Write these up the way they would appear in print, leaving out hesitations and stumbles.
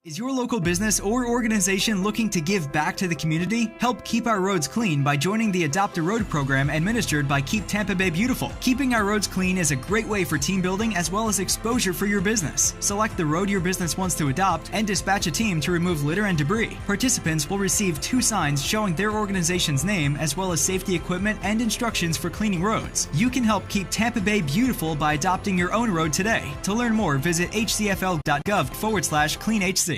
Is your local business or organization looking to give back to the community? Help keep our roads clean by joining the Adopt a Road program administered by Keep Tampa Bay Beautiful. Keeping our roads clean is a great way for team building as well as exposure for your business. Select the road your business wants to adopt and dispatch a team to remove litter and debris. Participants will receive 2 signs showing their organization's name as well as safety equipment and instructions for cleaning roads. You can help keep Tampa Bay beautiful by adopting your own road today. To learn more, visit hcfl.gov/cleanhc.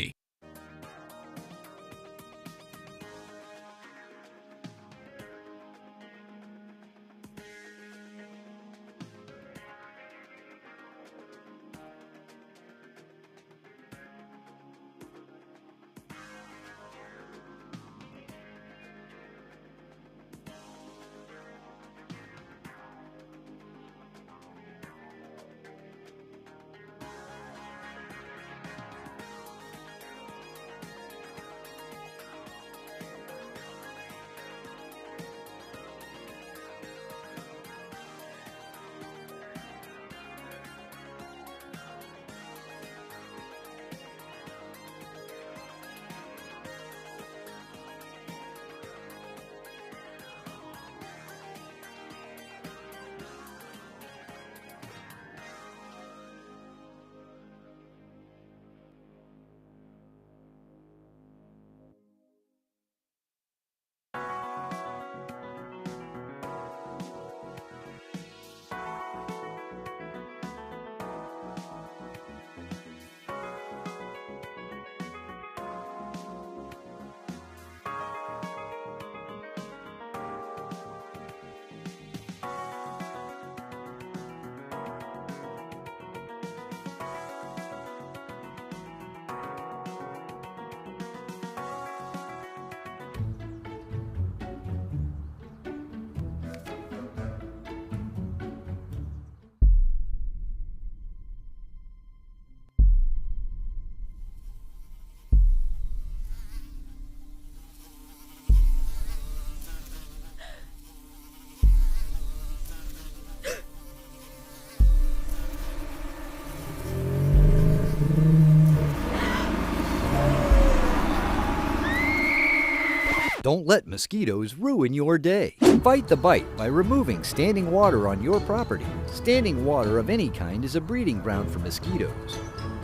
Don't let mosquitoes ruin your day. Fight the bite by removing standing water on your property. Standing water of any kind is a breeding ground for mosquitoes.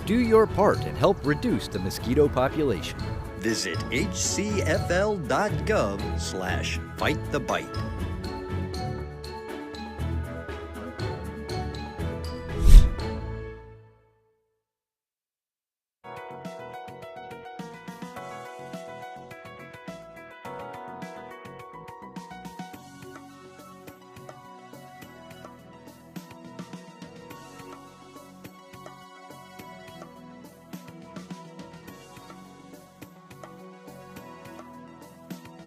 Do your part and help reduce the mosquito population. Visit hcfl.gov/fightthebite.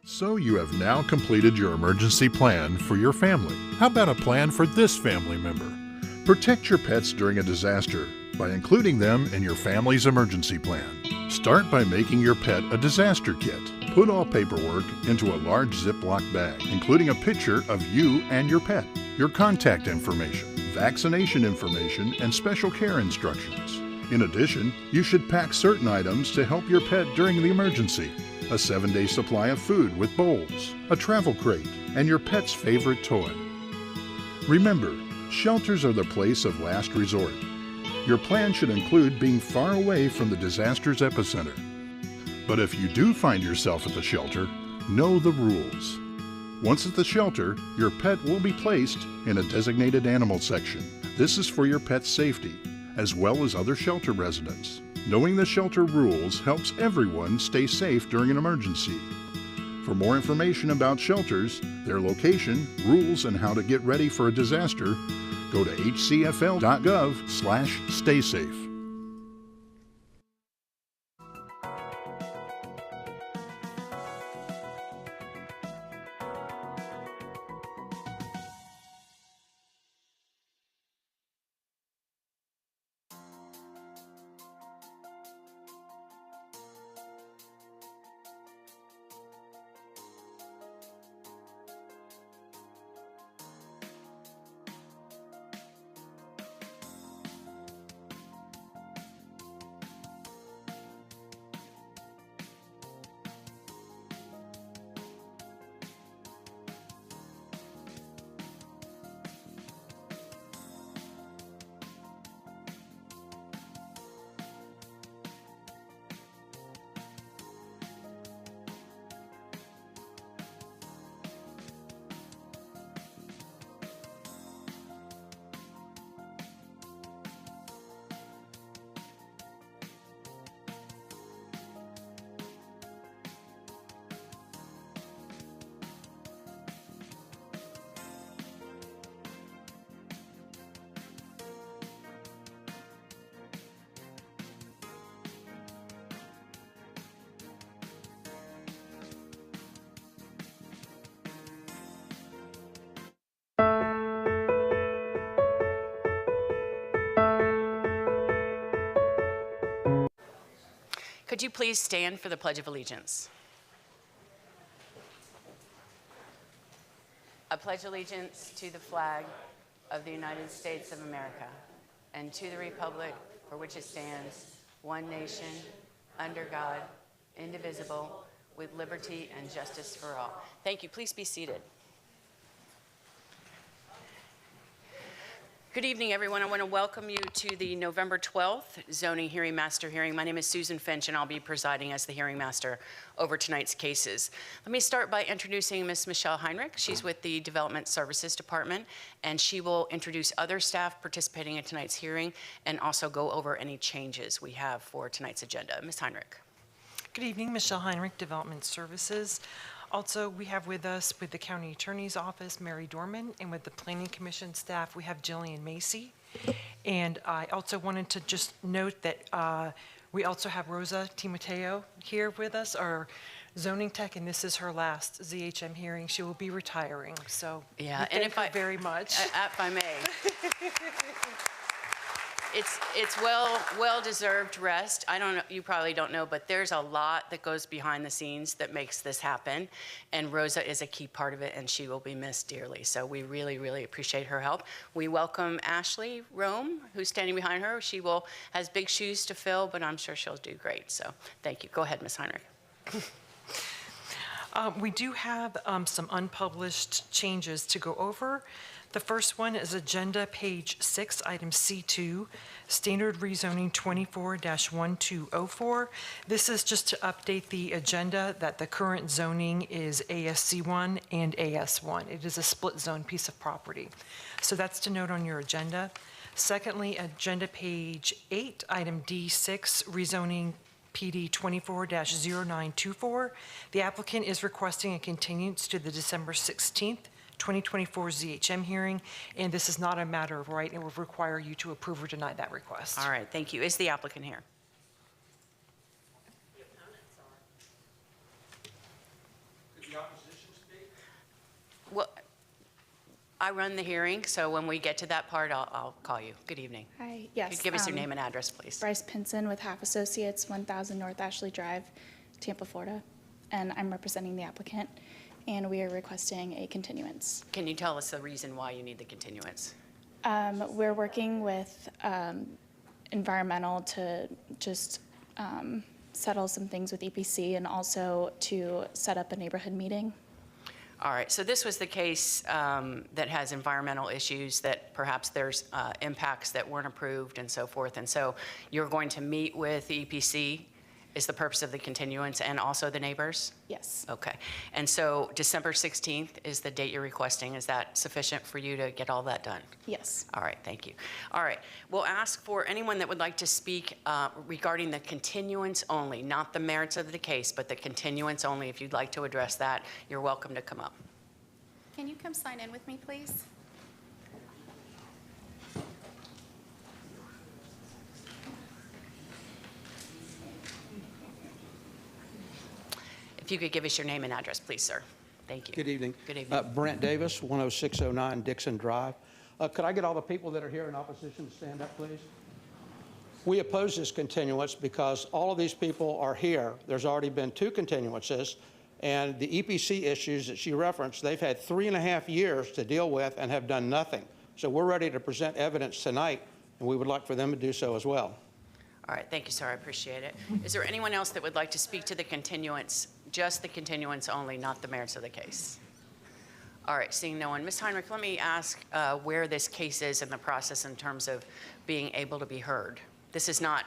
So you have now completed your emergency plan for your family. How about a plan for this family member? Protect your pets during a disaster by including them in your family's emergency plan. Start by making your pet a disaster kit. Put all paperwork into a large Ziploc bag, including a picture of you and your pet, your contact information, vaccination information, and special care instructions. In addition, you should pack certain items to help your pet during the emergency. A 7-day supply of food with bowls, a travel crate, and your pet's favorite toy. Remember, shelters are the place of last resort. Your plan should include being far away from the disaster's epicenter. But if you do find yourself at the shelter, know the rules. Once at the shelter, your pet will be placed in a designated animal section. This is for your pet's safety, as well as other shelter residents. Knowing the shelter rules helps everyone stay safe during an emergency. For more information about shelters, their location, rules, and how to get ready for a disaster, go to hcfl.gov/staysafe. Would you please stand for the Pledge of Allegiance? I pledge allegiance to the flag of the United States of America and to the republic for which it stands, one nation, under God, indivisible, with liberty and justice for all. Thank you. Please be seated. Good evening, everyone. I want to welcome you to the November 12th Zoning Hearing Master hearing. My name is Susan Finch, and I'll be presiding as the hearing master over tonight's cases. Let me start by introducing Ms. Michelle Heinrich. She's with the Development Services Department, and she will introduce other staff participating in tonight's hearing and also go over any changes we have for tonight's agenda. Ms. Heinrich. Good evening, Michelle Heinrich, Development Services. Also, we have with us, with the County Attorney's Office, Mary Dorman, and with the Planning Commission staff, we have Jillian Macy. And I also wanted to just note that we also have Rosa Timoteo here with us, our zoning tech, and this is her last ZHM hearing. She will be retiring, so yeah, we thank her very much. If I may. It's well-deserved rest. I don't know, you probably don't know, but there's a lot that goes behind the scenes that makes this happen, and Rosa is a key part of it, and she will be missed dearly. So we really, really appreciate her help. We welcome Ashley Rome, who's standing behind her. She has big shoes to fill, but I'm sure she'll do great. So thank you. Go ahead, Ms. Heinrich. We do have some unpublished changes to go over. The first one is agenda page 6, item C2, standard rezoning 24-1204. This is just to update the agenda that the current zoning is ASC1 and AS1. It is a split zone piece of property. So that's to note on your agenda. Secondly, agenda page 8, item D6, rezoning PD 24-0924. The applicant is requesting a continuance to the December 16th, 2024 ZHM hearing, and this is not a matter of right. It will require you to approve or deny that request. All right, thank you. Is the applicant here? Could the opposition speak? Well, I run the hearing, so when we get to that part, I'll call you. Good evening. Hi, yes. Could you give us your name and address, please? Bryce Pinson with Half Associates, 1000 North Ashley Drive, Tampa, Florida. And I'm representing the applicant, and we are requesting a continuance. Can you tell us the reason why you need the continuance? We're working with environmental to just settle some things with EPC and also to set up a neighborhood meeting. All right, so this was the case that has environmental issues, that perhaps there's impacts that weren't approved and so forth. And so you're going to meet with the EPC is the purpose of the continuance, and also the neighbors? Yes. Okay. And so December 16th is the date you're requesting. Is that sufficient for you to get all that done? Yes. All right, thank you. All right, we'll ask for anyone that would like to speak regarding the continuance only, not the merits of the case, but the continuance only. If you'd like to address that, you're welcome to come up. Can you come sign in with me, please? If you could give us your name and address, please, sir. Thank you. Good evening. Good evening. Brent Davis, 10609 Dixon Drive. Could I get all the people that are here in opposition to stand up, please? We oppose this continuance because all of these people are here. There's already been 2 continuances, and the EPC issues that she referenced, they've had 3.5 years to deal with and have done nothing. So we're ready to present evidence tonight, and we would like for them to do so as well. All right, thank you, sir. I appreciate it. Is there anyone else that would like to speak to the continuance, just the continuance only, not the merits of the case? All right, seeing no one. Ms. Heinrich, let me ask where this case is in the process in terms of being able to be heard. This is not,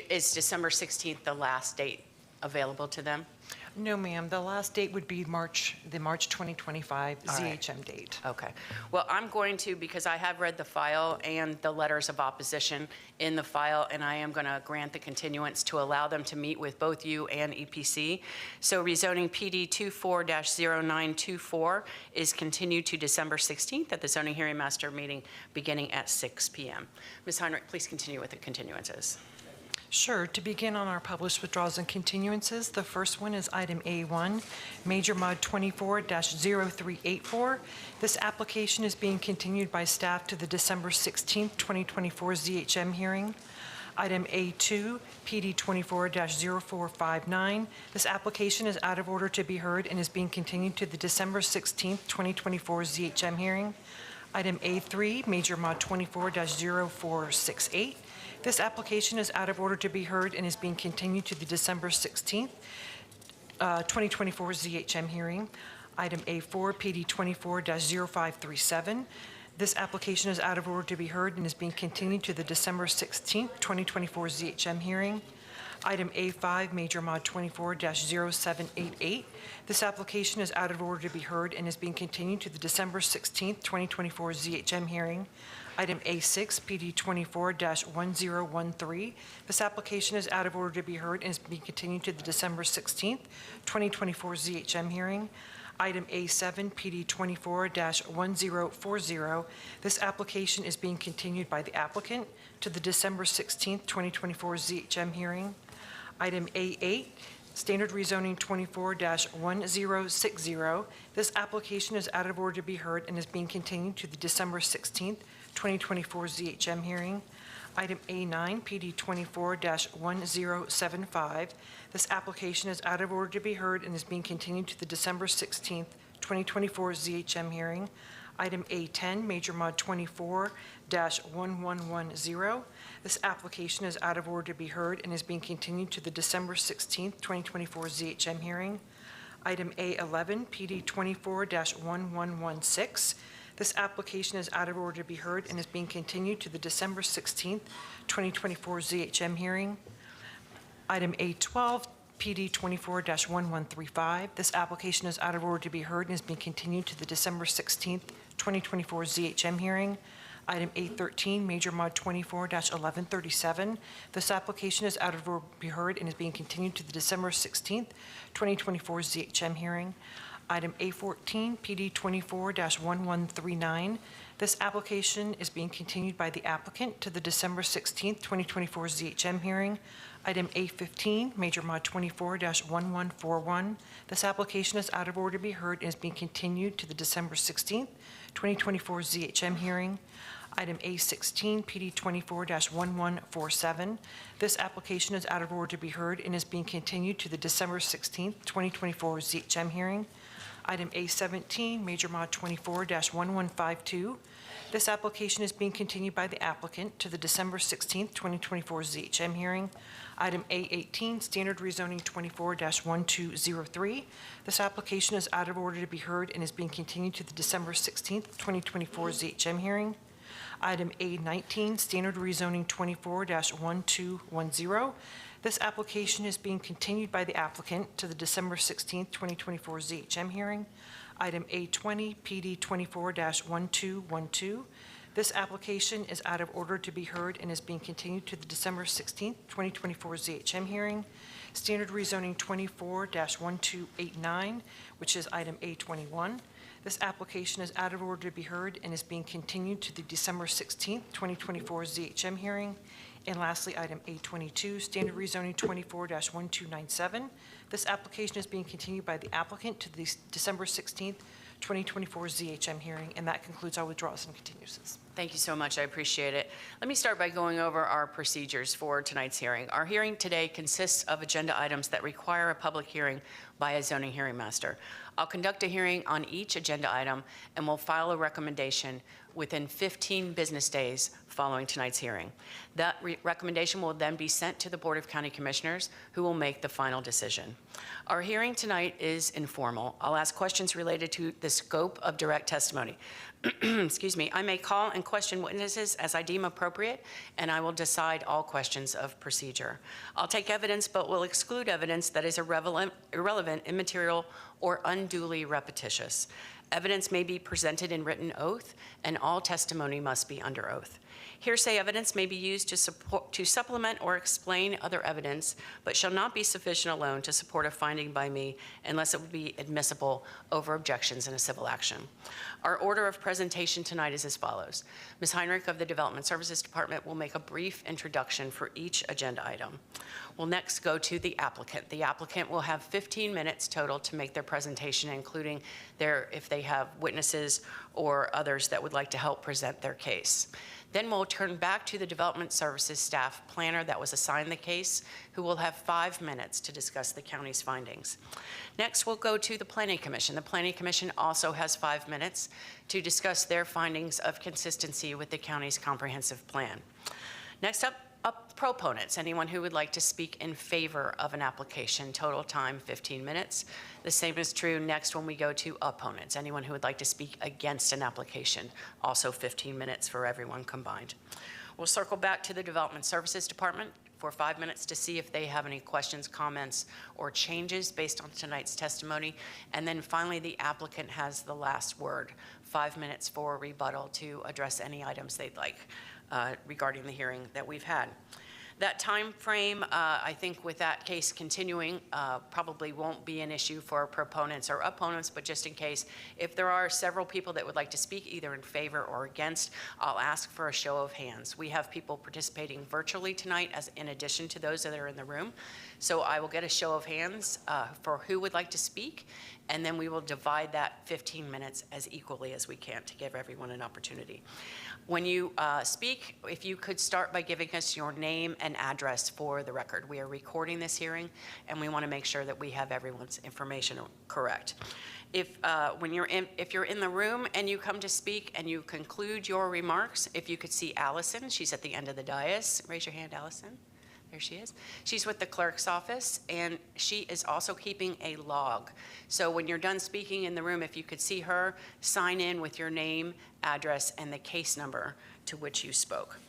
is December 16th the last date available to them? No, ma'am. The last date would be the March 2025 ZHM date. Okay. Well, I'm going to, because I have read the file and the letters of opposition in the file, and I am going to grant the continuance to allow them to meet with both you and EPC. So rezoning PD 24-0924 is continued to December 16th at the Zoning Hearing Master meeting beginning at 6 p.m. Ms. Heinrich, please continue with the continuances. Sure. To begin on our published withdrawals and continuances, the first one is item A1, Major Mud 24-0384. This application is being continued by staff to the December 16th, 2024 ZHM hearing. Item A2, PD 24-0459. This application is out of order to be heard and is being continued to the December 16th, 2024 ZHM hearing. Item A3, Major Mod 24-0468. This application is out of order to be heard and is being continued to the December 16th, 2024 ZHM hearing. Item A4, PD 24-0537. This application is out of order to be heard and is being continued to the December 16th, 2024 ZHM hearing. Item A5, Major Mod 24-0788. This application is out of order to be heard and is being continued to the December 16th, 2024 ZHM hearing. Item A6, PD 24-1013. This application is out of order to be heard and is being continued to the December 16th, 2024 ZHM hearing. Item A7, PD 24-1040. This application is being continued by the applicant to the December 16th, 2024 ZHM hearing. Item A8, Standard Rezoning 24-1060. This application is out of order to be heard and is being continued to the December 16th, 2024 ZHM hearing. Item A9, PD 24-1075. This application is out of order to be heard and is being continued to the December 16th, 2024 ZHM hearing. Item A10, Major Mod 24-1110. This application is out of order to be heard and is being continued to the December 16th, 2024 ZHM hearing. Item A11, PD 24-1116. This application is out of order to be heard and is being continued to the December 16th, 2024 ZHM hearing. Item A12, PD 24-1135. This application is out of order to be heard and is being continued to the December 16th, 2024 ZHM hearing. Item A13, Major Mod 24-1137. This application is out of order to be heard and is being continued to the December 16th, 2024 ZHM hearing. Item A14, PD 24-1139. This application is being continued by the applicant to the December 16th, 2024 ZHM hearing. Item A15, Major Mod 24-1141. This application is out of order to be heard and is being continued to the December 16th, 2024 ZHM hearing. Item A16, PD 24-1147. This application is out of order to be heard and is being continued to the December 16th, 2024 ZHM hearing. Item A17, Major Mod 24-1152. This application is being continued by the applicant to the December 16th, 2024 ZHM hearing. Item A18, Standard Rezoning 24-1203. This application is out of order to be heard and is being continued to the December 16th, 2024 ZHM hearing. Item A19, Standard Rezoning 24-1210. This application is being continued by the applicant to the December 16th, 2024 ZHM hearing. Item A20, PD 24-1212. This application is out of order to be heard and is being continued to the December 16th, 2024 ZHM hearing. Standard Rezoning 24-1289, which is item A21. This application is out of order to be heard and is being continued to the December 16th, 2024 ZHM hearing. And lastly, item A22, Standard Rezoning 24-1297. This application is being continued by the applicant to the December 16th, 2024 ZHM hearing. And that concludes our withdrawals and continuances. Thank you so much. I appreciate it. Let me start by going over our procedures for tonight's hearing. Our hearing today consists of agenda items that require a public hearing by a zoning hearing master. I'll conduct a hearing on each agenda item and will file a recommendation within 15 business days following tonight's hearing. That recommendation will then be sent to the Board of County Commissioners, who will make the final decision. Our hearing tonight is informal. I'll ask questions related to the scope of direct testimony. Excuse me. I may call and question witnesses as I deem appropriate, and I will decide all questions of procedure. I'll take evidence, but will exclude evidence that is irrelevant, immaterial, or unduly repetitious. Evidence may be presented in written oath, and all testimony must be under oath. Hearsay evidence may be used to supplement or explain other evidence, but shall not be sufficient alone to support a finding by me unless it would be admissible over objections in a civil action. Our order of presentation tonight is as follows. Ms. Heinrich of the Development Services Department will make a brief introduction for each agenda item. We'll next go to the applicant. The applicant will have 15 minutes total to make their presentation, including if they they have witnesses or others that would like to help present their case. Then we'll turn back to the Development Services staff planner that was assigned the case, who will have 5 minutes to discuss the county's findings. Next, we'll go to the Planning Commission. The Planning Commission also has 5 minutes to discuss their findings of consistency with the county's comprehensive plan. Next up, proponents, anyone who would like to speak in favor of an application. Total time 15 minutes. The same is true next when we go to opponents, anyone who would like to speak against an application. Also 15 minutes for everyone combined. We'll circle back to the Development Services Department for 5 minutes to see if they have any questions, comments, or changes based on tonight's testimony. And then finally, the applicant has the last word, 5 minutes for rebuttal to address any items they'd like regarding the hearing that we've had. That time frame, I think with that case continuing, probably won't be an issue for proponents or opponents, but just in case, if there are several people that would like to speak either in favor or against, I'll ask for a show of hands. We have people participating virtually tonight as in addition to those that are in the room. So I will get a show of hands for who would like to speak, and then we will divide that 15 minutes as equally as we can to give everyone an opportunity. When you speak, if you could start by giving us your name and address for the record. We are recording this hearing, and we want to make sure that we have everyone's information correct. If you're in the room and you come to speak and you conclude your remarks, if you could see Allison, she's at the end of the dais. Raise your hand, Allison. There she is. She's with the clerk's office, and she is also keeping a log. So when you're done speaking in the room, if you could see her, sign in with your name, address, and the case number to which you spoke.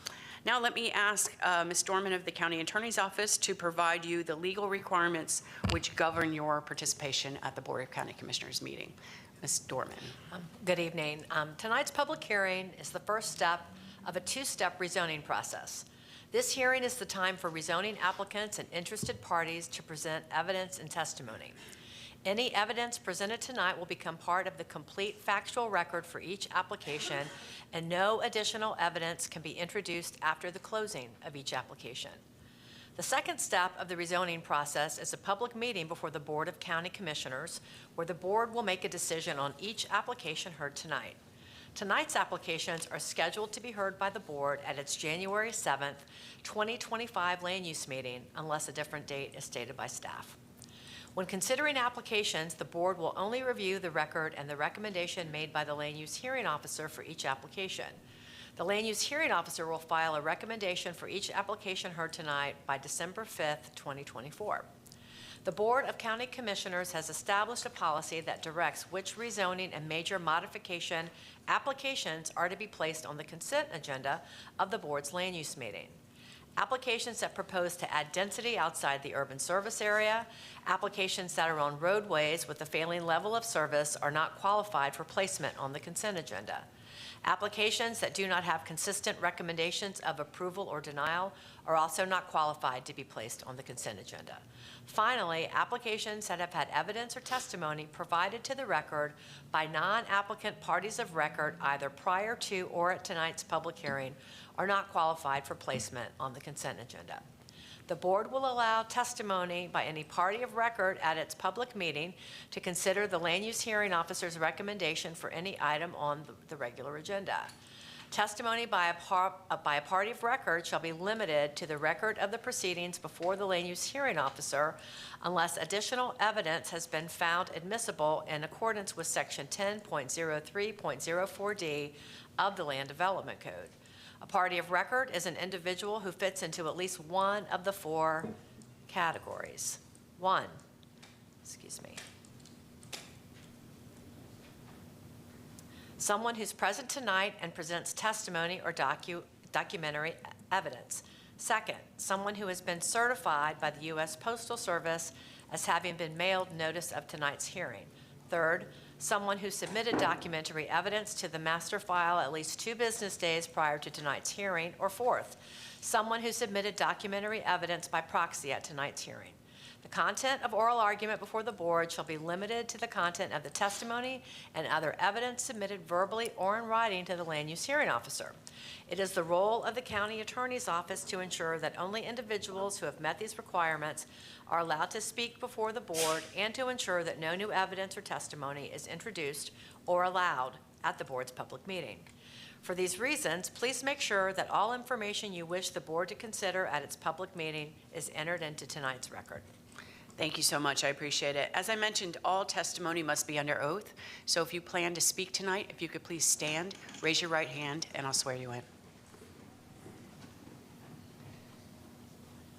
Now let me ask Ms. Dorman of the County Attorney's Office to provide you the legal requirements which govern your participation at the Board of County Commissioners meeting. Ms. Dorman. Good evening. Tonight's public hearing is the first step of a two-step rezoning process. This hearing is the time for rezoning applicants and interested parties to present evidence and testimony. Any evidence presented tonight will become part of the complete factual record for each application, and no additional evidence can be introduced after the closing of each application. The second step of the rezoning process is a public meeting before the Board of County Commissioners, where the board will make a decision on each application heard tonight. Tonight's applications are scheduled to be heard by the board at its January 7th, 2025 land use meeting, unless a different date is stated by staff. When considering applications, the board will only review the record and the recommendation made by the land use hearing officer for each application. The land use hearing officer will file a recommendation for each application heard tonight by December 5th, 2024. The Board of County Commissioners has established a policy that directs which rezoning and major modification applications are to be placed on the consent agenda of the board's land use meeting. Applications that propose to add density outside the urban service area, applications that are on roadways with a failing level of service are not qualified for placement on the consent agenda. Applications that do not have consistent recommendations of approval or denial are also not qualified to be placed on the consent agenda. Finally, applications that have had evidence or testimony provided to the record by non-applicant parties of record either prior to or at tonight's public hearing are not qualified for placement on the consent agenda. The board will allow testimony by any party of record at its public meeting to consider the land use hearing officer's recommendation for any item on the regular agenda. Testimony by a party of record shall be limited to the record of the proceedings before the land use hearing officer unless additional evidence has been found admissible in accordance with section 10.03.04D of the Land Development Code. A party of record is an individual who fits into at least one of the four categories. One, someone who's present tonight and presents testimony or documentary evidence. Second, someone who has been certified by the U.S. Postal Service as having been mailed notice of tonight's hearing. Third, someone who submitted documentary evidence to the master file at least 2 business days prior to tonight's hearing. Or fourth, someone who submitted documentary evidence by proxy at tonight's hearing. The content of oral argument before the board shall be limited to the content of the testimony and other evidence submitted verbally or in writing to the land use hearing officer. It is the role of the county attorney's office to ensure that only individuals who have met these requirements are allowed to speak before the board and to ensure that no new evidence or testimony is introduced or allowed at the board's public meeting. For these reasons, please make sure that all information you wish the board to consider at its public meeting is entered into tonight's record. Thank you so much. I appreciate it. As I mentioned, all testimony must be under oath. So if you plan to speak tonight, if you could please stand, raise your right hand, and I'll swear you in.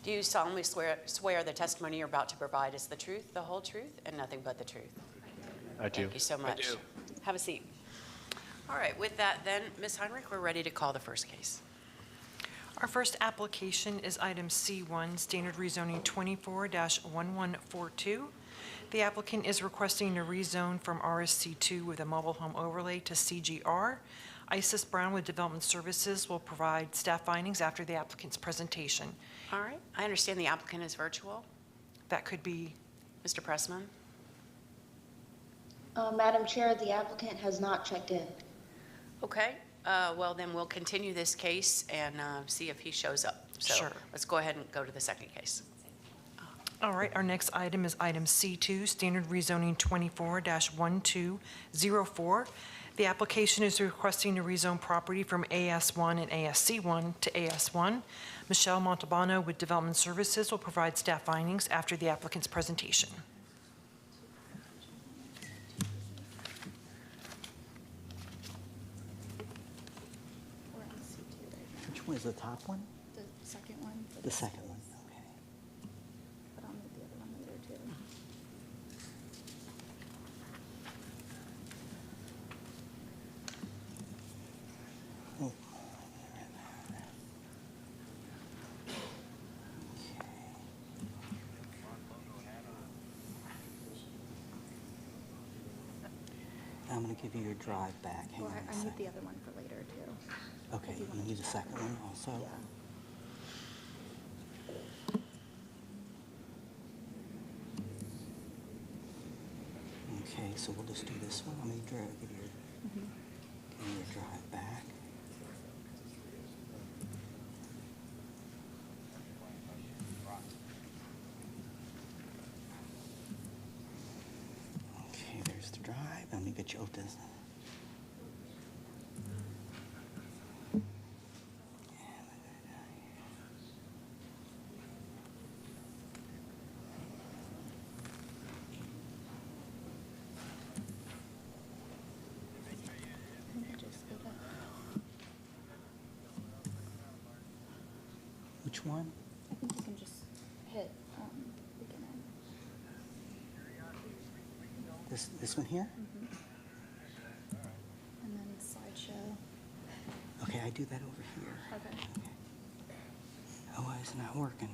Do you solemnly swear the testimony you're about to provide is the truth, the whole truth, and nothing but the truth? I do. Thank you so much. I do. Have a seat. All right, with that then, Ms. Heinrich, we're ready to call the first case. Our first application is item C1, standard rezoning 24-1142. The applicant is requesting to rezone from RSC2 with a mobile home overlay to CGR. Isis Brown with Development Services will provide staff findings after the applicant's presentation. All right, I understand the applicant is virtual. That could be Mr. Pressman? Madam Chair, the applicant has not checked in. Okay, well then we'll continue this case and see if he shows up. So Sure. Let's go ahead and go to the second case. All right, our next item is item C2, standard rezoning 24-1204. The application is requesting to rezone property from AS1 and ASC1 to AS1. Michelle Montalbano with Development Services will provide staff findings after the applicant's presentation. Which one is the top one? The second one. The second one, okay. But I'll move the other one later too. Oh. I'm going to give you your drive back. Hang Or on a I need second. the other one for later too. Okay, you need the second one also? Yeah. Okay, so we'll just do this one. I'm going to give you your drive back. Okay, there's the drive. Let me get you over this. Which one? I think you can just hit beginning. This one here? And then slideshow. Okay, I do that over here. Okay. Oh, why is it not working?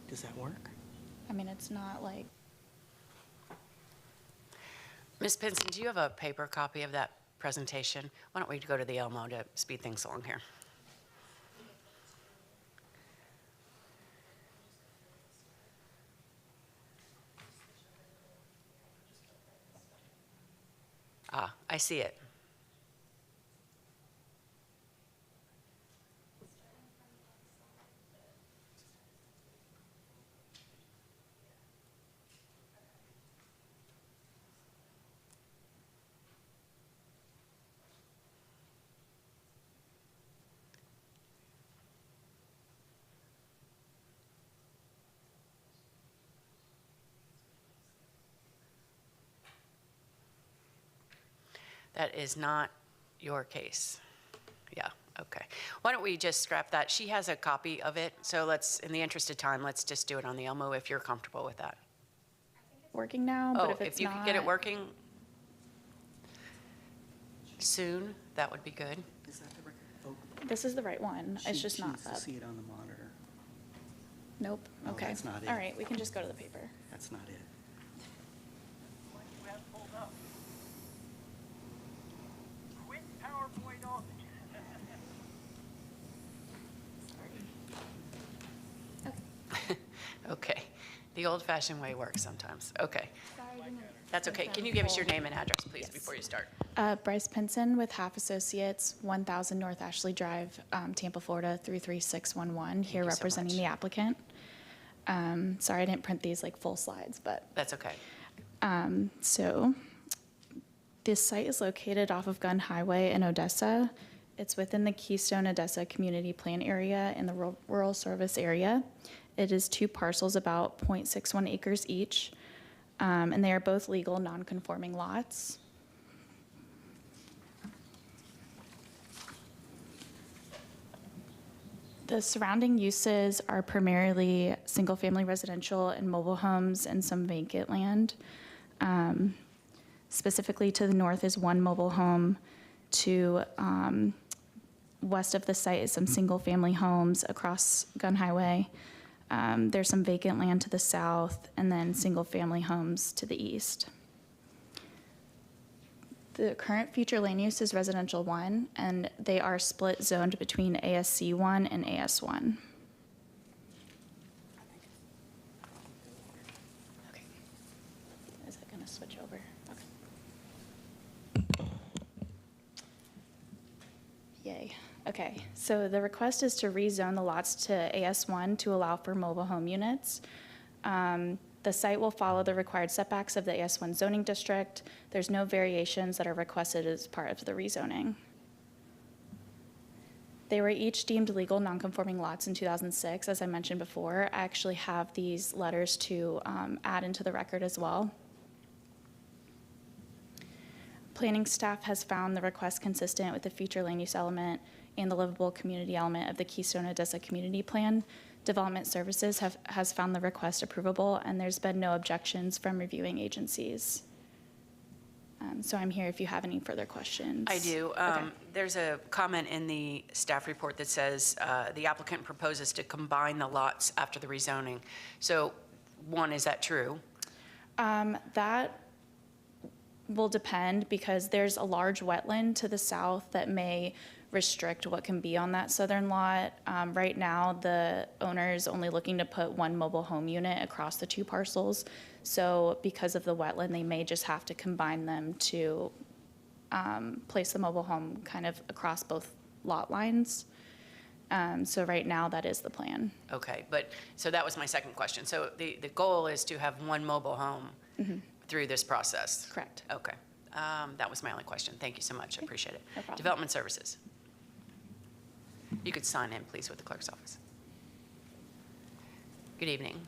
Does that work? I mean, it's not like. Ms. Pinson, do you have a paper copy of that presentation? Why don't we go to the Elmo to speed things along here? Ah, I see it. That is not your case. Yeah, okay. Why don't we just scrap that? She has a copy of it, so let's, in the interest of time, let's just do it on the Elmo if you're comfortable with that. Working now, but if it's if you not, could get it working soon, that would be good. Is that the record? Oh, This is the right one. It's just She not needs to up. see it on the monitor. Nope. No, Okay. that's not it. All right, we can just go to the paper. That's not it. Okay. The old-fashioned way works sometimes. Okay. That's okay. Can you give us your name and address, please, before you start? Bryce Pinson with Half Associates, 1000 North Ashley Drive, Tampa, Florida, 33611, here you so representing much. the applicant. Sorry, I didn't print these like full slides, but That's okay. so this site is located off of Gun Highway in Odessa. It's within the Keystone Odessa Community Plan area in the rural service area. It is 2 parcels about 0.61 acres each, and they are both legal non-conforming lots. The surrounding uses are primarily single-family residential and mobile homes and some vacant land. Specifically to the north is 1 mobile home. To west of the site is some single-family homes across Gun Highway. There's some vacant land to the south, and then single-family homes to the east. The current future land use is residential 1, and they are split zoned between ASC 1 and AS 1. Okay. Is it going to switch over? Okay. Yay. Okay, so the request is to rezone the lots to AS1 to allow for mobile home units. The site will follow the required setbacks of the AS1 zoning district. There's no variations that are requested as part of the rezoning. They were each deemed legal non-conforming lots in 2006, as I mentioned before. I actually have these letters to add into the record as well. Planning staff has found the request consistent with the future land use element and the livable community element of the Keystone Odessa Community Plan. Development Services has found the request approvable, and there's been no objections from reviewing agencies. So I'm here if you have any further questions. I do. Okay. There's a comment in the staff report that says the applicant proposes to combine the lots after the rezoning. So, 1, is that true? That will depend, because there's a large wetland to the south that may restrict what can be on that southern lot. Right now, the owner is only looking to put 1 mobile home unit across the 2 parcels. So because of the wetland, they may just have to combine them to place the mobile home kind of across both lot lines. So right now, that is the plan. Okay, but, so that was my second question. So the goal is to have 1 mobile home through this process? Correct. Okay. That was my only question. Thank you so much. I appreciate it. No problem. Development Services. You could sign in, please, with the clerk's office. Good evening.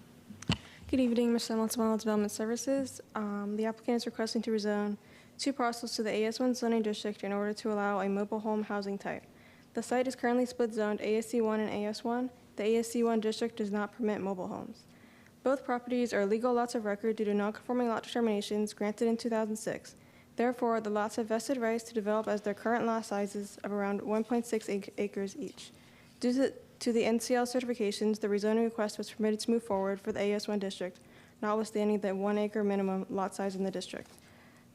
Good evening, Ms. Montemalo, Development Services. The applicant is requesting to rezone 2 parcels to the AS1 zoning district in order to allow a mobile home housing type. The site is currently split zoned ASC1 and AS1. The ASC1 district does not permit mobile homes. Both properties are legal lots of record due to non-conforming lot determinations granted in 2006. Therefore, the lots have vested rights to develop as their current lot sizes of around 1.6 acres each. Due to the NCL certifications, the rezoning request was permitted to move forward for the AS1 district, notwithstanding the 1 acre minimum lot size in the district.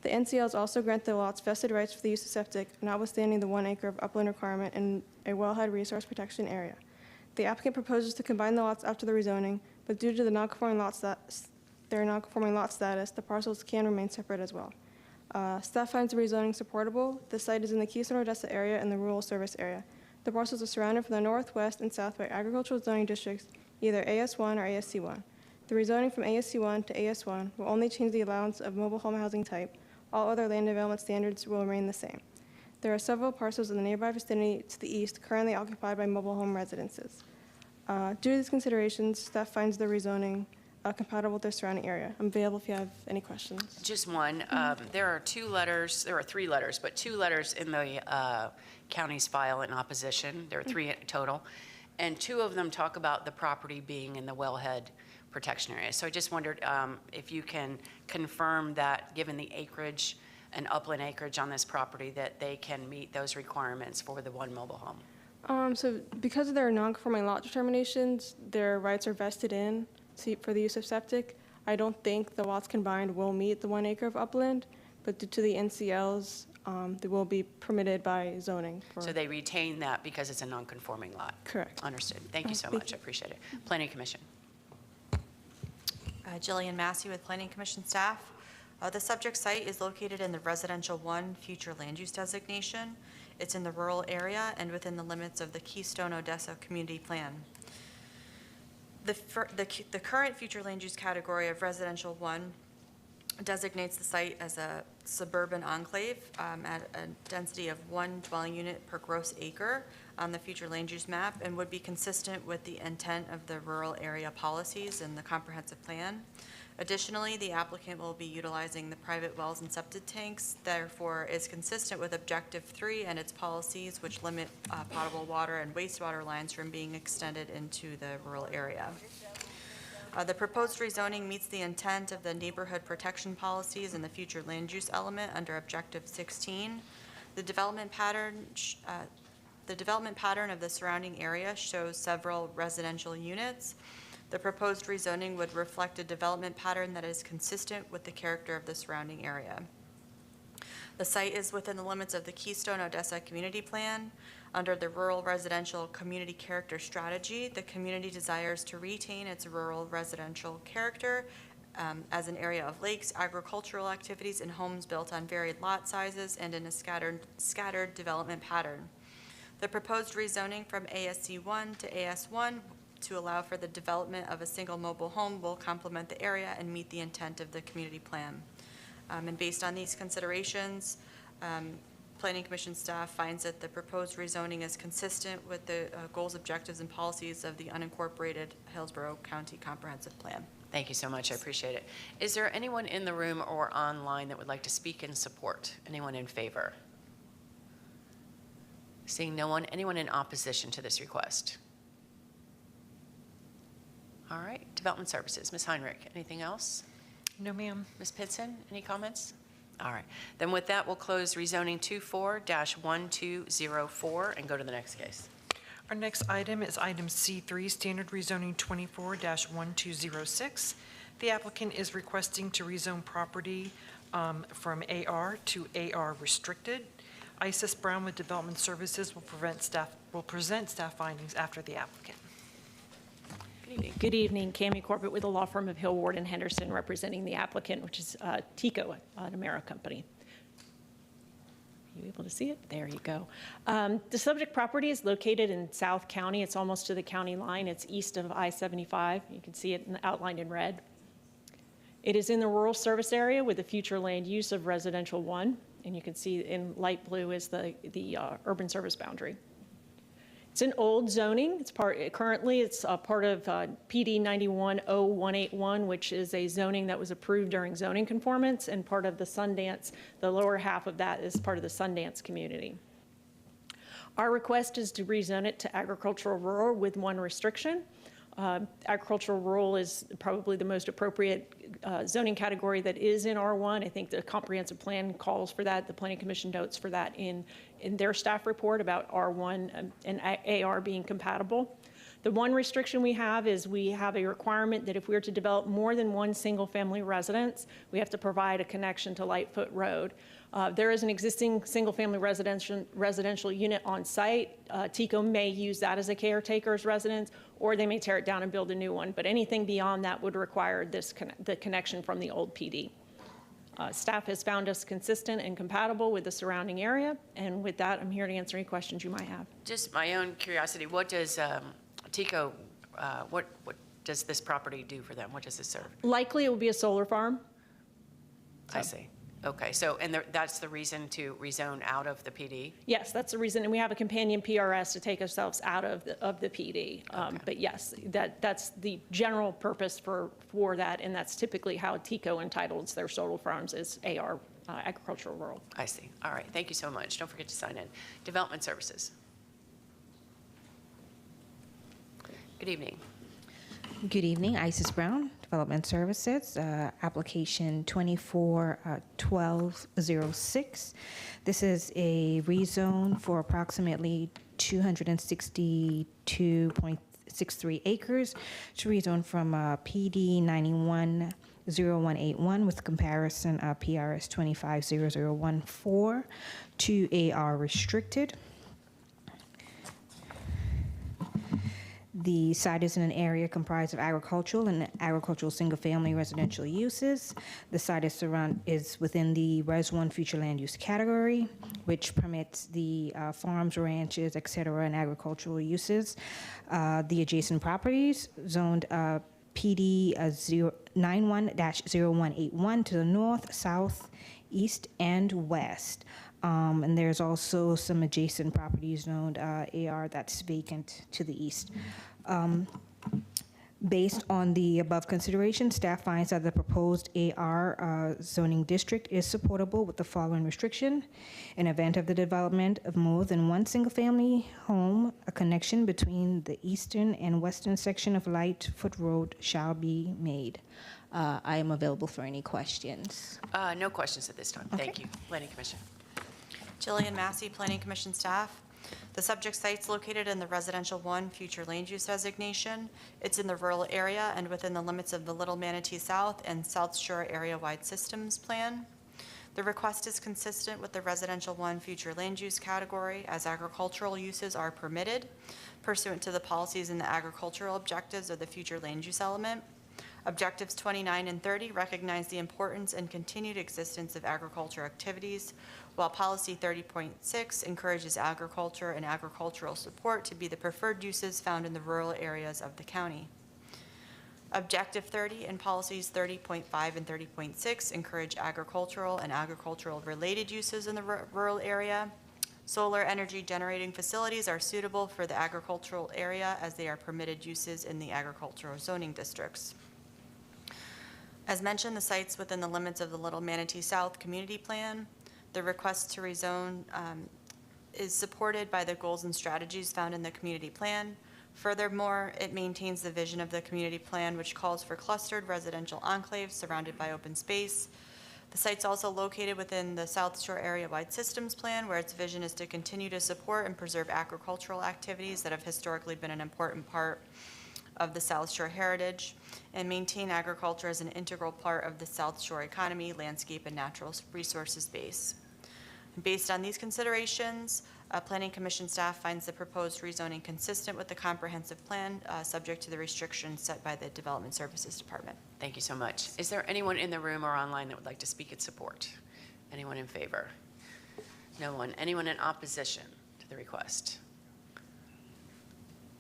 The NCLs also grant the lots vested rights for the use of septic, notwithstanding the 1 acre of upland requirement in a wellhead resource protection area. The applicant proposes to combine the lots after the rezoning, but due to the non-conforming lot status, the parcels can remain separate as well. Staff finds the rezoning supportable. The site is in the Keystone Odessa area and the rural service area. The parcels are surrounded from the north, west, and south by agricultural zoning districts, either AS1 or ASC1. The rezoning from ASC1 to AS1 will only change the allowance of mobile home housing type. All other land development standards will remain the same. There are several parcels in the nearby vicinity to the east currently occupied by mobile home residences. Due to these considerations, staff finds the rezoning compatible with their surrounding area. I'm available if you have any questions. Just one. There are 3 letters, but 2 letters in the county's file in opposition. There are 3 total. And 2 of them talk about the property being in the wellhead protection area. So I just wondered if you can confirm that, given the acreage and upland acreage on this property, that they can meet those requirements for the 1 mobile home. So because of their non-conforming lot determinations, their rights are vested in for the use of septic. I don't think the lots combined will meet the 1 acre of upland, but due to the NCLs, they will be permitted by zoning. So they retain that because it's a non-conforming lot? Correct. Understood. Thank you so much. I appreciate it. Planning Commission. Jillian Massey with Planning Commission staff. The subject site is located in the Residential 1 future land use designation. It's in the rural area and within the limits of the Keystone Odessa Community Plan. The current future land use category of Residential 1 designates the site as a suburban enclave at a density of 1 dwelling unit per gross acre on the future land use map, and would be consistent with the intent of the rural area policies and the comprehensive plan. Additionally, the applicant will be utilizing the private wells and septic tanks, therefore is consistent with Objective 3 and its policies, which limit potable water and wastewater lines from being extended into the rural area. The proposed rezoning meets the intent of the neighborhood protection policies and the future land use element under Objective 16. The development pattern of the surrounding area shows several residential units. The proposed rezoning would reflect a development pattern that is consistent with the character of the surrounding area. The site is within the limits of the Keystone Odessa Community Plan. Under the Rural Residential Community Character Strategy, the community desires to retain its rural residential character as an area of lakes, agricultural activities, and homes built on varied lot sizes and in a scattered development pattern. The proposed rezoning from ASC1 to AS1 to allow for the development of a single mobile home will complement the area and meet the intent of the community plan. And based on these considerations, Planning Commission staff finds that the proposed rezoning is consistent with the goals, objectives, and policies of the unincorporated Hillsborough County Comprehensive Plan. Thank you so much. I appreciate it. Is there anyone in the room or online that would like to speak in support? Anyone in favor? Seeing no one, anyone in opposition to this request? All right, Development Services. Ms. Heinrich, anything else? No, ma'am. Ms. Pitson, any comments? All right, then with that, we'll close rezoning 24-1204 and go to the next case. Our next item is item C3, standard rezoning 24-1206. The applicant is requesting to rezone property from AR to AR restricted. Isis Brown with Development Services will present staff findings after the applicant. Good evening. Good evening. Cami Corbett with the law firm of Hill, Ward, and Henderson representing the applicant, which is TICO, an Amera company. Are you able to see it? There you go. The subject property is located in South County. It's almost to the county line. It's east of I-75. You can see it outlined in red. It is in the rural service area with the future land use of residential 1, and you can see in light blue is the urban service boundary. It's an old zoning. Currently it's part of PD 910181, which is a zoning that was approved during zoning conformance, and part of the Sundance, the lower half of that is part of the Sundance community. Our request is to rezone it to agricultural rural with 1 restriction. Agricultural rural is probably the most appropriate zoning category that is in R1. I think the comprehensive plan calls for that. The Planning Commission notes for that in their staff report about R1 and AR being compatible. The 1 restriction we have is we have a requirement that if we are to develop more than 1 single-family residence, we have to provide a connection to Lightfoot Road. There is an existing single-family residential unit on site. TICO may use that as a caretaker's residence, or they may tear it down and build a new one. But anything beyond that would require the connection from the old PD. Staff has found us consistent and compatible with the surrounding area. And with that, I'm here to answer any questions you might have. Just my own curiosity, what does TICO, what does this property do for them? What does it serve? Likely it will be a solar farm. I see. Okay, so, and that's the reason to rezone out of the PD? Yes, that's the reason, and we have a companion PRS to take ourselves out of the PD. Okay. But yes, that's the general purpose for that, and that's typically how TICO entitles their solar farms is AR, agricultural rural. I see. All right, thank you so much. Don't forget to sign in. Development Services. Good evening. Good evening, Isis Brown, Development Services, application 241206. This is a rezone for approximately 262.63 acres to rezone from PD 910181 with comparison PRS 250014 to AR restricted. The site is in an area comprised of agricultural and agricultural single-family residential uses. The site is within the Res 1 future land use category, which permits the farms, ranches, et cetera, and agricultural uses. The adjacent properties zoned PD 91-0181 to the north, south, east, and west. And there's also some adjacent properties zoned AR that's vacant to the east. Based on the above consideration, staff finds that the proposed AR zoning district is supportable with the following restriction. In event of the development of more than one single-family home, a connection between the eastern and western section of Lightfoot Road shall be made. I am available for any questions. No questions at this time. Okay. Thank you. Planning Commission. Jillian Massey, Planning Commission staff. The subject site's located in the Residential 1 Future Land Use Designation. It's in the rural area and within the limits of the Little Manatee South and South Shore Area-Wide Systems Plan. The request is consistent with the Residential 1 Future Land Use category as agricultural uses are permitted pursuant to the policies and the agricultural objectives of the Future Land Use element. Objectives 29 and 30 recognize the importance and continued existence of agriculture activities, while Policy 30.6 encourages agriculture and agricultural support to be the preferred uses found in the rural areas of the county. Objective 30 and Policies 30.5 and 30.6 encourage agricultural and agricultural-related uses in the rural area. Solar energy generating facilities are suitable for the agricultural area as they are permitted uses in the agricultural zoning districts. As mentioned, the site's within the limits of the Little Manatee South Community Plan. The request to rezone is supported by the goals and strategies found in the community plan. Furthermore, it maintains the vision of the community plan, which calls for clustered residential enclaves surrounded by open space. The site's also located within the South Shore Area-Wide Systems Plan, where its vision is to continue to support and preserve agricultural activities that have historically been an important part of the South Shore heritage, and maintain agriculture as an integral part of the South Shore economy, landscape, and natural resources base. Based on these considerations, Planning Commission staff finds the proposed rezoning consistent with the comprehensive plan, subject to the restrictions set by the Development Services Department. Thank you so much. Is there anyone in the room or online that would like to speak in support? Anyone in favor? No one. Anyone in opposition to the request?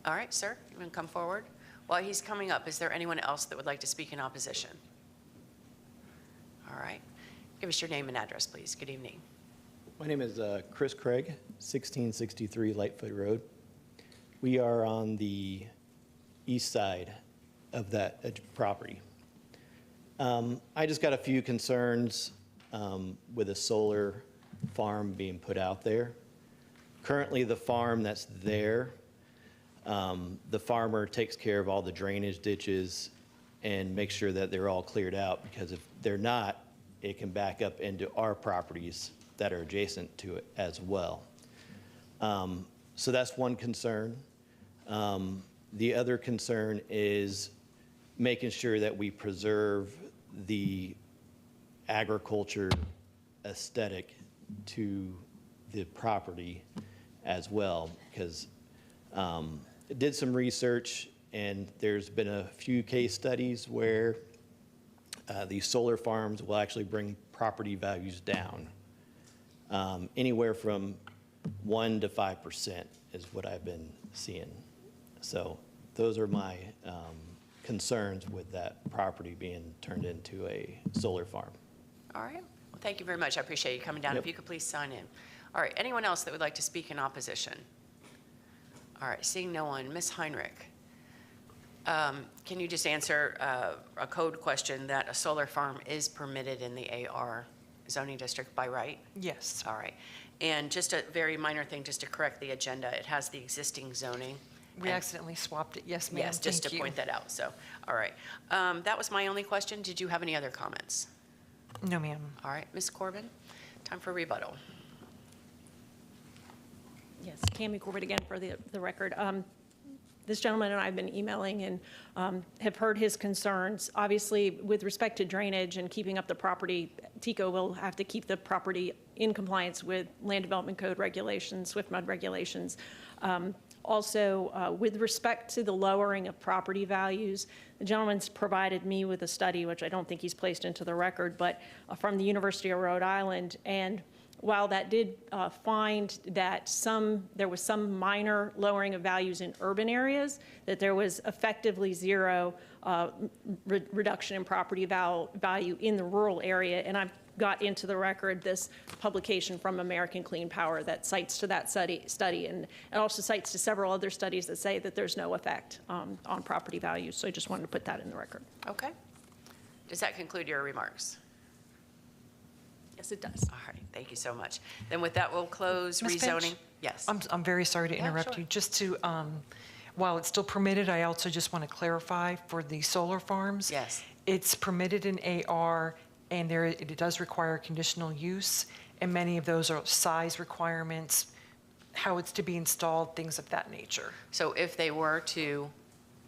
All right, sir, you want to come forward? While he's coming up, is there anyone else that would like to speak in opposition? All right. Give us your name and address, please. Good evening. My name is Chris Craig, 1663 Lightfoot Road. We are on the east side of that property. I just got a few concerns with a solar farm being put out there. Currently, the farm that's there, the farmer takes care of all the drainage ditches and makes sure that they're all cleared out, because if they're not, it can back up into our properties that are adjacent to it as well. So that's one concern. The other concern is making sure that we preserve the agriculture aesthetic to the property as well, because I did some research, and there's been a few case studies where these solar farms will actually bring property values down. Anywhere from 1% to 5% is what I've been seeing. So those are my concerns with that property being turned into a solar farm. All right. Well, thank you very much. I appreciate you coming down. Yep. If you could please sign in. All right. Anyone else that would like to speak in opposition? All right. Seeing no one. Ms. Heinrich, can you just answer a code question that a solar farm is permitted in the AR zoning district by right? Yes. All right. And just a very minor thing, just to correct the agenda, it has the existing zoning We accidentally swapped it. Yes, ma'am. Yes, just Thank to you. point that out, so, all right. That was my only question. Did you have any other comments? No, ma'am. All right, Ms. Corbin, time for rebuttal. Yes, Cammie Corbett again for the record. This gentleman and I have been emailing and have heard his concerns. Obviously, with respect to drainage and keeping up the property, TECO will have to keep the property in compliance with Land Development Code regulations, SWIFT-MUD regulations. Also, with respect to the lowering of property values, the gentleman's provided me with a study, which I don't think he's placed into the record, but from the University of Rhode Island. And while that did find that there was some minor lowering of values in urban areas, that there was effectively zero reduction in property value in the rural area. And I've got into the record this publication from American Clean Power that cites to that study and also cites to several other studies that say that there's no effect on property values. So I just wanted to put that in the record. Okay. Does that conclude your remarks? Yes, it does. All right, thank you so much. Then with that, we'll close Ms. rezoning. Finch? Yes. I'm very sorry to interrupt sure. you. Just to, while it's still permitted, I also just want to clarify for the solar farms. Yes. It's permitted in AR, and it does require conditional use, and many of those are size requirements, how it's to be installed, things of that nature. So if they were to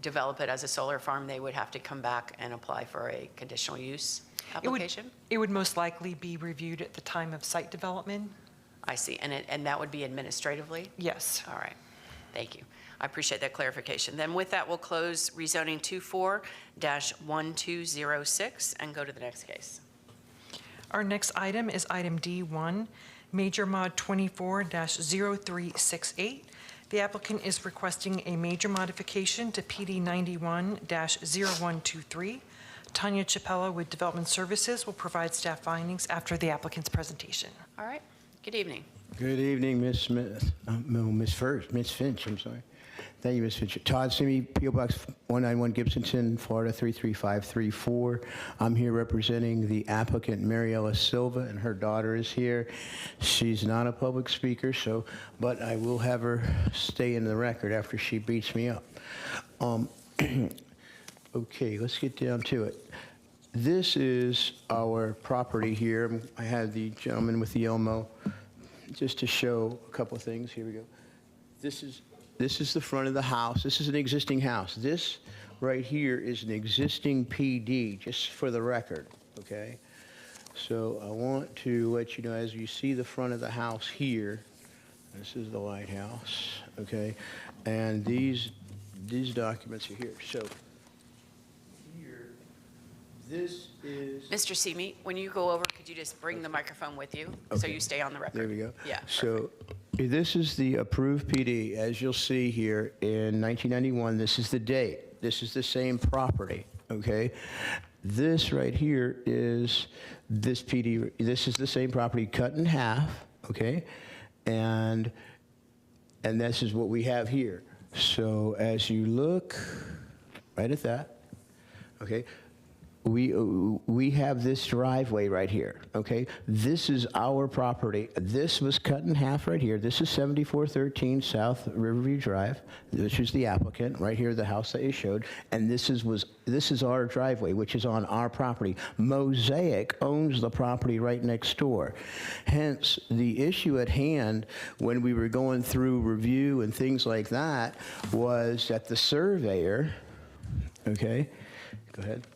develop it as a solar farm, they would have to come back and apply for a conditional use application? It would most likely be reviewed at the time of site development. I see, and that would be administratively? Yes. All right, thank you. I appreciate that clarification. Then with that, we'll close rezoning 24-1206 and go to the next case. Our next item is item D1, Major Mod 24-0368. The applicant is requesting a major modification to PD 91-0123. Tanya Chappella with Development Services will provide staff findings after the applicant's presentation. All right, good evening. Good evening, Ms. Smith. Ms. Finch, I'm sorry. Thank you, Ms. Finch. Todd Simi, P.O. Box 191, Gibsonton, Florida 33534. I'm here representing the applicant, Mariella Silva, and her daughter is here. She's not a public speaker, but I will have her stay in the record after she beats me up. Okay, let's get down to it. This is our property here. I had the gentleman with the Elmo just to show a couple of things. Here we go. This is the front of the house. This is an existing house. This right here is an existing PD, just for the record, okay? So I want to let you know, as you see the front of the house here, this is the lighthouse, okay? And these documents are here. So here, this is... Mr. Simi, when you go over, could you just bring the microphone with you so you stay on the record? There we go. Yeah. So this is the approved PD. As you'll see here, in 1991, this is the date. This is the same property, okay? This right here is this PD. This is the same property cut in half, okay? And this is what we have here. So as you look right at that, okay, we have this driveway right here, okay? This is our property. This was cut in half right here. This is 7413 South Riverview Drive. This is the applicant, right here, the house that you showed. And this is our driveway, which is on our property. Mosaic owns the property right next door. Hence, the issue at hand when we were going through review and things like that was that the surveyor, okay, go ahead.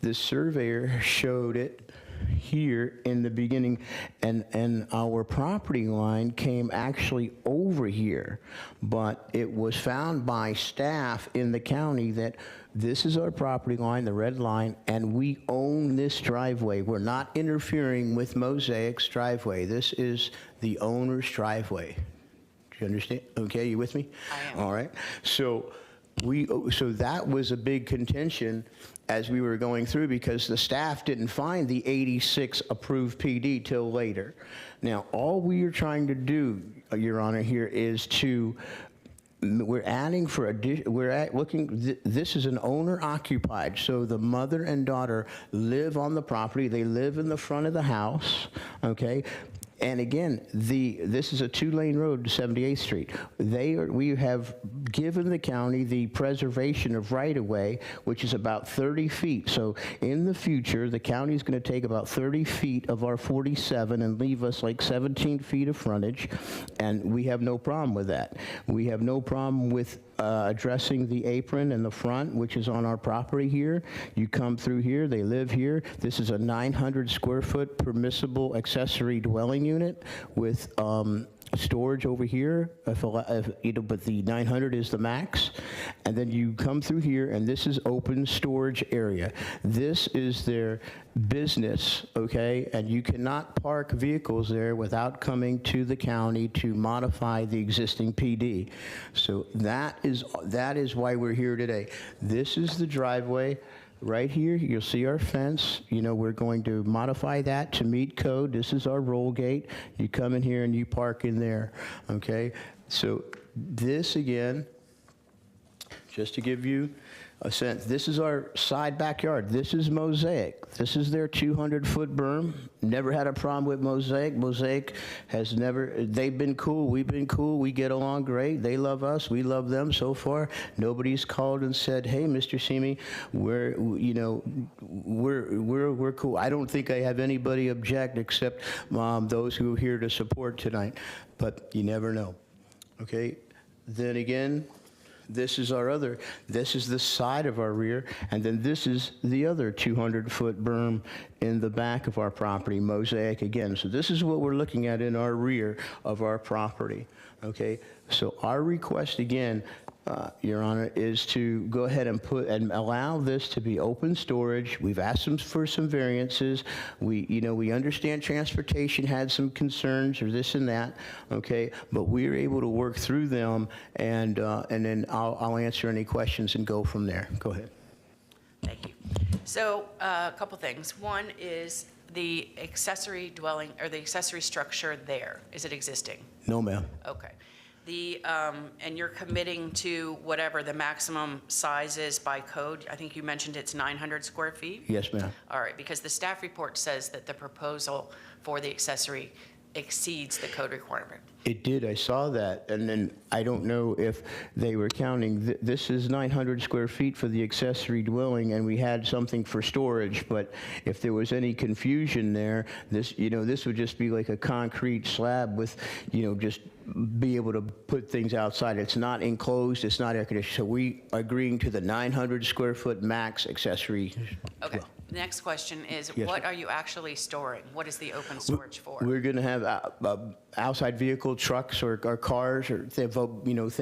The surveyor showed it here in the beginning, and our property line came actually over here, but it was found by staff in the county that this is our property line, the red line, and we own this driveway. We're not interfering with Mosaic's driveway. This is the owner's driveway. Do you understand? Okay, you with me? I am. All right. So that was a big contention as we were going through, because the staff didn't find the 86 approved PD till later. Now, all we are trying to do, Your Honor, here is we're adding for this is an owner occupied, so the mother and daughter live on the property. They live in the front of the house, okay? And again, this is a 2-lane road to 78th Street. We have given the county the preservation of right-of-way, which is about 30 feet. So in the future, the county is going to take about 30 feet of our 47 and leave us like 17 feet of frontage, and we have no problem with that. We have no problem with addressing the apron in the front, which is on our property here. You come through here, they live here. This is a 900 square foot permissible accessory dwelling unit with storage over here, but the 900 is the max. And then you come through here, and this is open storage area. This is their business, okay? And you cannot park vehicles there without coming to the county to modify the existing PD. So that is why we're here today. This is the driveway. Right here, you'll see our fence. We're going to modify that to meet code. This is our roll gate. You come in here and you park in there, okay? So this, again, just to give you a sense, this is our side backyard. This is Mosaic. This is their 200-foot berm. Never had a problem with Mosaic. Mosaic has never, they've been cool. We've been cool. We get along great. They love us. We love them so far. Nobody's called and said, hey, Mr. Simi, we're cool. I don't think I have anybody object except those who are here to support tonight, but you never know. Okay, then again, this is the side of our rear, and then this is the other 200-foot berm in the back of our property, Mosaic again. So this is what we're looking at in our rear of our property, okay? So our request again, Your Honor, is to go ahead and allow this to be open storage. We've asked them for some variances. We understand transportation had some concerns or this and that, okay? But we were able to work through them, and then I'll answer any questions and go from there. Go ahead. Thank you. So a couple things. One is the accessory dwelling or the accessory structure there. Is it existing? No, ma'am. Okay. And you're committing to whatever the maximum size is by code. I think you mentioned it's 900 square feet? Yes, ma'am. All right, because the staff report says that the proposal for the accessory exceeds the code requirement. It did, I saw that, and then I don't know if they were counting, this is 900 square feet for the accessory dwelling, and we had something for storage, but if there was any confusion there, this would just be like a concrete slab with, just be able to put things outside. It's not enclosed, it's not air conditioned, so we are agreeing to the 900 square foot max accessory. Okay. Next question is, Yes, what ma'am. are you actually storing? What is the open storage for? We're going to have outside vehicle trucks or cars or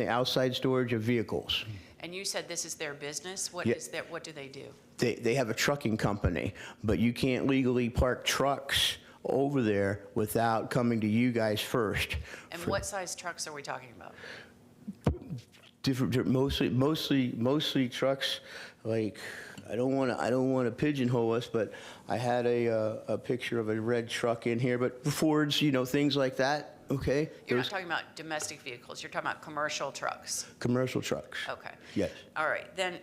outside storage of vehicles. And you said this is their business? What Yeah. is that? What do they do? They have a trucking company, but you can't legally park trucks over there without coming to you guys first. And what size trucks are we talking about? Different, mostly trucks. Like, I don't want to pigeonhole us, but I had a picture of a red truck in here, but Fords, things like that. Okay. You're not talking about domestic vehicles. You're talking about commercial trucks. Commercial trucks. Okay. Yes. All right. Then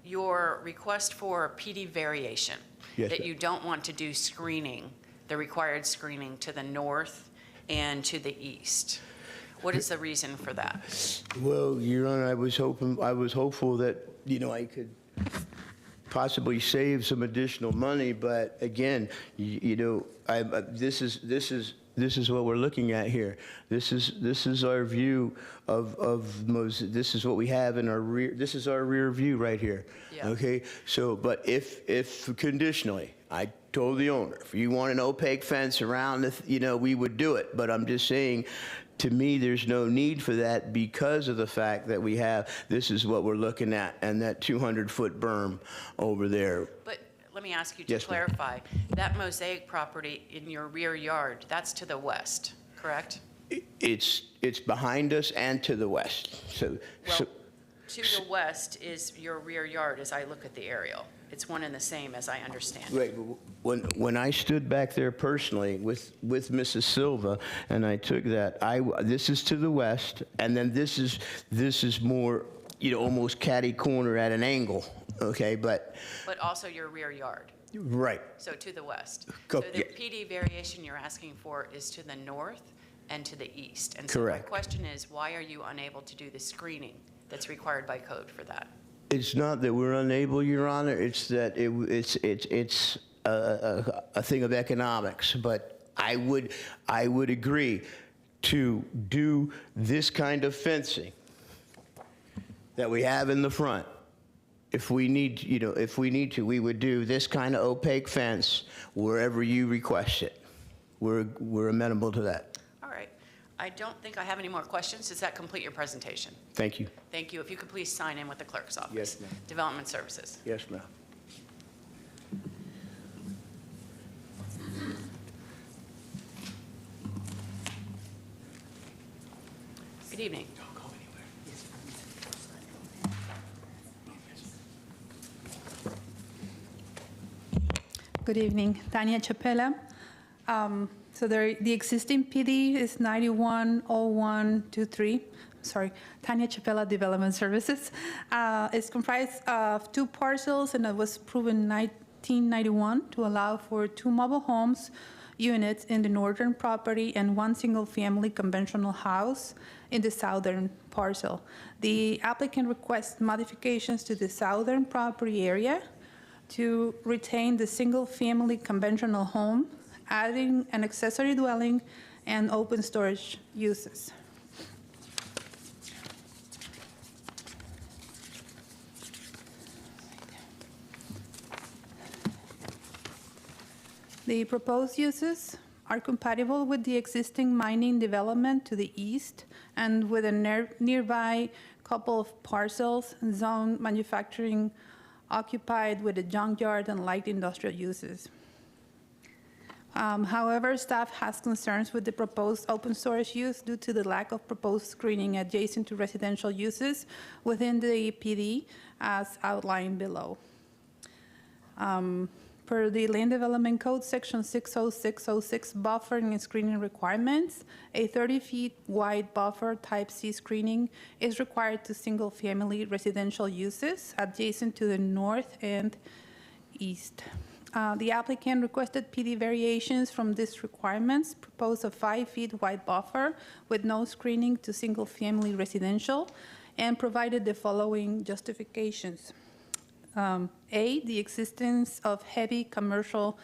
your request for PD variation, Yes, that ma'am. you don't want to do screening, the required screening to the north and to the east. What is the reason for that? Well, Your Honor, I was hopeful that, I could possibly save some additional money, but again, this is what we're looking at here. This is our view of Moses. This is what we have in our rear. This is our rear view right here. Yeah. Okay. So, but if conditionally, I told the owner, if you want an opaque fence around the, we would do it. But I'm just saying, to me, there's no need for that because of the fact that we have, this is what we're looking at, and that 200-foot berm over there. But let me ask you to Yes, ma'am. clarify, that Mosaic property in your rear yard, that's to the west, correct? It's behind us and to the west. So, Well, to the west is your rear yard as I look at the aerial. It's one and the same as I understand. right, when I stood back there personally with Mrs. Silva, and I took that, this is to the west, and then this is more, almost catty corner at an angle. Okay, but But also your rear yard. Right. So to the west. Go- So the yeah. PD variation you're asking for is to the north and to the east. And Correct. So my question is, why are you unable to do the screening that's required by code for that? It's not that we're unable, Your Honor, it's that it's a thing of economics, but I would agree to do this kind of fencing that we have in the front. If we need, to, we would do this kind of opaque fence wherever you request it. We're amenable to that. All right. I don't think I have any more questions. Does that complete your presentation? Thank you. Thank you. If you could please sign in with the clerk's office. Yes, ma'am. Development Services. Yes, ma'am. Good evening. Good evening, Tanya Chapela. So the existing PD is 910123. Sorry, Tanya Chapela Development Services. It's comprised of 2 parcels, and it was approved in 1991 to allow for 2 mobile homes units in the northern property and 1 single-family conventional house in the southern parcel. The applicant requests modifications to the southern property area to retain the single-family conventional home, adding an accessory dwelling and open storage uses. The proposed uses are compatible with the existing mining development to the east and with a nearby couple of parcels zoned manufacturing occupied with a junkyard and light industrial uses. However, staff has concerns with the proposed open storage use due to the lack of proposed screening adjacent to residential uses within the PD as outlined below. Per the Land Development Code, Section 60606 buffering and screening requirements, a 30-feet wide buffer type C screening is required to single-family residential uses adjacent to the north and east. The applicant requested PD variations from these requirements, proposed a 5-feet wide buffer with no screening to single-family residential, and provided the following justifications. A, the existence of heavy commercial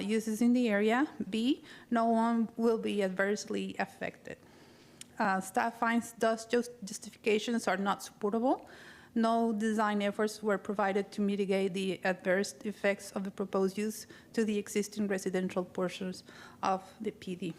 uses in the area. B, no one will be adversely affected. Staff finds thus justifications are not supportable. No design efforts were provided to mitigate the adverse effects of the proposed use to the existing residential portions of the PD.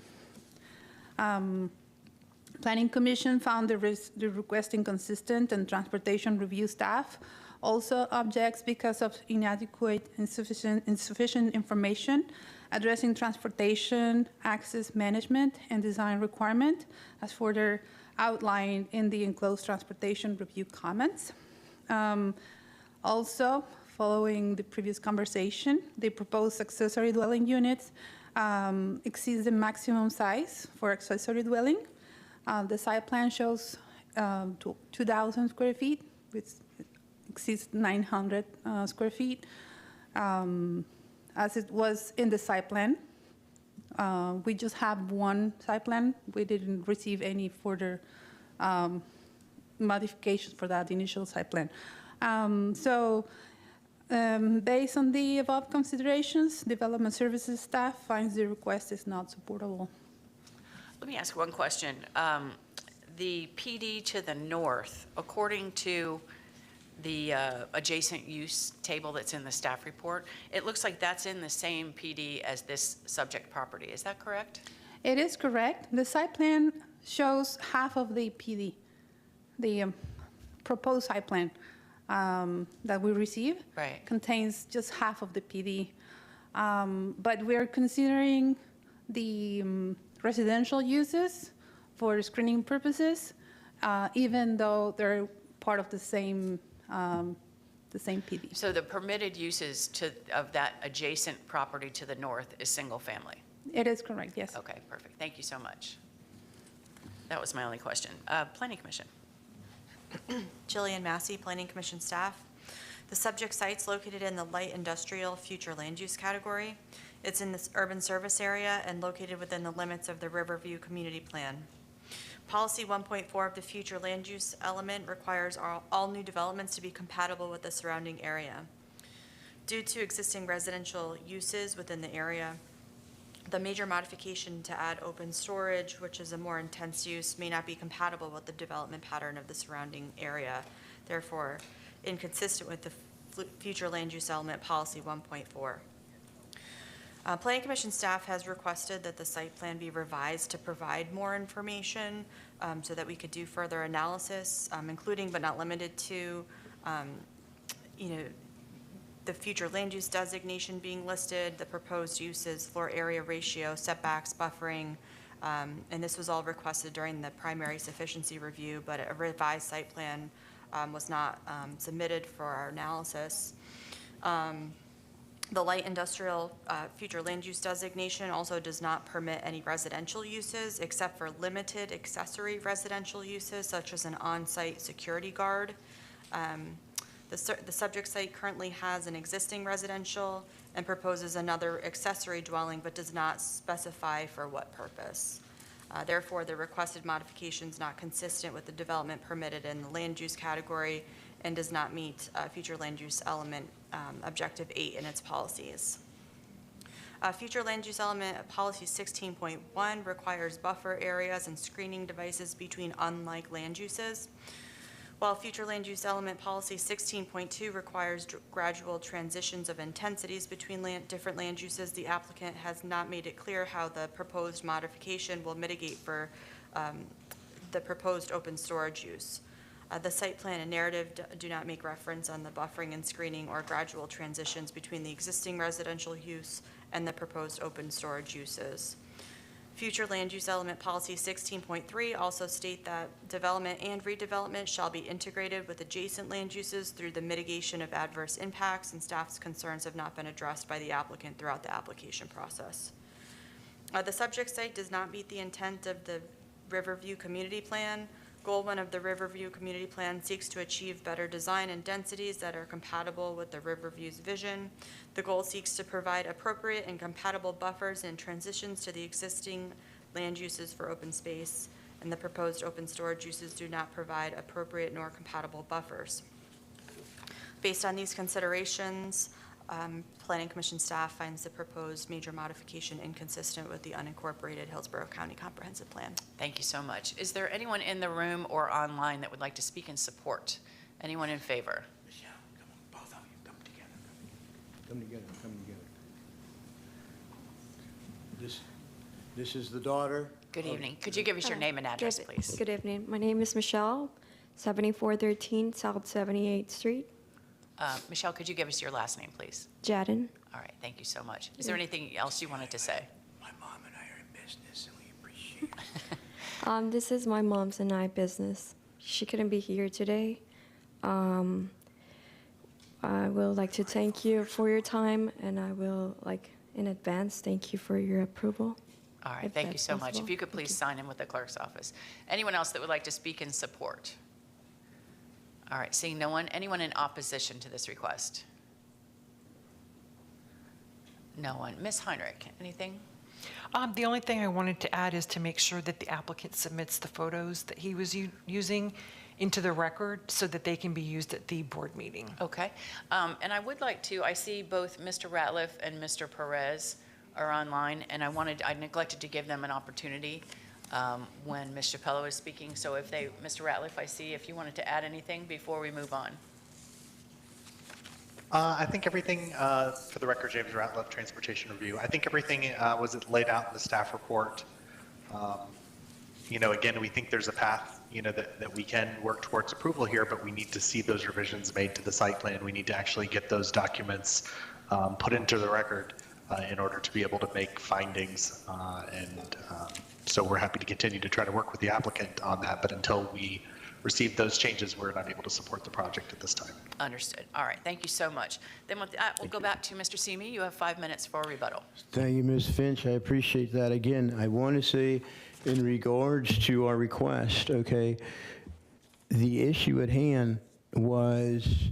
Planning Commission found the request inconsistent, and Transportation Review staff also objects because of inadequate, insufficient information addressing transportation, access management, and design requirement, as further outlined in the enclosed Transportation Review comments. Also, following the previous conversation, the proposed accessory dwelling units exceeds the maximum size for accessory dwelling. The site plan shows 2,000 square feet, which exceeds 900 square feet. As it was in the site plan, we just have one site plan. We didn't receive any further modifications for that initial site plan. Based on the above considerations, Development Services staff finds the request is not supportable. Let me ask one question. The PD to the north, according to the adjacent use table that's in the staff report, it looks like that's in the same PD as this subject property. Is that correct? It is correct. The site plan shows half of the PD, the proposed site plan that we received contains just half of the PD. But we're considering the residential uses for screening purposes, even though they're part of the same PD. So the permitted uses of that adjacent property to the north is single family? It is correct, yes. Okay, perfect. Thank you so much. That was my only question. Planning Commission. Jillian Massey, Planning Commission staff. The subject site's located in the light industrial future land use category. It's in this urban service area and located within the limits of the Riverview Community Plan. Policy 1.4 of the future land use element requires all new developments to be compatible with the surrounding area. Due to existing residential uses within the area, the major modification to add open storage, which is a more intense use, may not be compatible with the development pattern of the surrounding area. Therefore, inconsistent with the future land use element policy 1.4. Planning Commission staff has requested that the site plan be revised to provide more information so that we could do further analysis, including but not limited to, the future land use designation being listed, the proposed uses, floor area ratio, setbacks, buffering, and this was all requested during the primary sufficiency review, but a revised site plan was not submitted for our analysis. The light industrial future land use designation also does not permit any residential uses except for limited accessory residential uses such as an on-site security guard. The subject site currently has an existing residential and proposes another accessory dwelling but does not specify for what purpose. Therefore, the requested modification is not consistent with the development permitted in the land use category and does not meet future land use element objective 8 in its policies. Future land use element policy 16.1 requires buffer areas and screening devices between unlike land uses. While future land use element policy 16.2 requires gradual transitions of intensities between different land uses, the applicant has not made it clear how the proposed modification will mitigate for the proposed open storage use. The site plan and narrative do not make reference on the buffering and screening or gradual transitions between the existing residential use and the proposed open storage uses. Future land use element policy 16.3 also state that development and redevelopment shall be integrated with adjacent land uses through the mitigation of adverse impacts, and staff's concerns have not been addressed by the applicant throughout the application process. The subject site does not meet the intent of the Riverview Community Plan. Goal 1 of the Riverview Community Plan seeks to achieve better design and densities that are compatible with the Riverview's vision. The goal seeks to provide appropriate and compatible buffers and transitions to the existing land uses for open space, and the proposed open storage uses do not provide appropriate nor compatible buffers. Based on these considerations, Planning Commission staff finds the proposed major modification inconsistent with the unincorporated Hillsborough County Comprehensive Plan. Thank you so much. Is there anyone in the room or online that would like to speak in support? Anyone in favor? Michelle, come on, both of you, come together. Come together, come together. This is the daughter. Good evening. Could you give us your name and address, please? Good evening. My name is Michelle, 7413 South 78th Street. Michelle, could you give us your last name, please? Jadden. All right, thank you so much. Is there anything else you wanted to say? My mom and I are in business, and we appreciate it. This is my mom's and I business. She couldn't be here today. I would like to thank you for your time, and I will, in advance, thank you for your approval. All right, thank you so much. If you could please sign in with the clerk's office. Anyone else that would like to speak in support? All right, seeing no one. Anyone in opposition to this request? No one. Ms. Heinrich, anything? The only thing I wanted to add is to make sure that the applicant submits the photos that he was using into the record so that they can be used at the board meeting. Okay. And I would like to, I see both Mr. Ratliff and Mr. Perez are online, and I neglected to give them an opportunity when Ms. Chappello is speaking. So if Mr. Ratliff, I see if you wanted to add anything before we move on. I think everything, for the record, James Ratliff, Transportation Review, I think everything was laid out in the staff report. Again, we think there's a path, that we can work towards approval here, but we need to see those revisions made to the site plan. We need to actually get those documents put into the record in order to be able to make findings. So we're happy to continue to try to work with the applicant on that, but until we receive those changes, we're not able to support the project at this time. Understood. All right. Thank you so much. Then with that, we'll go back to Mr. Simi. You have 5 minutes for a rebuttal. Thank you, Ms. Finch. I appreciate that. Again, I want to say in regards to our request, okay, the issue at hand was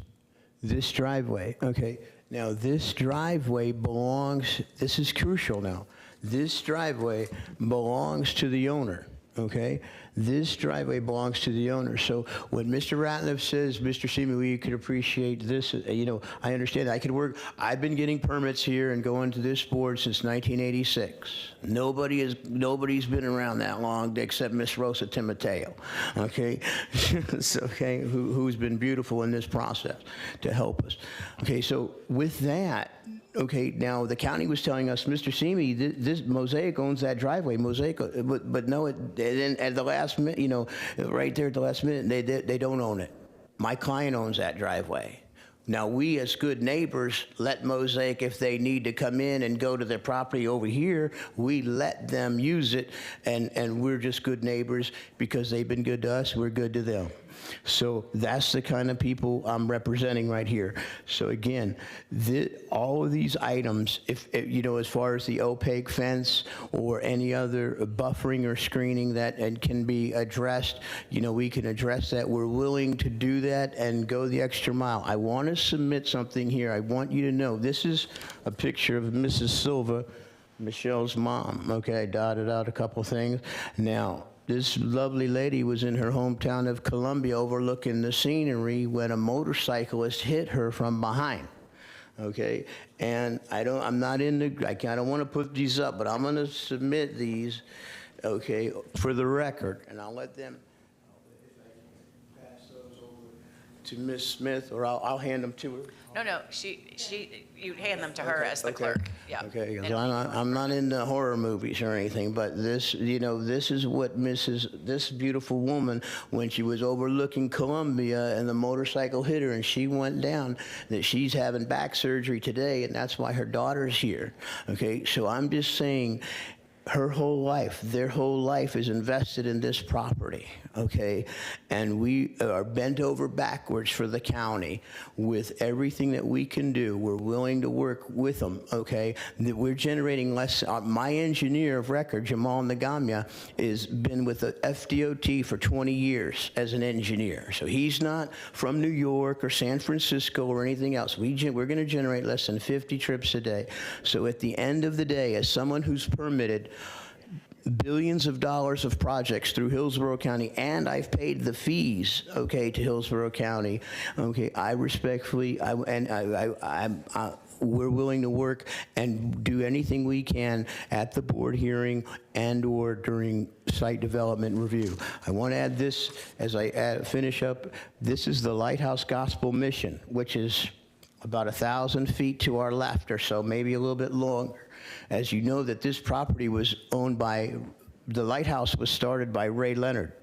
This driveway, okay. Now, this driveway belongs, this is crucial now. This driveway belongs to the owner, okay? This driveway belongs to the owner. So when Mr. Ratliff says, Mr. Seaman, we could appreciate this, you know, I understand. I could work. I've been getting permits here and going to this board since 1986. Nobody's been around that long except Miss Rosa Timoteo, okay? So, okay, who's been beautiful in this process to help us. Okay, so with that, okay, now the county was telling us, Mr. Simi, this Mosaic owns that driveway, Mosaic, but no, then at the last minute, you know, right there at the last minute, they don't own it. My client owns that driveway. Now, we as good neighbors let Mosaic, if they need to come in and go to their property over here, we let them use it, and we're just good neighbors because they've been good to us, we're good to them. So that's the kind of people I'm representing right here. So again, all of these items, if you know, as far as the opaque fence or any other buffering or screening that can be addressed, you know, we can address that. We're willing to do that and go the extra mile. I want to submit something here. I want you to know this is a picture of Mrs. Silva, Michelle's mom. Okay, I dotted out a couple things. Now, this lovely lady was in her hometown of Columbia overlooking the scenery when a motorcyclist hit her from behind. Okay, and I don't want to put these up, but I'm going to submit these, okay, for the record, and I'll let them, if I can pass those over to Ms. Smith, or I'll hand them to her. No, you hand them to her as the clerk. Yeah. Okay, because I'm not into horror movies or anything, but this, you know, this is what this beautiful woman, when she was overlooking Columbia and the motorcycle hit her and she went down, that she's having back surgery today, and that's why her daughter's here. Okay, so I'm just saying, her whole life, their whole life is invested in this property, okay? And we are bent over backwards for the county with everything that we can do. We're willing to work with them, okay? We're generating less. My engineer of record, Jamal Nagamya, has been with the FDOT for 20 years as an engineer. So he's not from New York or San Francisco or anything else. We're going to generate less than 50 trips a day. So at the end of the day, as someone who's permitted billions of dollars of projects through Hillsborough County, and I've paid the fees, okay, to Hillsborough County, okay, I respectfully, we're willing to work and do anything we can at the board hearing and or during site development review. I want to add this as I finish up. This is the Lighthouse Gospel Mission, which is about 1,000 feet to our left or so, maybe a little bit longer. As you know, that this property was owned by, the lighthouse was started by Ray Leonard.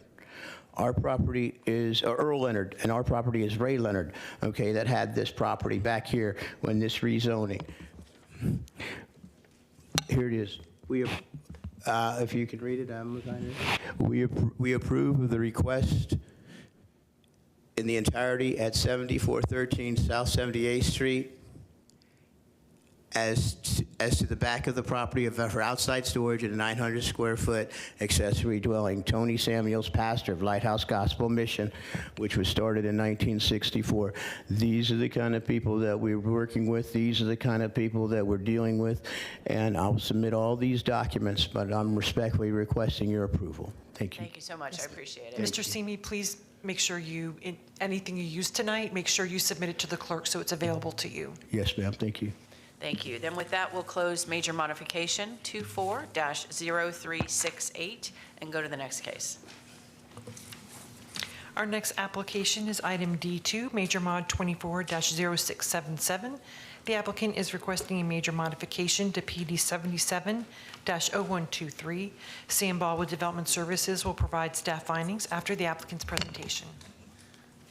Our property is Earl Leonard, and our property is Ray Leonard, okay, that had this property back here when this rezoning. Here it is. If you could read it, we approve of the request in the entirety at 7413 South 78th Street as to the back of the property for outside storage in a 900 square foot accessory dwelling. Tony Samuels, pastor of Lighthouse Gospel Mission, which was started in 1964. These are the kind of people that we're working with. These are the kind of people that we're dealing with. And I'll submit all these documents, but I'm respectfully requesting your approval. Thank you. Thank you so much. I appreciate it. Mr. Simi, please make sure anything you use tonight, make sure you submit it to the clerk so it's available to you. Yes, ma'am. Thank you. Thank you. Then with that, we'll close major modification 24-0368 and go to the next case. Our next application is item D2, major mod 24-0677. The applicant is requesting a major modification to PD 77-0123. Sam Ballwood Development Services will provide staff findings after the applicant's presentation.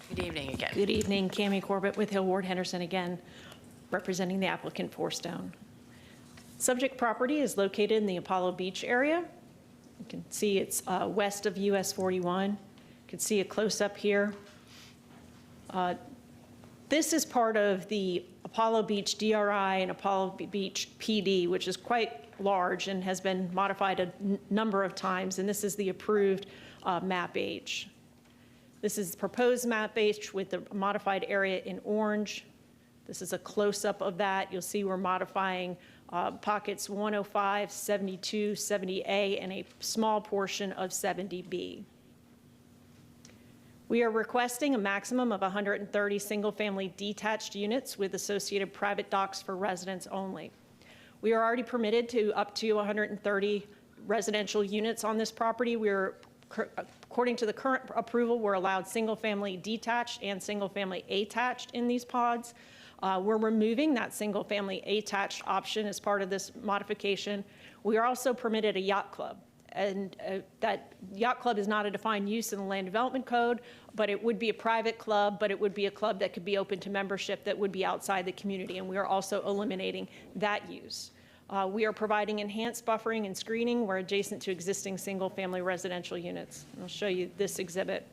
Good evening again. Good evening. Cammie Corbett with Hill Ward Henderson again, representing the applicant Fourstone. Subject property is located in the Apollo Beach area. You can see it's west of US 41. You can see a close-up here. This is part of the Apollo Beach DRI and Apollo Beach PD, which is quite large and has been modified a number of times, and this is the approved map H. This is proposed map H with the modified area in orange, This is a close-up of that. You'll see we're modifying pockets 105, 72, 70A, and a small portion of 70B. We are requesting a maximum of 130 single-family detached units with associated private docks for residents only. We are already permitted to up to 130 residential units on this property. According to the current approval, we're allowed single-family detached and single-family attached in these pods. We're removing that single-family attached option as part of this modification. We are also permitted a yacht club. And that yacht club is not a defined use in the Land Development Code, but it would be a private club, but it would be a club that could be open to membership that would be outside the community, and we are also eliminating that use. We are providing enhanced buffering and screening. We're adjacent to existing single-family residential units. I'll show you this exhibit.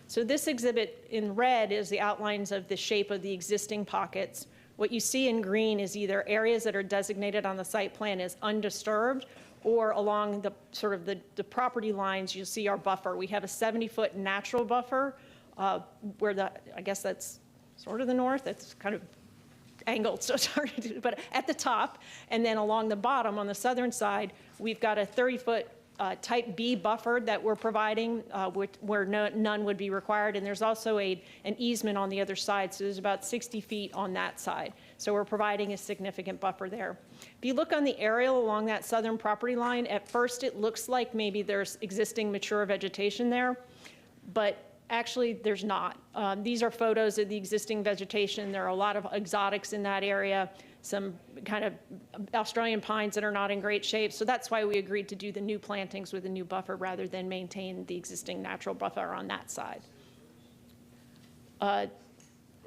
So this exhibit in red is the outlines of the shape of the existing pockets. What you see in green is either areas that are designated on the site plan as undisturbed, or along the sort of the property lines, you'll see our buffer. We have a 70-foot natural buffer where I guess that's sort of the north. It's kind of angled, so it's hard to do, but at the top. And then along the bottom on the southern side, we've got a 30-foot type B buffer that we're providing where none would be required. And there's also an easement on the other side. So there's about 60 feet on that side. So we're providing a significant buffer there. If you look on the aerial along that southern property line, at first it looks like maybe there's existing mature vegetation there, but actually there's not. These are photos of the existing vegetation. There are a lot of exotics in that area, some kind of Australian pines that are not in great shape. So that's why we agreed to do the new plantings with a new buffer rather than maintain the existing natural buffer on that side.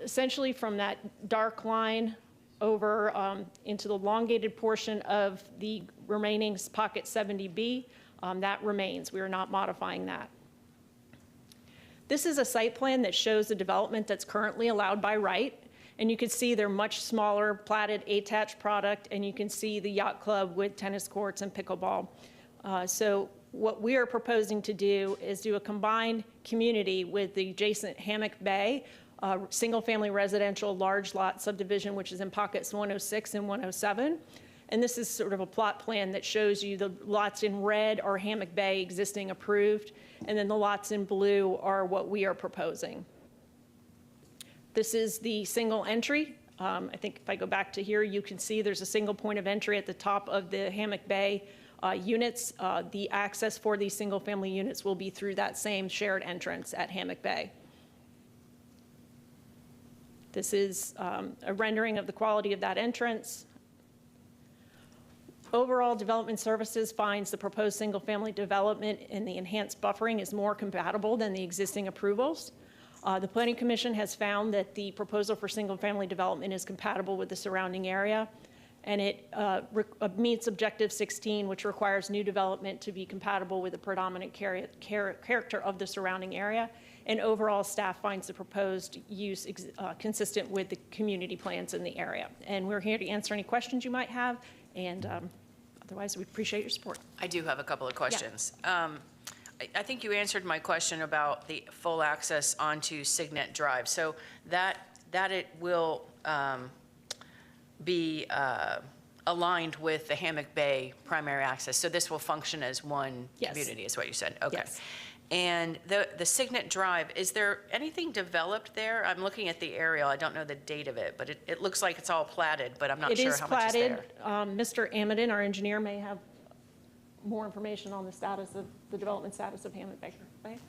Essentially from that dark line over into the elongated portion of the remaining pocket 70B, that remains. We are not modifying that. This is a site plan that shows the development that's currently allowed by right. And you can see they're much smaller, platted, attached product, and you can see the yacht club with tennis courts and pickleball. So what we are proposing to do is do a combined community with the adjacent Hammock Bay, single-family residential large lot subdivision, which is in pockets 106 and 107. And this is sort of a plot plan that shows you the lots in red are Hammock Bay existing approved, and then the lots in blue are what we are proposing. This is the single entry. I think if I go back to here, you can see there's a single point of entry at the top of the Hammock Bay units. The access for these single family units will be through that same shared entrance at Hammock Bay. This is a rendering of the quality of that entrance. Overall, Development Services finds the proposed single-family development and the enhanced buffering is more compatible than the existing approvals. The Planning Commission has found that the proposal for single-family development is compatible with the surrounding area, and it meets Objective 16, which requires new development to be compatible with the predominant character of the surrounding area. And overall, staff finds the proposed use consistent with the community plans in the area. And we're here to answer any questions you might have, and otherwise, we appreciate your support. I do have a couple of questions. Yeah. I think you answered my question about the full access onto Signet Drive. So that it will be aligned with the Hammock Bay primary access. So this will function as one community, is what you said. Okay. Yes. And the Signet Drive, is there anything developed there? I'm looking at the aerial. I don't know the date of it, but it looks like it's all platted, but I'm not sure how much is there. It is platted. Mr. Amidon, our engineer, may have more information on the status of the development status of Hammock Bay. Right?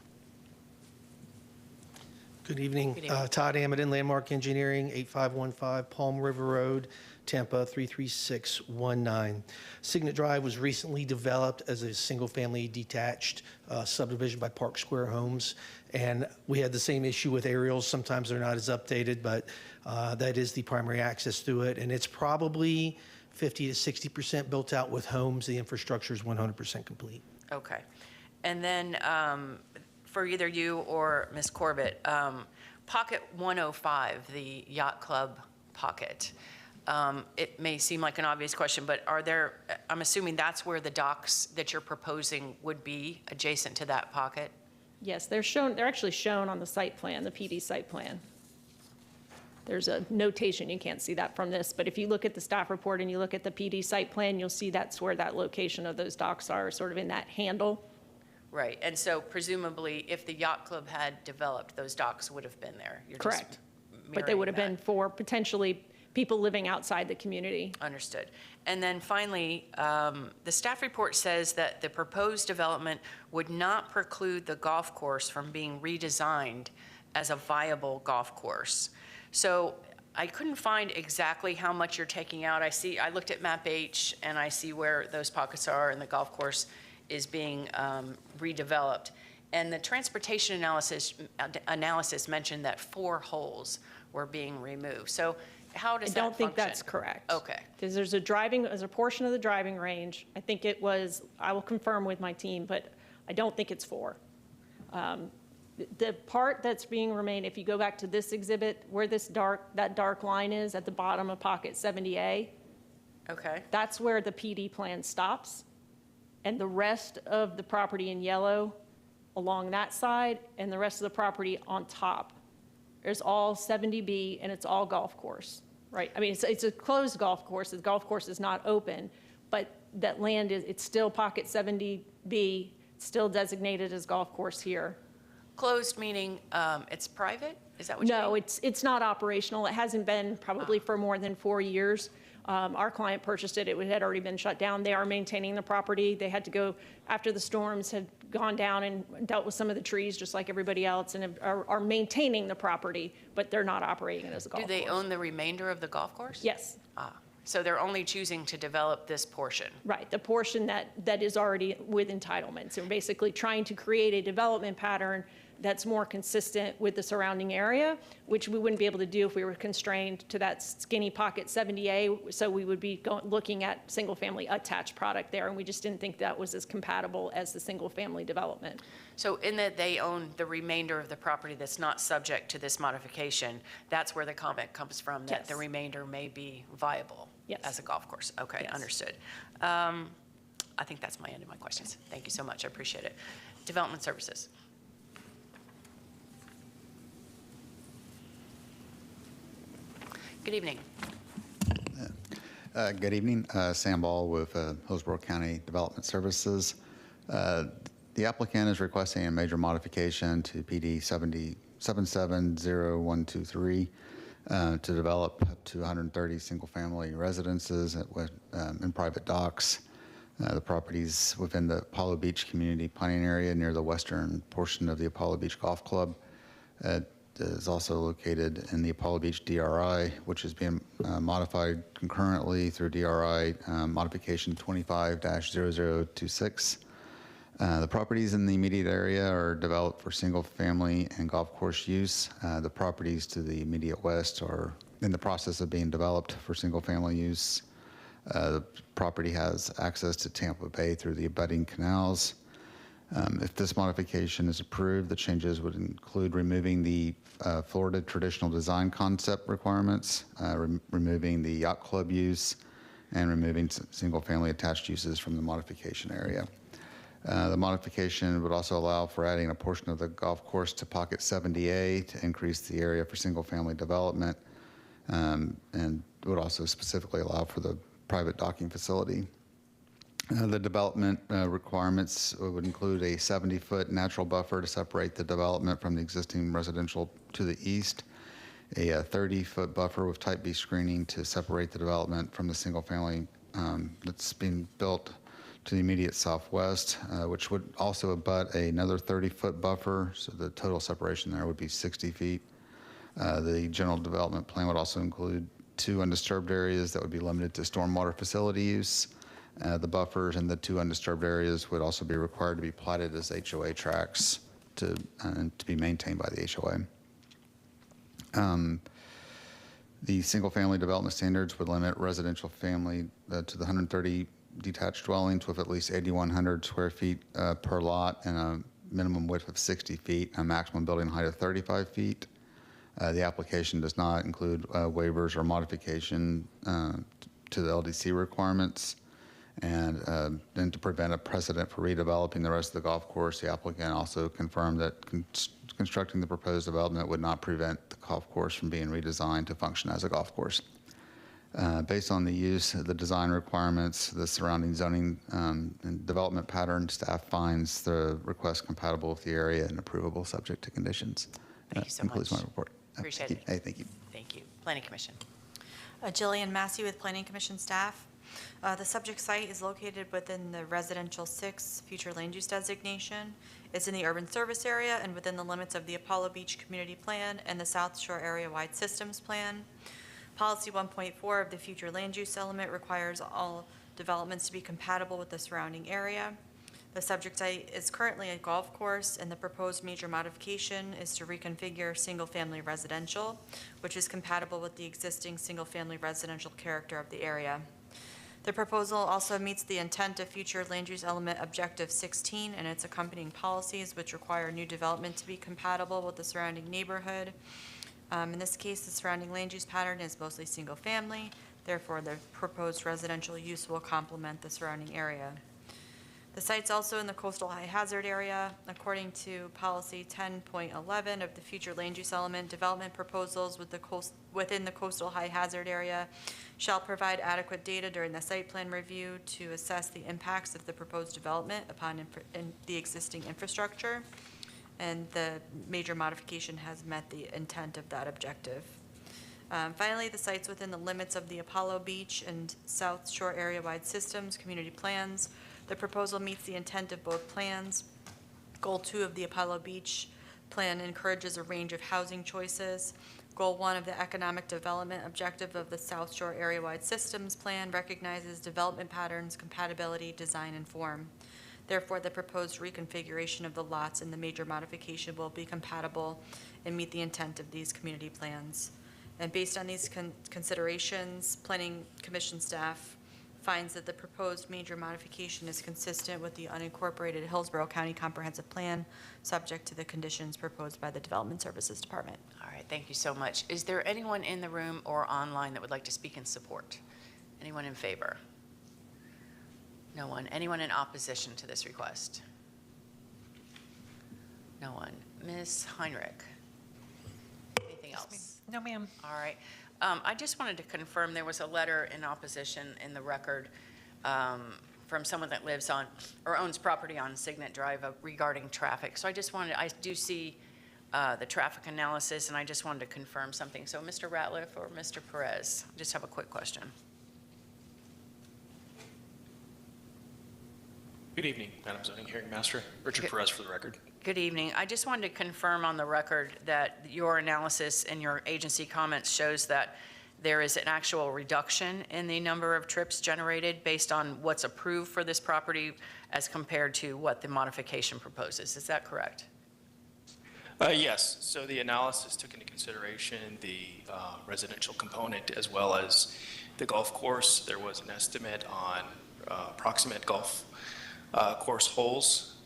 Good evening. Todd Amidon, Landmark Engineering, 8515 Palm River Road, Tampa 33619. Signet Drive was recently developed as a single-family detached subdivision by Park Square Homes, and we had the same issue with aerials. Sometimes they're not as updated, but that is the primary access to it, and it's probably 50 to 60% built out with homes. The infrastructure is 100% complete. Okay. And then for either you or Ms. Corbett, Pocket 105, the yacht club pocket, it may seem like an obvious question, but are there, I'm assuming that's where the docks that you're proposing would be adjacent to that pocket? Yes, they're actually shown on the site plan, the PD site plan. There's a notation, you can't see that from this, but if you look at the staff report and you look at the PD site plan, you'll see that's where that location of those docks are, sort of in that handle. Right, and so presumably, if the yacht club had developed, those docks would have been there. You're just Correct. But they mirroring would have been that. for potentially people living outside the community. Understood. And then finally, the staff report says that the proposed development would not preclude the golf course from being redesigned as a viable golf course. So I couldn't find exactly how much you're taking out. I looked at map H and I see where those pockets are and the golf course is being redeveloped. And the transportation analysis mentioned that 4 holes were being removed. So how does that I don't think function? that's correct. Okay. Because there's a portion of the driving range. I think it was, I will confirm with my team, but I don't think it's 4. The part that's being remained, if you go back to this exhibit, where that dark line is at the bottom of pocket 70A, Okay. that's where the PD plan stops. And the rest of the property in yellow along that side and the rest of the property on top is all 70B and it's all golf course, right? I mean, it's a closed golf course. The golf course is not open, but that land it's still pocket 70B, still designated as golf course here. Closed meaning it's private? Is that what you mean? No, it's not operational. It hasn't been probably for more than 4 years. Our client purchased it. It had already been shut down. They are maintaining the property. They had to go, after the storms had gone down and dealt with some of the trees, just like everybody else, and are maintaining the property, but they're not operating it as a golf course. Do they own the remainder of the golf course? Yes. So they're only choosing to develop this portion? Right, the portion that is already with entitlements. So we're basically trying to create a development pattern that's more consistent with the surrounding area, which we wouldn't be able to do if we were constrained to that skinny pocket 70A. So we would be looking at single-family attached product there, and we just didn't think that was as compatible as the single-family development. So in that they own the remainder of the property that's not subject to this modification, that's where the comment comes from, that Yes. the remainder may be viable Yes. as a golf course? Okay, Yes. understood. I think that's my end of my questions. Thank you so much, I appreciate it. Development Services. Good evening. Good evening. Sam Ball with Hillsborough County Development Services. The applicant is requesting a major modification to PD 770123 to develop up to 130 single-family residences in private docks. The property's within the Apollo Beach Community Planning Area near the western portion of the Apollo Beach Golf Club. It is also located in the Apollo Beach DRI, which is being modified concurrently through DRI modification 25-0026. The properties in the immediate area are developed for single-family and golf course use. The properties to the immediate west are in the process of being developed for single-family use. The property has access to Tampa Bay through the abutting canals. If this modification is approved, the changes would include removing the Florida traditional design concept requirements, removing the yacht club use, and removing single-family attached uses from the modification area. The modification would also allow for adding a portion of the golf course to pocket 70A to increase the area for single-family development, and would also specifically allow for the private docking facility. The development requirements would include a 70-foot natural buffer to separate the development from the existing residential to the east, a 30-foot buffer with type B screening to separate the development from the single family that's being built to the immediate southwest, which would also abut another 30-foot buffer, so the total separation there would be 60 feet. The general development plan would also include 2 undisturbed areas that would be limited to stormwater facility use. The buffers in the 2 undisturbed areas would also be required to be platted as HOA tracts to be maintained by the HOA. The single-family development standards would limit residential family to the 130 detached dwellings with at least 8,100 square feet per lot and a minimum width of 60 feet, a maximum building height of 35 feet. The application does not include waivers or modification to the LDC requirements. And then to prevent a precedent for redeveloping the rest of the golf course, the applicant also confirmed that constructing the proposed development would not prevent the golf course from being redesigned to function as a golf course. Based on the use, the design requirements, the surrounding zoning and development pattern, staff finds the request compatible with the area and approvable subject to conditions. Thank you so concludes much. my report. Appreciate Thank it. you. Hey, thank you. Thank you. Planning Commission. Jillian Massey with Planning Commission staff. The subject site is located within the Residential 6 future land use designation. It's in the urban service area and within the limits of the Apollo Beach Community Plan and the South Shore Area-Wide Systems Plan. Policy 1.4 of the future land use element requires all developments to be compatible with the surrounding area. The subject site is currently a golf course, and the proposed major modification is to reconfigure single-family residential, which is compatible with the existing single-family residential character of the area. The proposal also meets the intent of future land use element objective 16 and its accompanying policies, which require new development to be compatible with the surrounding neighborhood. In this case, the surrounding land use pattern is mostly single-family. Therefore, the proposed residential use will complement the surrounding area. The site's also in the coastal high hazard area. According to policy 10.11 of the future land use element, development proposals within the coastal high hazard area shall provide adequate data during the site plan review to assess the impacts of the proposed development upon the existing infrastructure. And the major modification has met the intent of that objective. Finally, the site's within the limits of the Apollo Beach and South Shore Area-Wide Systems community plans. The proposal meets the intent of both plans. Goal 2 of the Apollo Beach plan encourages a range of housing choices. Goal 1 of the economic development objective of the South Shore Area-Wide Systems plan recognizes development patterns, compatibility, design, and form. Therefore, the proposed reconfiguration of the lots in the major modification will be compatible and meet the intent of these community plans. And based on these considerations, Planning Commission staff finds that the proposed major modification is consistent with the unincorporated Hillsborough County Comprehensive Plan, subject to the conditions proposed by the Development Services Department. All right, thank you so much. Is there anyone in the room or online that would like to speak in support? Anyone in favor? No one. Anyone in opposition to this request? No one. Ms. Heinrich? Anything else? No, ma'am. All right. I just wanted to confirm there was a letter in opposition in the record from someone that lives on or owns property on Signet Drive regarding traffic. So I do see the traffic analysis, and I just wanted to confirm something. So Mr. Ratliff or Mr. Perez, I just have a quick question. Good evening, Madam Zoning Hearing Master. Richard Perez for the record. Good evening. I just wanted to confirm on the record that your analysis and your agency comments shows that there is an actual reduction in the number of trips generated based on what's approved for this property as compared to what the modification proposes. Is that correct? Yes. So the analysis took into consideration the residential component as well as the golf course. There was an estimate on approximate golf course holes.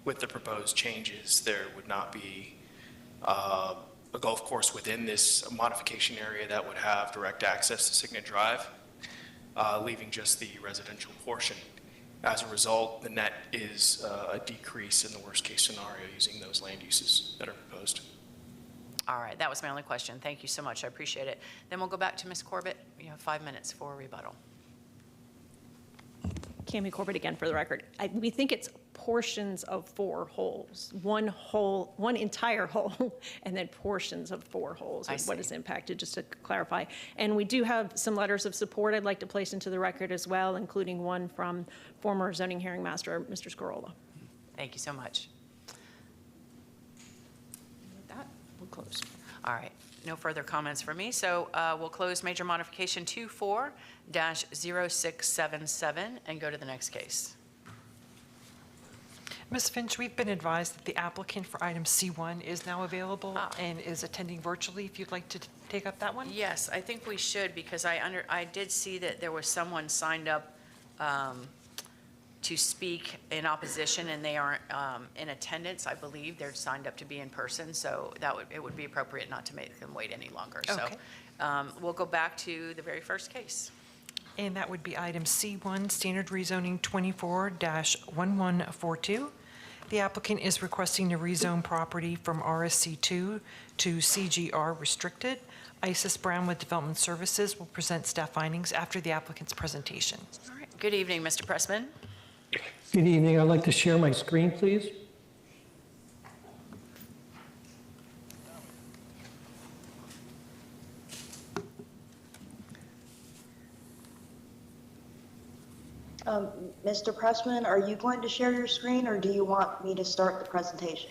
With the proposed changes, there would not be a golf course within this modification area that would have direct access to Signet Drive, leaving just the residential portion. As a result, the net is a decrease in the worst case scenario using those land uses that are proposed. All right, that was my only question. Thank you so much. I appreciate it. Then we'll go back to Ms. Corbett. You have 5 minutes for a rebuttal. Cami Corbett again for the record. We think it's portions of 4 holes, one entire hole, and then portions of 4 holes is what is impacted, just to clarify. And we do have some letters of support I'd like to place into the record as well, including one from former zoning hearing master, Mr. Scorola. Thank you so much. With that, we'll close. All right, no further comments from me. So we'll close major modification 24-0677 and go to the next case. Ms. Finch, we've been advised that the applicant for item C1 is now available and is attending virtually. If you'd like to take up that one? Yes, I think we should, because I did see that there was someone signed up to speak in opposition, and they aren't in attendance. I believe they're signed up to be in person, so it would be appropriate not to make them wait any longer. Okay. So we'll go back to the very first case. And that would be item C1, standard rezoning 24-1142. The applicant is requesting to rezone property from RSC2 to CGR restricted. Isis Brown with Development Services will present staff findings after the applicant's presentation. All right. Good evening, Mr. Pressman. Good evening. I'd like to share my screen, please. Mr. Pressman, are you going to share your screen, or do you want me to start the presentation?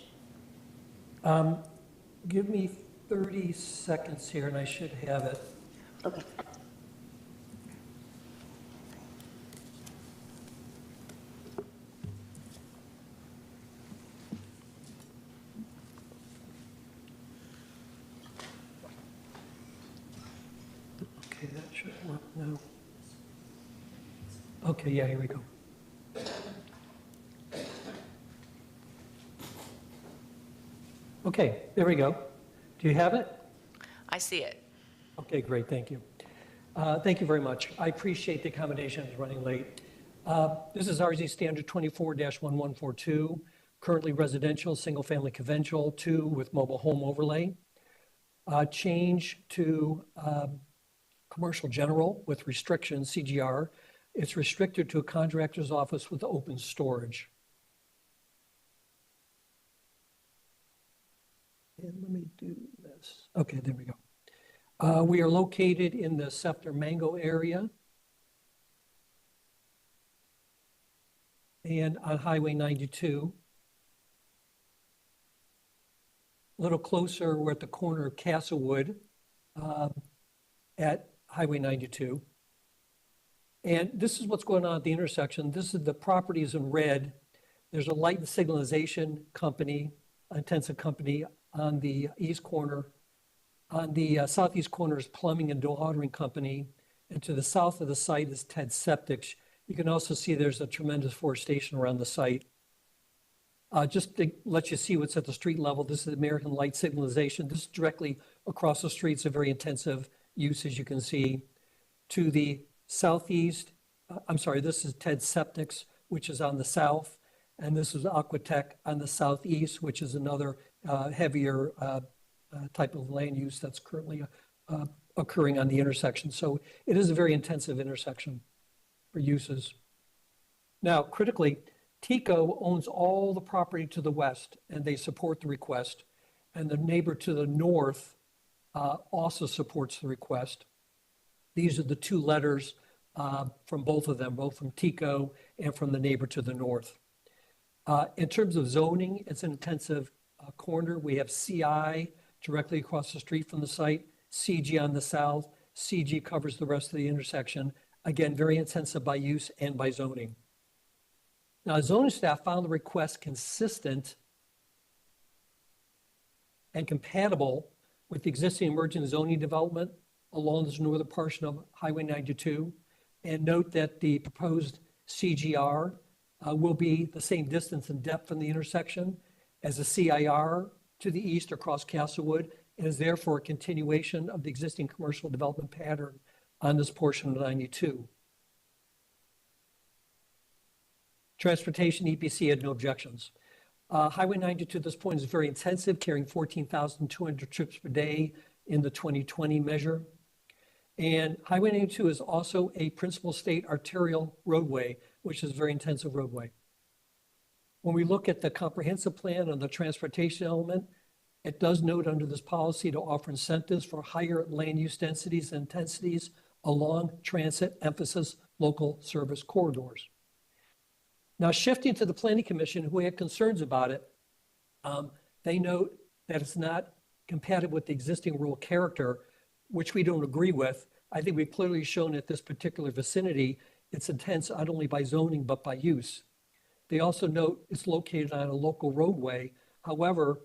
Give me 30 seconds here, and I should have it. Okay. Okay, that should work now. Okay, yeah, here we go. Okay, there we go. Do you have it? I see it. Okay, great, thank you. Thank you very much. I appreciate the accommodation. It's running late. This is RZ Standard 24-1142, currently residential, single-family conventional, 2 with mobile home overlay. Change to commercial general with restrictions, CGR. It's restricted to a contractor's office with open storage. And let me do this. Okay, there we go. We are located in the Scepter Mango area and on Highway 92. A little closer, we're at the corner of Castlewood at Highway 92. And this is what's going on at the intersection. This is the properties in red. There's a light and signalization company, intensive company on the east corner. On the southeast corner is plumbing and dewatering company. And to the south of the site is Ted Septics. You can also see there's a tremendous forestation around the site. Just to let you see what's at the street level, this is American Light Signalization. This is directly across the street. It's a very intensive use, as you can see. To the southeast, this is Ted Septics, which is on the south, and this is Aquatech on the southeast, which is another heavier type of land use that's currently occurring on the intersection. So it is a very intensive intersection for uses. Now, critically, TECO owns all the property to the west, and they support the request, and the neighbor to the north also supports the request. These are the 2 letters from both of them, both from TECO and from the neighbor to the north. In terms of zoning, it's an intensive corner. We have CI directly across the street from the site, CG on the south, CG covers the rest of the intersection. Again, very intensive by use and by zoning. Now, zoning staff found the request consistent and compatible with the existing emerging zoning development along this northern portion of Highway 92, and note that the proposed CGR will be the same distance and depth from the intersection as the CIR to the east across Castlewood, and is therefore a continuation of the existing commercial development pattern on this portion of 92. Transportation, EPC had no objections. Highway 92 at this point is very intensive, carrying 14,200 trips per day in the 2020 measure. And Highway 92 is also a principal state arterial roadway, which is a very intensive roadway. When we look at the comprehensive plan on the transportation element, it does note under this policy to offer incentives for higher land use densities and intensities along transit emphasis local service corridors. Now, shifting to the Planning Commission, who had concerns about it, they note that it's not compatible with the existing rural character, which we don't agree with. I think we've clearly shown at this particular vicinity, it's intense not only by zoning, but by use. They also note it's located on a local roadway. However,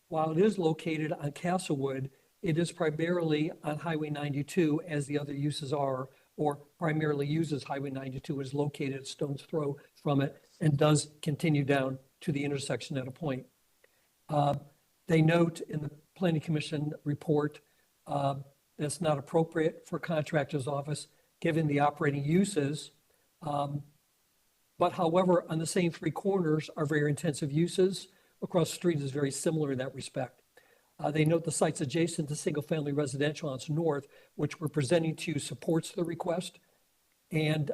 while it is located on Castlewood, it is primarily on Highway 92, as the other uses are, or primarily uses Highway 92, is located a stone's throw from it, and does continue down to the intersection at a point. They note in the Planning Commission report that it's not appropriate for a contractor's office given the operating uses. But however, on the same three corners are very intensive uses. Across the street is very similar in that respect. They note the sites adjacent to single-family residential on its north, which we're presenting to you, supports the request. And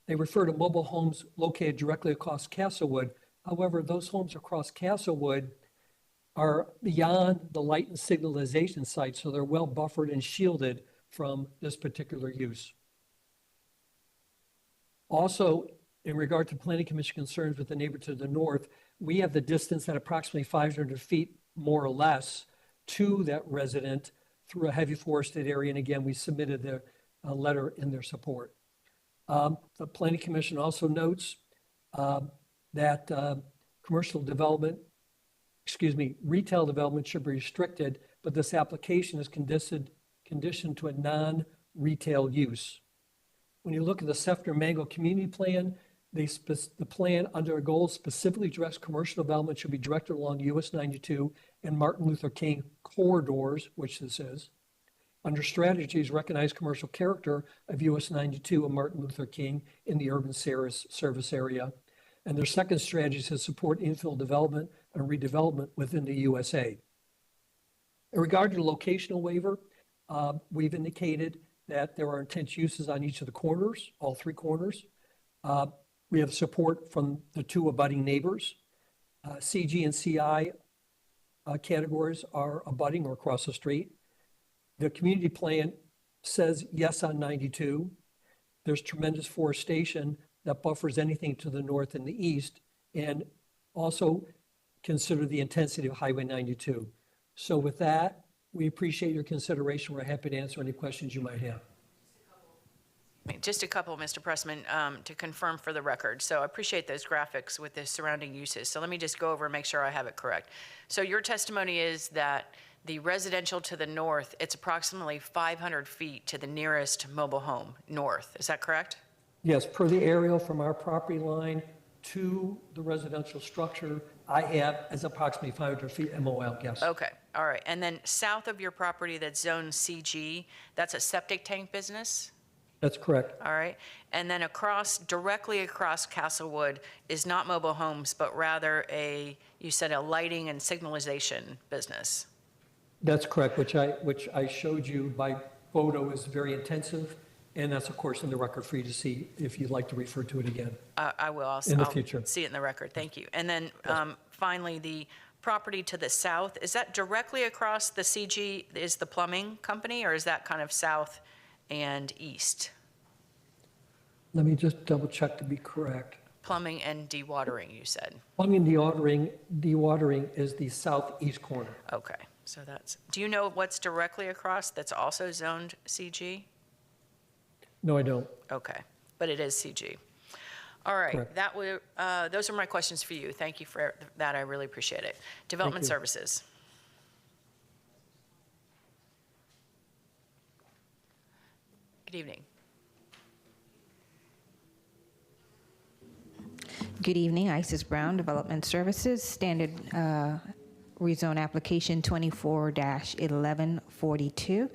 they refer to mobile homes located directly across Castlewood. However, those homes across Castlewood are beyond the light and signalization sites, so they're well buffered and shielded from this particular use. Also, in regard to Planning Commission concerns with the neighbor to the north, we have the distance at approximately 500 feet, more or less, to that resident through a heavy forested area. And again, we submitted the letter in their support. The Planning Commission also notes that retail development should be restricted, but this application is conditioned to a non-retail use. When you look at the Seffner-Mango Community Plan, the plan under a goal specifically address commercial development should be directed along US 92 and Martin Luther King corridors, which this is. Under strategies, recognize commercial character of US 92 and Martin Luther King in the urban service area. And their second strategy is to support infill development and redevelopment within the USA. In regard to the locational waiver, we've indicated that there are intense uses on each of the corners, all three corners. We have support from the two abutting neighbors. CG and CI categories are abutting or across the street. The community plan says yes on 92. There's tremendous forestation that buffers anything to the north and the east, and also consider the intensity of Highway 92. So with that, we appreciate your consideration. We're happy to answer any questions you might have. Just a couple, Mr. Pressman, to confirm for the record. So I appreciate those graphics with the surrounding uses. So let me just go over and make sure I have it correct. So your testimony is that the residential to the north, it's approximately 500 feet to the nearest mobile home north. Is that correct? Yes, per the aerial from our property line to the residential structure, I have as approximately 500 feet MOL, yes. Okay, all right. And then south of your property that's zone CG, that's a septic tank business? That's correct. All right. And then directly across Castlewood is not mobile homes, but rather you said a lighting and signalization business. That's correct, which I showed you by photo is very intensive. And that's, of course, in the record for you to see if you'd like to refer to it again. I will also. In the future. I'll see it in the record. Thank you. And then finally, the property to the south, is that directly across the CG is the plumbing company, or is that kind of south and east? Let me just double check to be correct. Plumbing and dewatering, you said. Plumbing and dewatering is the southeast corner. Okay. So do you know what's directly across that's also zoned CG? No, I don't. Okay, but it is CG. All right, Correct. those are my questions for you. Thank you for that. I really appreciate it. Development Services. Good evening. Good evening, Isis Brown, Development Services, standard rezone application 24-1142.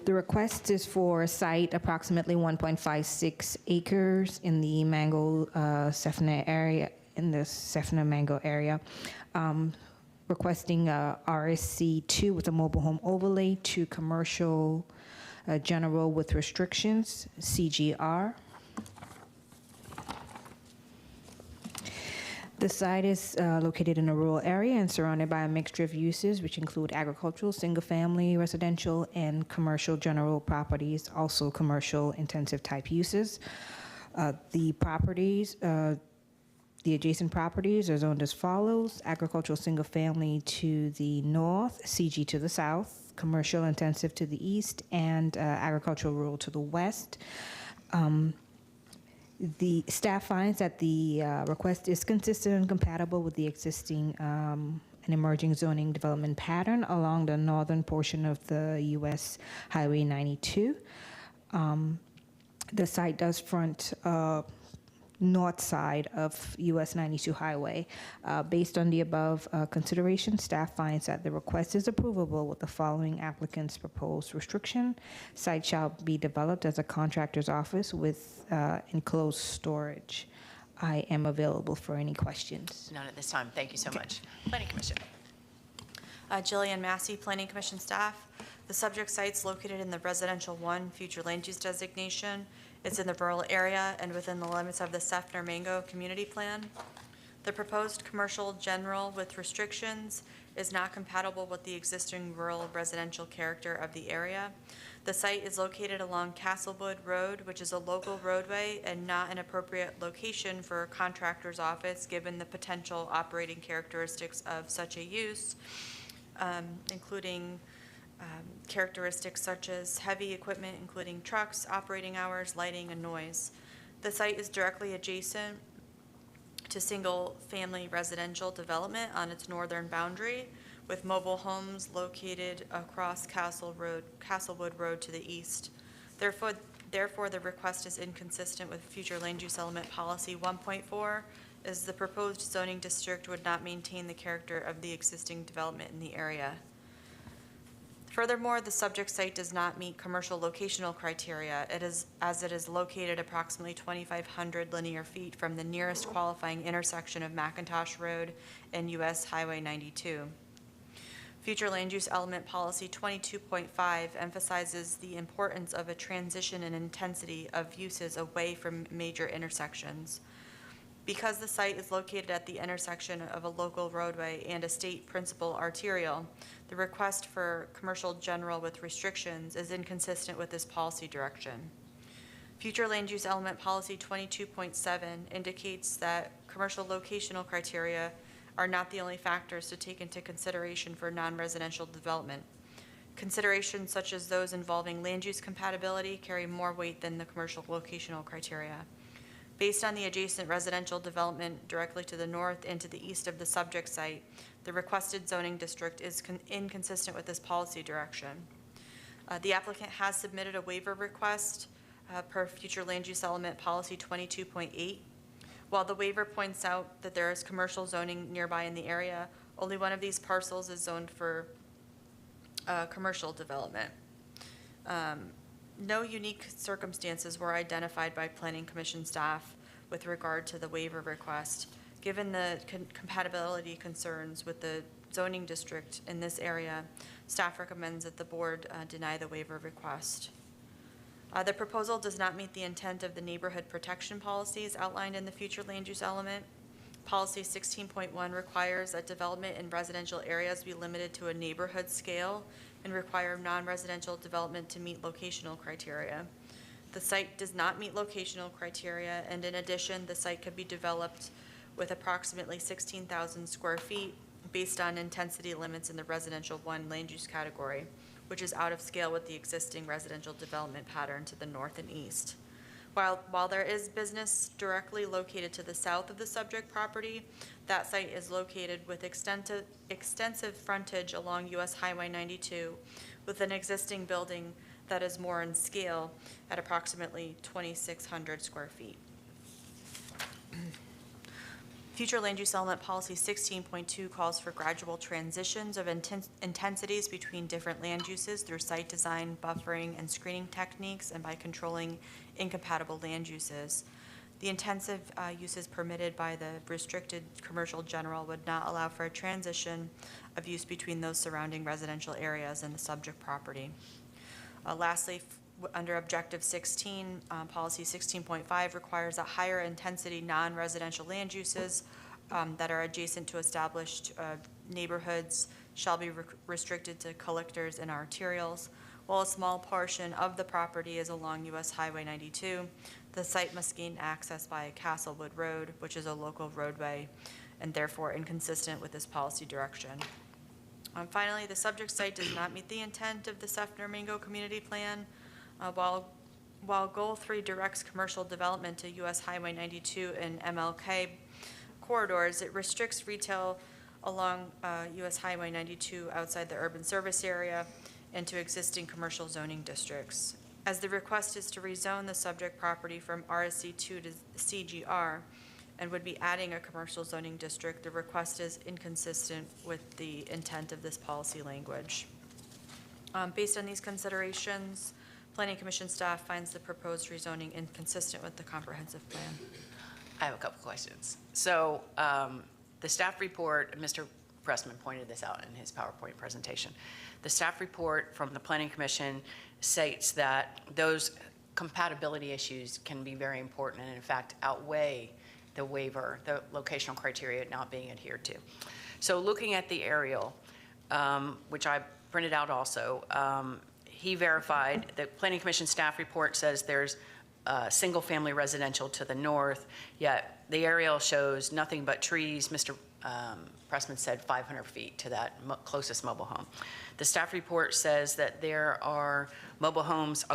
The request is for a site approximately 1.56 acres in the Seffner area, in the Seffner-Mango area, requesting RSC2 with a mobile home overlay to commercial general with restrictions, CGR. The site is located in a rural area and surrounded by a mixture of uses, which include agricultural, single-family, residential, and commercial general properties, also commercial intensive type uses. The adjacent properties are zoned as follows: agricultural single-family to the north, CG to the south, commercial intensive to the east, and agricultural rural to the west. The staff finds that the request is consistent and compatible with the existing and emerging zoning development pattern along the northern portion of the US Highway 92. The site does front north side of US 92 highway. Based on the above consideration, staff finds that the request is approvable with the following applicant's proposed restriction. Site shall be developed as a contractor's office with enclosed storage. I am available for any questions. None at this time. Thank you so much. Planning Commission. Jillian Massey, Planning Commission staff. The subject site's located in the Residential 1 future land use designation. It's in the rural area and within the limits of the Seffner Mango Community Plan. The proposed commercial general with restrictions is not compatible with the existing rural residential character of the area. The site is located along Castlewood Road, which is a local roadway and not an appropriate location for a contractor's office given the potential operating characteristics of such a use, including characteristics such as heavy equipment, including trucks, operating hours, lighting, and noise. The site is directly adjacent to single-family residential development on its northern boundary, with mobile homes located across Castlewood Road to the east. Therefore, the request is inconsistent with future land use element policy 1.4, as the proposed zoning district would not maintain the character of the existing development in the area. Furthermore, the subject site does not meet commercial locational criteria. It is located approximately 2,500 linear feet from the nearest qualifying intersection of McIntosh Road and US Highway 92. Future Land Use Element Policy 22.5 emphasizes the importance of a transition in intensity of uses away from major intersections. Because the site is located at the intersection of a local roadway and a state principal arterial, the request for commercial general with restrictions is inconsistent with this policy direction. Future Land Use Element Policy 22.7 indicates that commercial locational criteria are not the only factors to take into consideration for non-residential development. Considerations such as those involving land use compatibility carry more weight than the commercial locational criteria. Based on the adjacent residential development directly to the north and to the east of the subject site, the requested zoning district is inconsistent with this policy direction. The applicant has submitted a waiver request per Future Land Use Element Policy 22.8. While the waiver points out that there is commercial zoning nearby in the area, only one of these parcels is zoned for commercial development. No unique circumstances were identified by Planning Commission staff with regard to the waiver request. Given the compatibility concerns with the zoning district in this area, staff recommends that the board deny the waiver request. The proposal does not meet the intent of the neighborhood protection policies outlined in the future land use element. Policy 16.1 requires that development in residential areas be limited to a neighborhood scale and require non-residential development to meet locational criteria. The site does not meet locational criteria, and in addition, the site could be developed with approximately 16,000 square feet based on intensity limits in the residential 1 land use category, which is out of scale with the existing residential development pattern to the north and east. While there is business directly located to the south of the subject property, that site is located with extensive frontage along US Highway 92 with an existing building that is more in scale at approximately 2,600 square feet. Future Land Use Element Policy 16.2 calls for gradual transitions of intensities between different land uses through site design, buffering, and screening techniques, and by controlling incompatible land uses. The intensive uses permitted by the restricted commercial general would not allow for a transition of use between those surrounding residential areas and the subject property. Lastly, under Objective 16, Policy 16.5 requires that higher intensity non-residential land uses that are adjacent to established neighborhoods shall be restricted to collectors and arterials. While a small portion of the property is along US Highway 92, the site must gain access by Castlewood Road, which is a local roadway, and therefore inconsistent with this policy direction. Finally, the subject site does not meet the intent of the Seffner Mango Community Plan. While Goal 3 directs commercial development to US Highway 92 and MLK corridors, it restricts retail along US Highway 92 outside the urban service area and to existing commercial zoning districts. As the request is to rezone the subject property from RSC2 to CGR and would be adding a commercial zoning district, the request is inconsistent with the intent of this policy language. Based on these considerations, Planning Commission staff finds the proposed rezoning inconsistent with the comprehensive plan. I have a couple questions. So the staff report, Mr. Pressman pointed this out in his PowerPoint presentation. The staff report from the Planning Commission states that those compatibility issues can be very important and in fact outweigh the waiver, the locational criteria not being adhered to. So looking at the aerial, which I printed out also, he verified, the Planning Commission staff report says there's single-family residential to the north, yet the aerial shows nothing but trees. Mr. Pressman said 500 feet to that closest mobile home. The staff report says that there are mobile homes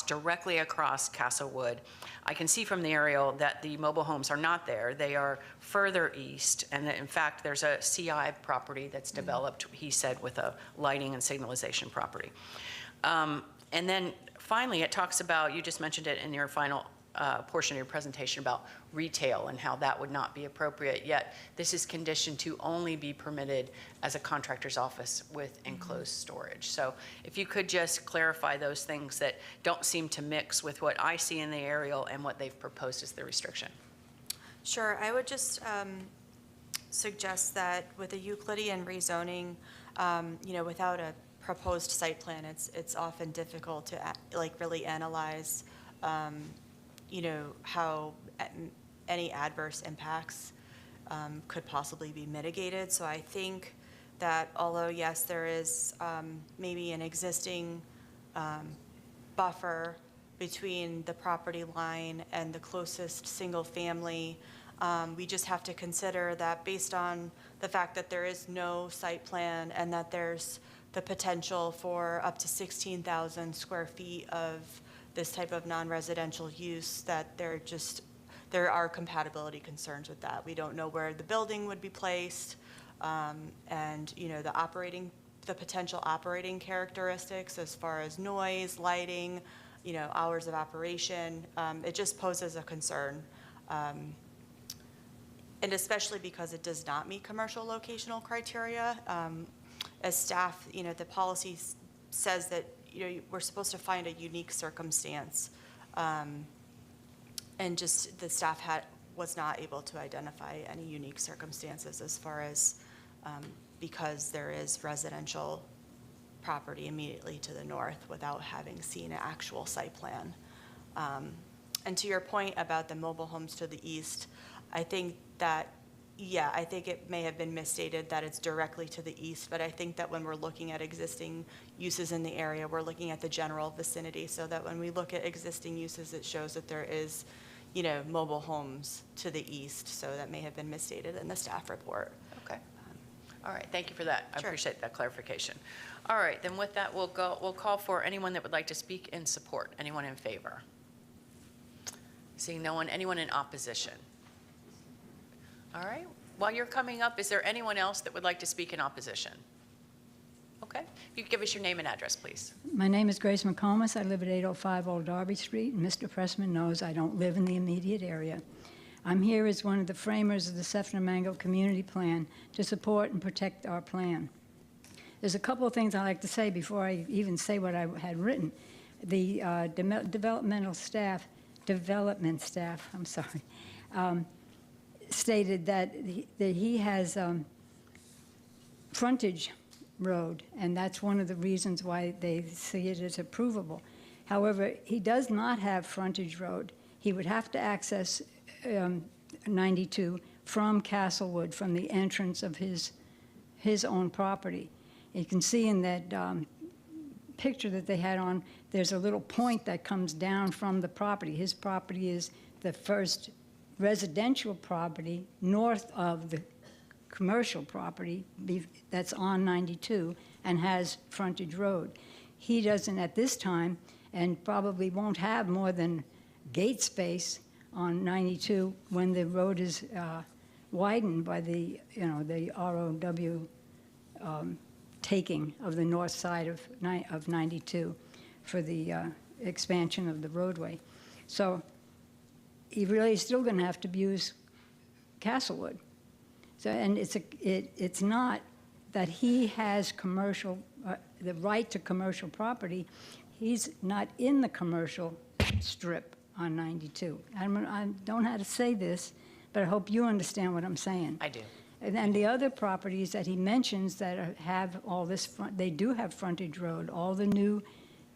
directly across Castlewood. I can see from the aerial that the mobile homes are not there. They are further east, and that in fact, there's a CI property that's developed, he said, with a lighting and signalization property. And then finally, it talks about, you just mentioned it in your final portion of your presentation about retail and how that would not be appropriate, yet this is conditioned to only be permitted as a contractor's office with enclosed storage. So if you could just clarify those things that don't seem to mix with what I see in the aerial and what they've proposed as the restriction. Sure, I would just suggest that with a Euclidean rezoning, without a proposed site plan, it's often difficult to really analyze how any adverse impacts could possibly be mitigated. So I think that although, yes, there is maybe an existing buffer between the property line and the closest single family, we just have to consider that based on the fact that there is no site plan and that there's the potential for up to 16,000 square feet of this type of non-residential use, that there are compatibility concerns with that. We don't know where the building would be placed, and the potential operating characteristics as far as noise, lighting, hours of operation. It just poses a concern, and especially because it does not meet commercial locational criteria. As staff, the policy says that we're supposed to find a unique circumstance, and just the staff was not able to identify any unique circumstances as far as because there is residential property immediately to the north without having seen an actual site plan. And to your point about the mobile homes to the east, I think that, yeah, I think it may have been misstated that it's directly to the east, but I think that when we're looking at existing uses in the area, we're looking at the general vicinity, so that when we look at existing uses, it shows that there is, mobile homes to the east, so that may have been misstated in the staff report. Okay. All right, thank you for that. I Sure. appreciate that clarification. All right, then with that, we'll call for anyone that would like to speak in support. Anyone in favor? Seeing no one, anyone in opposition? All right, while you're coming up, is there anyone else that would like to speak in opposition? Okay, if you could give us your name and address, please. My name is Grace McComas. I live at 805 Old Darby Street, and Mr. Pressman knows I don't live in the immediate area. I'm here as one of the framers of the Sefner-Mango Community Plan to support and protect our plan. There's a couple of things I'd like to say before I even say what I had written. The development staff, stated that he has frontage road, and that's one of the reasons why they see it as approvable. However, he does not have frontage road. He would have to access 92 from Castlewood, from the entrance of his own property. You can see in that picture that they had on, there's a little point that comes down from the property. His property is the first residential property north of the commercial property that's on 92 and has frontage road. He doesn't at this time, and probably won't have more than gate space on 92 when the road is widened by the ROW taking of the north side of 92 for the expansion of the roadway. So he really is still going to have to use Castlewood. So, and it's not that he has commercial, the right to commercial property. He's not in the commercial strip on 92. I don't know how to say this, but I hope you understand what I'm saying. I do. And then the other properties that he mentions that have all this front, they do have frontage road. All the new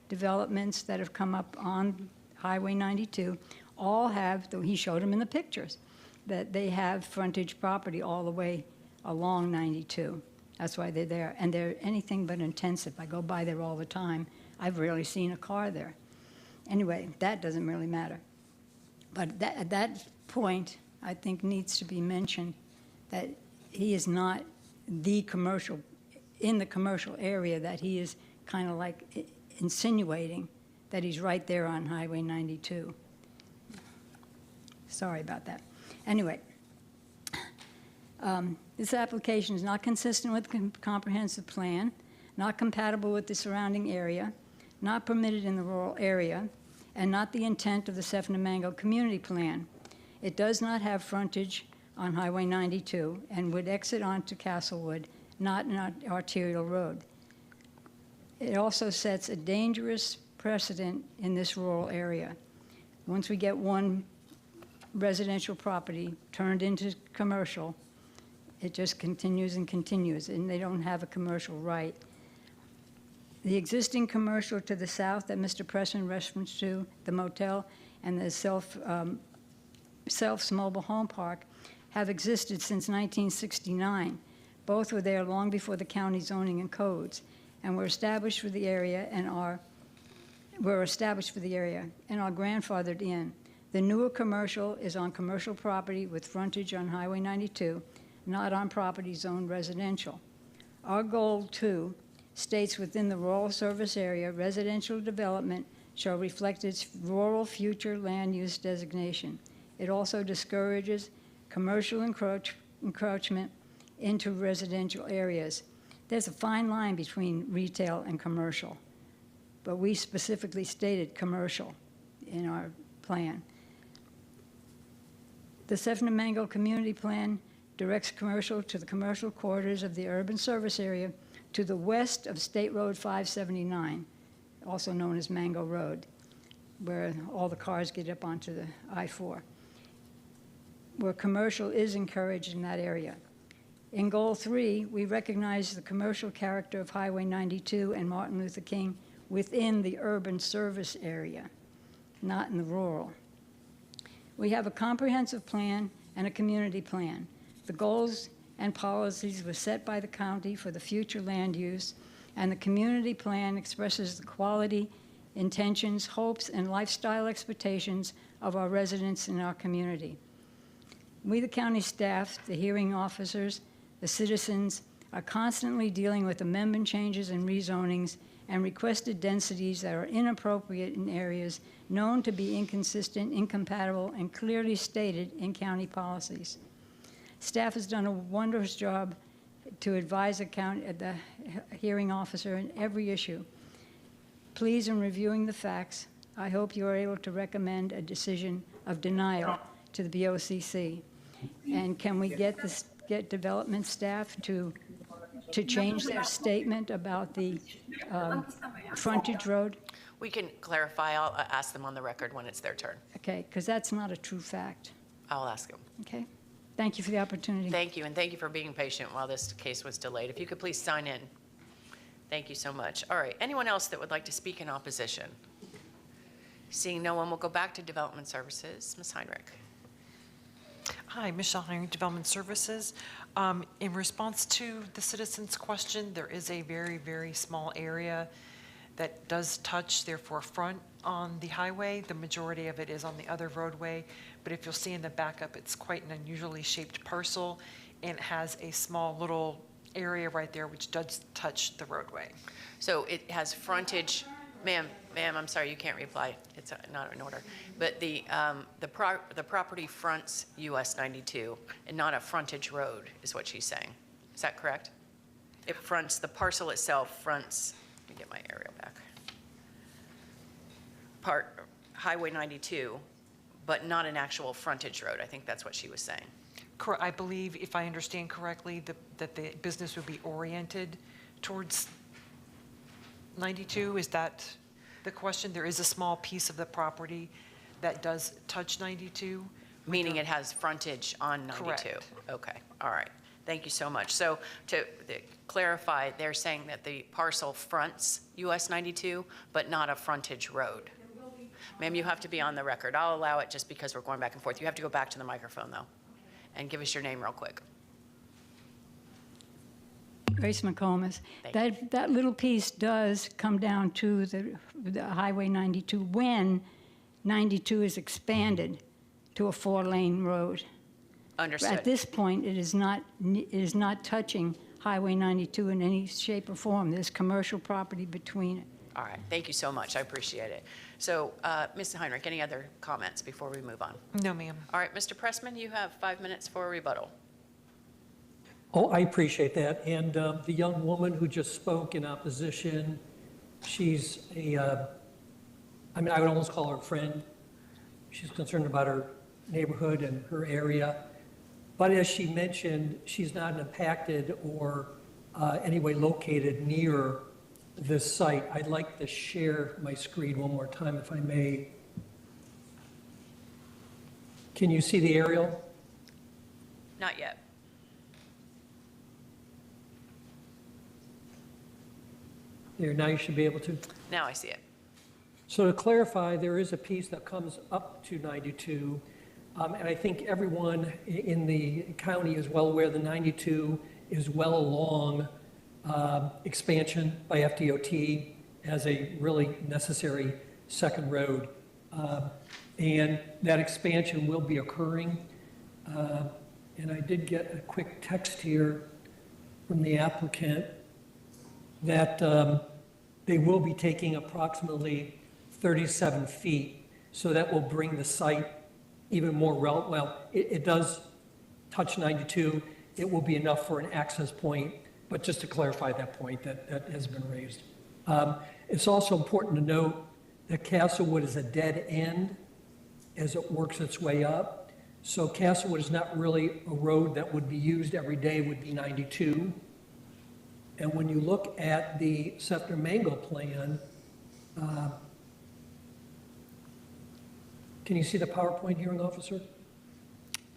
developments that have come up on Highway 92 all have, though he showed them in the pictures, that they have frontage property all the way along 92. That's why they're there. And they're anything but intensive. I go by there all the time. I've rarely seen a car there. Anyway, that doesn't really matter. But at that point, I think needs to be mentioned that he is not the commercial, in the commercial area, that he is kind of like insinuating that he's right there on Highway 92. Sorry about that. Anyway, this application is not consistent with the comprehensive plan, not compatible with the surrounding area, not permitted in the rural area, and not the intent of the Sefna-Mango Community Plan. It does not have frontage on Highway 92 and would exit onto Castlewood, not an arterial road. It also sets a dangerous precedent in this rural area. Once we get one residential property turned into commercial, it just continues and continues, and they don't have a commercial right. The existing commercial to the south that Mr. Preston referenced to, the motel and the Self's mobile home park, have existed since 1969. Both were there long before the county zoning and codes, and were established for the area and are grandfathered in. The newer commercial is on commercial property with frontage on Highway 92, not on property zoned residential. Our goal, too, states within the rural service area, residential development shall reflect its rural future land use designation. It also discourages commercial encroachment into residential areas. There's a fine line between retail and commercial, but we specifically stated commercial in our plan. The Sefna-Mango Community Plan directs commercial to the commercial quarters of the urban service area to the west of State Road 579, also known as Mango Road, where all the cars get up onto the I-4, where commercial is encouraged in that area. In Goal 3, we recognize the commercial character of Highway 92 and Martin Luther King within the urban service area, not in the rural. We have a comprehensive plan and a community plan. The goals and policies were set by the county for the future land use, and the community plan expresses the quality, intentions, hopes, and lifestyle expectations of our residents in our community. We, the county staff, the hearing officers, the citizens, are constantly dealing with amendment changes and rezonings and requested densities that are inappropriate in areas known to be inconsistent, incompatible, and clearly stated in county policies. Staff has done a wondrous job to advise the hearing officer in every issue. Please, in reviewing the facts, I hope you are able to recommend a decision of denial to the BOCC. And can we get development staff to change their statement about the frontage road? We can clarify. I'll ask them on the record when it's their turn. Okay, because that's not a true fact. I'll ask them. Okay. Thank you for the opportunity. Thank you, and thank you for being patient while this case was delayed. If you could please sign in. Thank you so much. All right, anyone else that would like to speak in opposition? Seeing no one, we'll go back to Development Services. Ms. Heinrich. Hi, Michelle Heinrich, Development Services. In response to the citizen's question, there is a very, very small area that does touch, therefore, front on the highway. The majority of it is on the other roadway, but if you'll see in the backup, it's quite an unusually shaped parcel, and it has a small little area right there which does touch the roadway. So it has frontage. Ma'am, I'm sorry, you can't reply. It's not in order. But the property fronts US 92 and not a frontage road is what she's saying. Is that correct? It fronts, the parcel itself fronts, let me get my aerial back. Highway 92, but not an actual frontage road. I think that's what she was saying. I believe, if I understand correctly, that the business would be oriented towards 92. Is that the question? There is a small piece of the property that does touch 92. Meaning it has frontage on 92? Correct. Okay, all right. Thank you so much. So to clarify, they're saying that the parcel fronts US 92, but not a frontage road. Ma'am, you have to be on the record. I'll allow it just because we're going back and forth. You have to go back to the microphone, though, and give us your name real quick. Grace McComas. That little piece does come down to the Highway 92 when 92 is expanded to a 4-lane road. Understood. At this point, it is not touching Highway 92 in any shape or form. There's commercial property between it. All right, thank you so much. I appreciate it. So, Ms. Heinrich, any other comments before we move on? No, ma'am. All right, Mr. Pressman, you have 5 minutes for a rebuttal. Oh, I appreciate that. And the young woman who just spoke in opposition, she's I would almost call her a friend. She's concerned about her neighborhood and her area. But as she mentioned, she's not impacted or anyway located near this site. I'd like to share my screen one more time, if I may. Can you see the aerial? Not yet. There, now you should be able to. Now I see it. So to clarify, there is a piece that comes up to 92, and I think everyone in the county is well aware the 92 is well along expansion by FDOT as a really necessary second road. And that expansion will be occurring. And I did get a quick text here from the applicant that they will be taking approximately 37 feet. So that will bring the site even more relevant. Well, it does touch 92. It will be enough for an access point, but just to clarify that point that has been raised. It's also important to note that Castlewood is a dead end as it works its way up. So Castlewood is not really a road that would be used every day, would be 92. And when you look at the Sefner-Mango plan, can you see the PowerPoint, hearing officer?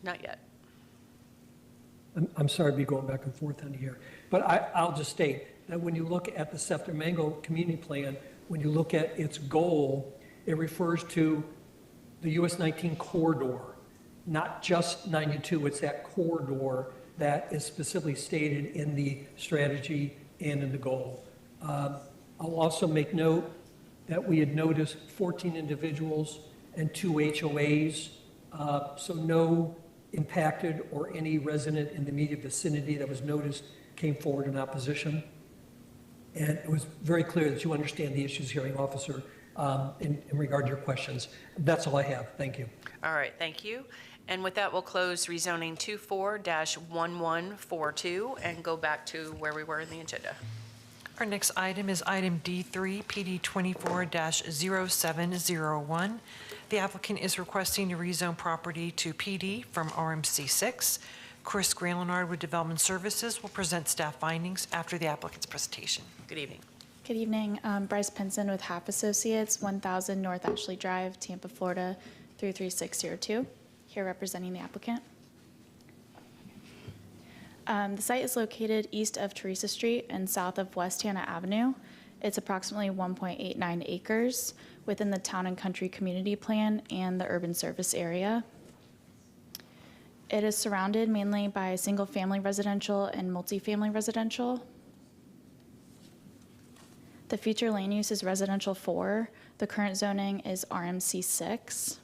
Not yet. I'm sorry to be going back and forth on here, but I'll just state that when you look at the Sefner-Mango community plan, when you look at its goal, it refers to the US 19 corridor, not just 92, it's that corridor that is specifically stated in the strategy and in the goal. I'll also make note that we had noticed 14 individuals and 2 HOAs, so no impacted or any resident in the immediate vicinity that was noticed came forward in opposition. And it was very clear that you understand the issues, hearing officer, in regard to your questions. That's all I have. Thank you. All right, thank you. And with that, we'll close rezoning 24-1142 and go back to where we were in the agenda. Our next item is item D3, PD 24-0701. The applicant is requesting to rezone property to PD from RMC 6. Chris Graylenard with Development Services will present staff findings after the applicant's presentation. Good evening. Good evening. Bryce Pinson with Half Associates, 1000 North Ashley Drive, Tampa, Florida, 33602. Here representing the applicant. The site is located east of Teresa Street and south of West Hannah Avenue. It's approximately 1.89 acres within the Town and Country Community Plan and the urban service area. It is surrounded mainly by single-family residential and multifamily residential. The future land use is residential 4. The current zoning is RMC 6.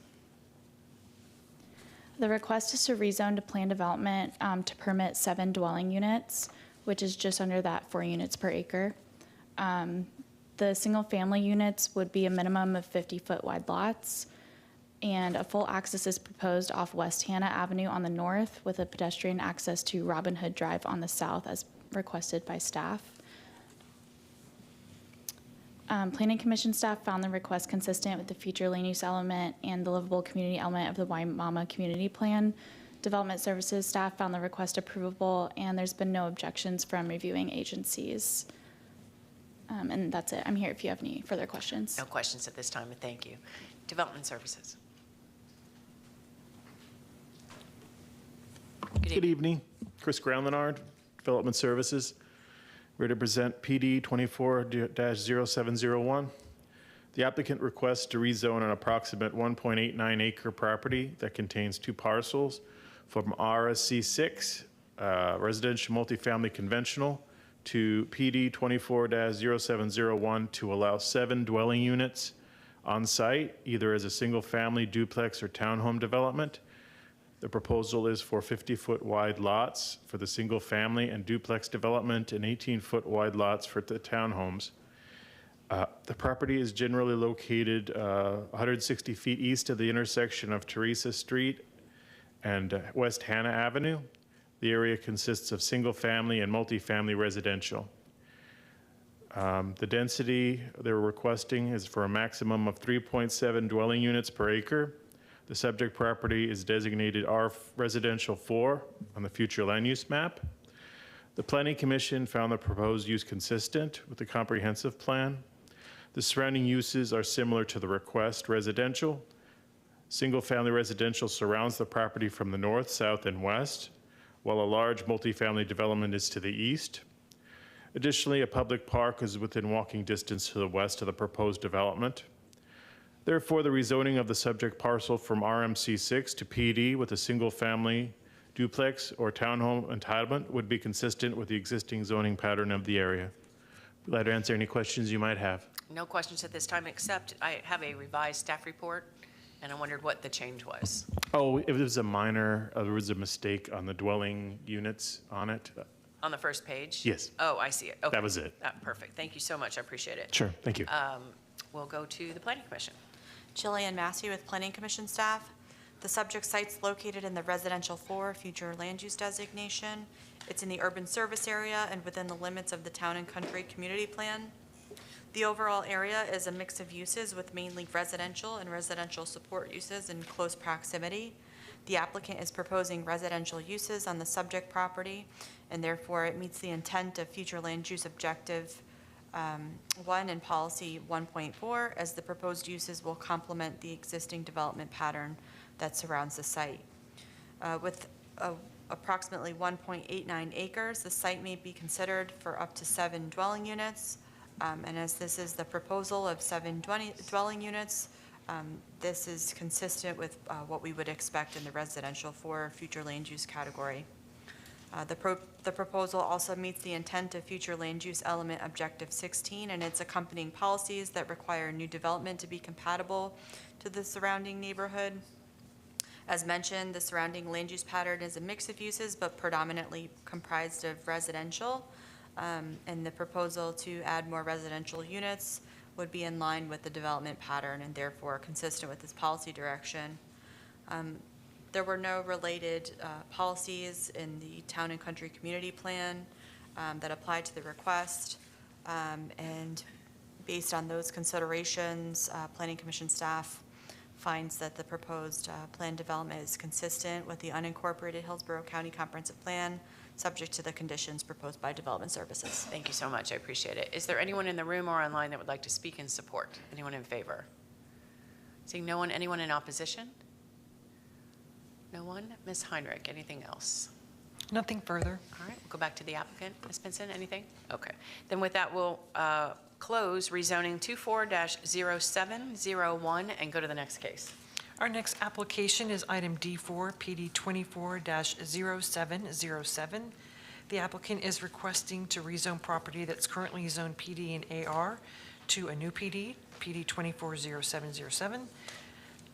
The request is to rezone to planned development to permit 7 dwelling units, which is just under that 4 units per acre. The single-family units would be a minimum of 50-foot wide lots, and a full access is proposed off West Hannah Avenue on the north with a pedestrian access to Robin Hood Drive on the south as requested by staff. Planning Commission staff found the request consistent with the future land use element and the livable community element of the Waimama Community Plan. Development Services staff found the request approvable, and there's been no objections from reviewing agencies. And that's it. I'm here if you have any further questions. No questions at this time, and thank you. Development Services. Good evening. Chris Groundlenard, Development Services. We're to present PD 24-0701. The applicant requests to rezone an approximate 1.89 acre property that contains 2 parcels from RSC 6, residential multifamily conventional, to PD 24-0701 to allow 7 dwelling units on site, either as a single family, duplex, or townhome development. The proposal is for 50-foot wide lots for the single family and duplex development and 18-foot wide lots for the townhomes. The property is generally located 160 feet east of the intersection of Teresa Street and West Hannah Avenue. The area consists of single family and multifamily residential. The density they're requesting is for a maximum of 3.7 dwelling units per acre. The subject property is designated R Residential 4 on the future land use map. The Planning Commission found the proposed use consistent with the comprehensive plan. The surrounding uses are similar to the request residential. Single-family residential surrounds the property from the north, south, and west, while a large multifamily development is to the east. Additionally, a public park is within walking distance to the west of the proposed development. Therefore, the rezoning of the subject parcel from RMC6 to PD with a single-family duplex or townhome entitlement would be consistent with the existing zoning pattern of the area. Glad to answer any questions you might have. No questions at this time, except I have a revised staff report, and I wondered what the change was. Oh, it was a minor, there was a mistake on the dwelling units on it. On the first page? Yes. Oh, I see it. Okay. That was it. Perfect. Thank you so much. I appreciate it. Sure, thank you. We'll go to the Planning Commission. Jillian Massey with Planning Commission staff. The subject site's located in the Residential 4 future land use designation. It's in the urban service area and within the limits of the Town and Country Community Plan. The overall area is a mix of uses with mainly residential and residential support uses in close proximity. The applicant is proposing residential uses on the subject property, and therefore it meets the intent of future land use objective 1 and policy 1.4, as the proposed uses will complement the existing development pattern that surrounds the site. With approximately 1.89 acres, the site may be considered for up to 7 dwelling units. And as this is the proposal of 7 dwelling units, this is consistent with what we would expect in the residential for future land use category. The proposal also meets the intent of future land use element objective 16 and its accompanying policies that require new development to be compatible to the surrounding neighborhood. As mentioned, the surrounding land use pattern is a mix of uses, but predominantly comprised of residential. And the proposal to add more residential units would be in line with the development pattern and therefore consistent with this policy direction. There were no related policies in the Town and Country Community Plan that applied to the request. And based on those considerations, Planning Commission staff finds that the proposed plan development is consistent with the unincorporated Hillsborough County Comprehensive Plan, subject to the conditions proposed by Development Services. Thank you so much. I appreciate it. Is there anyone in the room or online that would like to speak in support? Anyone in favor? Seeing no one, anyone in opposition? No one? Ms. Heinrich, anything else? Nothing further. All right, we'll go back to the applicant. Ms. Benson, anything? Okay. Then with that, we'll close rezoning 24-0701 and go to the next case. Our next application is item D4, PD 24-0707. The applicant is requesting to rezone property that's currently zoned PD and AR to a new PD, PD 24-0707.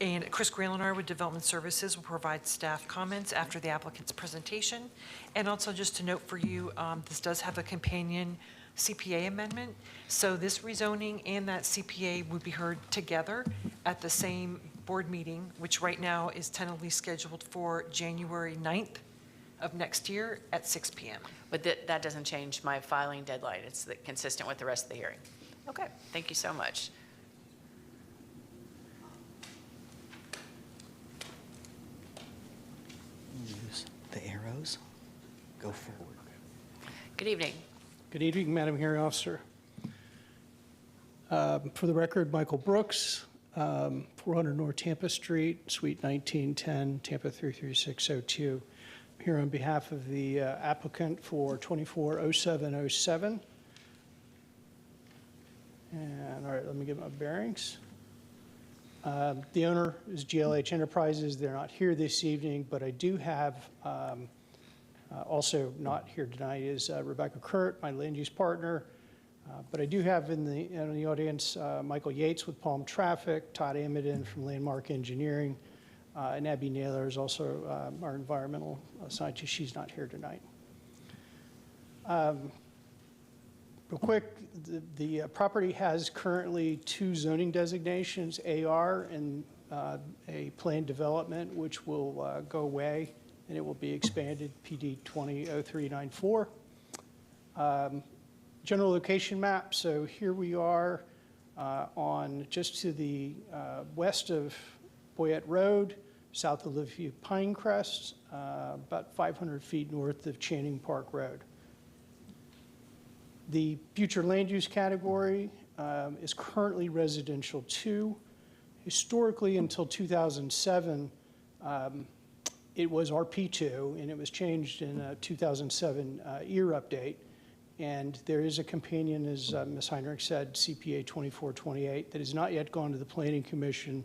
And Chris Graylenar with Development Services will provide staff comments after the applicant's presentation. And also just to note for you, this does have a companion CPA amendment. So this rezoning and that CPA would be heard together at the same board meeting, which right now is tentatively scheduled for January 9th of next year at 6 p.m. But that doesn't change my filing deadline. It's consistent with the rest of the hearing. Okay, thank you so much. Use the arrows. Go forward. Good evening. Good evening, Madam Hearing Officer. For the record, Michael Brooks, 400 North Tampa Street, Suite 1910, Tampa 33602. I'm here on behalf of the applicant for 240707. And all right, let me get my bearings. The owner is GLH Enterprises. They're not here this evening, but I do have, also not here tonight is Rebecca Kurt, my land use partner. But I do have in the audience Michael Yates with Palm Traffic, Todd Amidon from Landmark Engineering, and Abby Naylor is also our environmental scientist. She's not here tonight. Real quick, the property has currently 2 zoning designations, AR and a planned development, which will go away, and it will be expanded, PD 200394. General location map, so here we are on just to the west of Boyette Road, south of Liveview Pinecrest, about 500 feet north of Channing Park Road. The future land use category is currently residential 2. Historically, until 2007, it was RP2, and it was changed in a 2007 year update. And there is a companion, as Ms. Heinrich said, CPA 2428, that has not yet gone to the Planning Commission,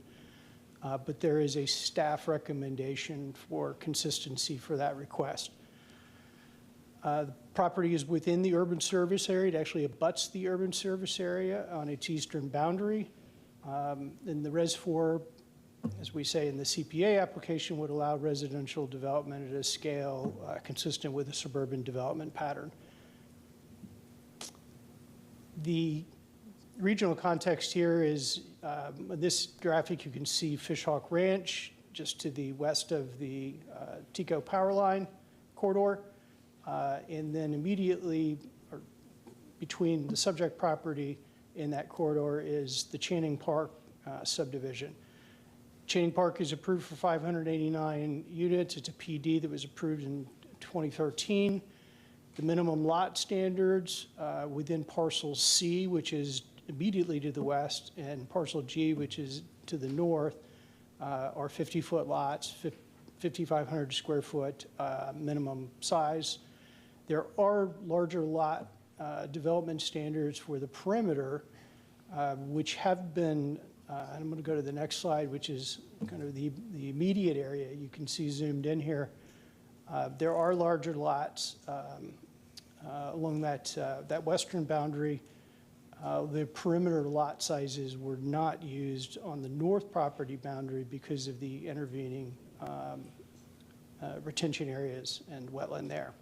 but there is a staff recommendation for consistency for that request. The property is within the urban service area. It actually abuts the urban service area on its eastern boundary. And the Res 4, as we say in the CPA application, would allow residential development at a scale consistent with a suburban development pattern. The regional context here is, this graphic you can see Fishhawk Ranch, just to the west of the TECO power line corridor. And then immediately or between the subject property and that corridor is the Channing Park subdivision. Channing Park is approved for 589 units. It's a PD that was approved in 2013. The minimum lot standards within parcel C, which is immediately to the west, and parcel G, which is to the north, are 50-foot lots, 5,500 square foot minimum size. There are larger lot development standards for the perimeter, which have been, and I'm going to go to the next slide, which is kind of the immediate area. You can see zoomed in here. There are larger lots along that western boundary. The perimeter lot sizes were not used on the north property boundary because of the intervening retention areas and wetland there.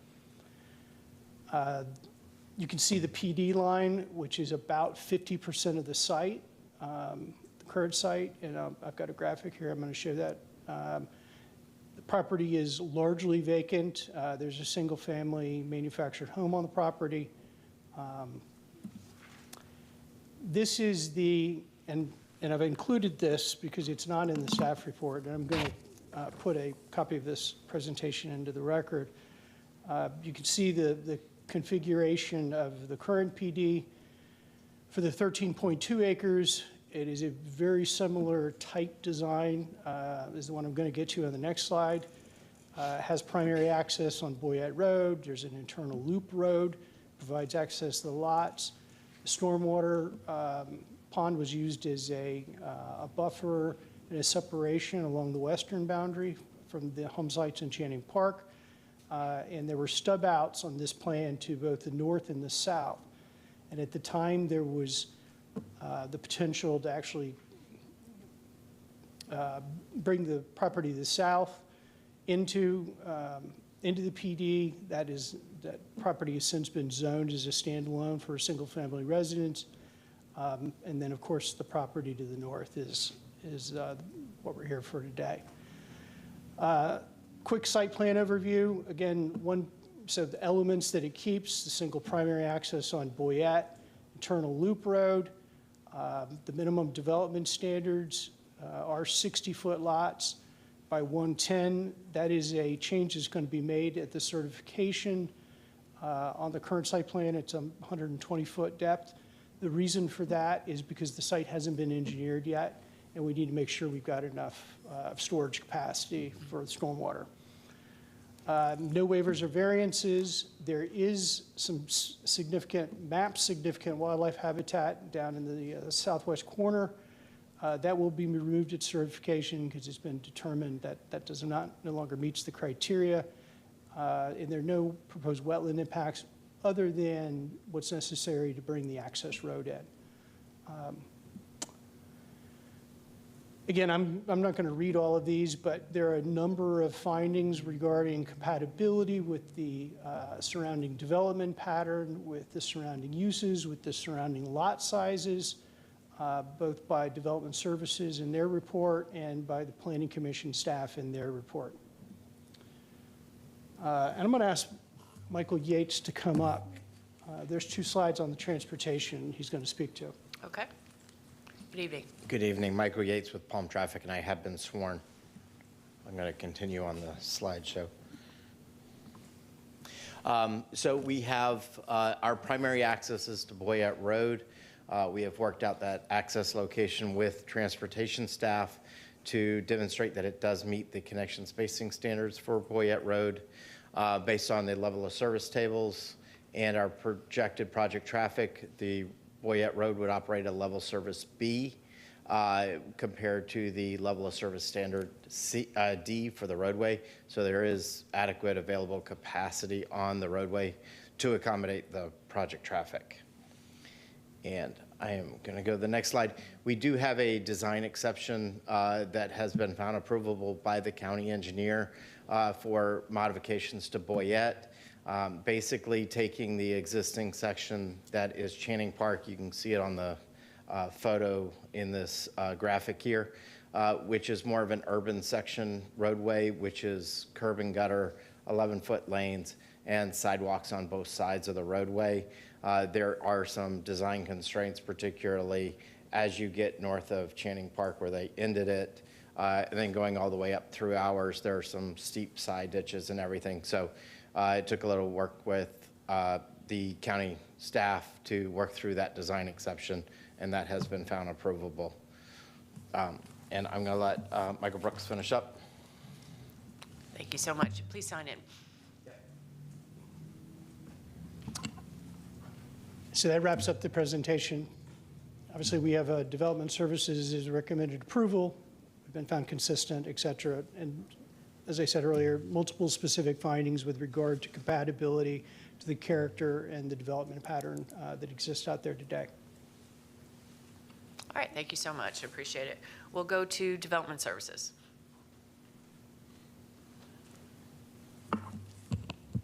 You can see the PD line, which is about 50% of the site, the current site, and I've got a graphic here. I'm going to show that. The property is largely vacant. There's a single-family manufactured home on the property. This is the, and I've included this because it's not in the staff report, and I'm going to put a copy of this presentation into the record. You can see the configuration of the current PD. For the 13.2 acres, it is a very similar type design as the one I'm going to get to on the next slide. Has primary access on Boyette Road. There's an internal loop road, provides access to the lots. The stormwater pond was used as a buffer and a separation along the western boundary from the home sites in Channing Park. And there were stub outs on this plan to both the north and the south. And at the time, there was the potential to actually bring the property to the south into the PD. That property has since been zoned as a standalone for a single-family residence. And then, of course, the property to the north is what we're here for today. Quick site plan overview. Again, so the elements that it keeps, the single primary access on Boyette, internal loop road. The minimum development standards are 60-foot lots by 110. That is a change that's going to be made at the certification. On the current site plan, it's a 120-foot depth. The reason for that is because the site hasn't been engineered yet, and we need to make sure we've got enough storage capacity for the stormwater. No waivers or variances. There is some significant wildlife habitat down in the southwest corner. That will be removed at certification because it's been determined that that no longer meets the criteria. And there are no proposed wetland impacts other than what's necessary to bring the access road in. Again, I'm not going to read all of these, but there are a number of findings regarding compatibility with the surrounding development pattern, with the surrounding uses, with the surrounding lot sizes, both by Development Services in their report and by the Planning Commission staff in their report. And I'm going to ask Michael Yates to come up. There's 2 slides on the transportation he's going to speak to. Okay. Good evening. Good evening. Michael Yates with Palm Traffic, and I have been sworn. I'm going to continue on the slideshow. So we have our primary access is to Boyette Road. We have worked out that access location with transportation staff to demonstrate that it does meet the connection spacing standards for Boyette Road based on the level of service tables and our projected project traffic. The Boyette Road would operate at level service B compared to the level of service standard D for the roadway. So there is adequate available capacity on the roadway to accommodate the project traffic. And I am going to go to the next slide. We do have a design exception that has been found approvable by the county engineer for modifications to Boyette. Basically taking the existing section that is Channing Park, you can see it on the photo in this graphic here, which is more of an urban section roadway, which is curb and gutter, 11-foot lanes, and sidewalks on both sides of the roadway. There are some design constraints, particularly as you get north of Channing Park where they ended it, and then going all the way up through ours, there are some steep side ditches and everything. So it took a little work with the county staff to work through that design exception, and that has been found approvable. And I'm going to let Michael Brooks finish up. Thank you so much. Please sign in. So that wraps up the presentation. Obviously, we have Development Services is recommended approval. We've been found consistent, et cetera. And as I said earlier, multiple specific findings with regard to compatibility to the character and the development pattern that exists out there today. All right, thank you so much. I appreciate it. We'll go to Development Services.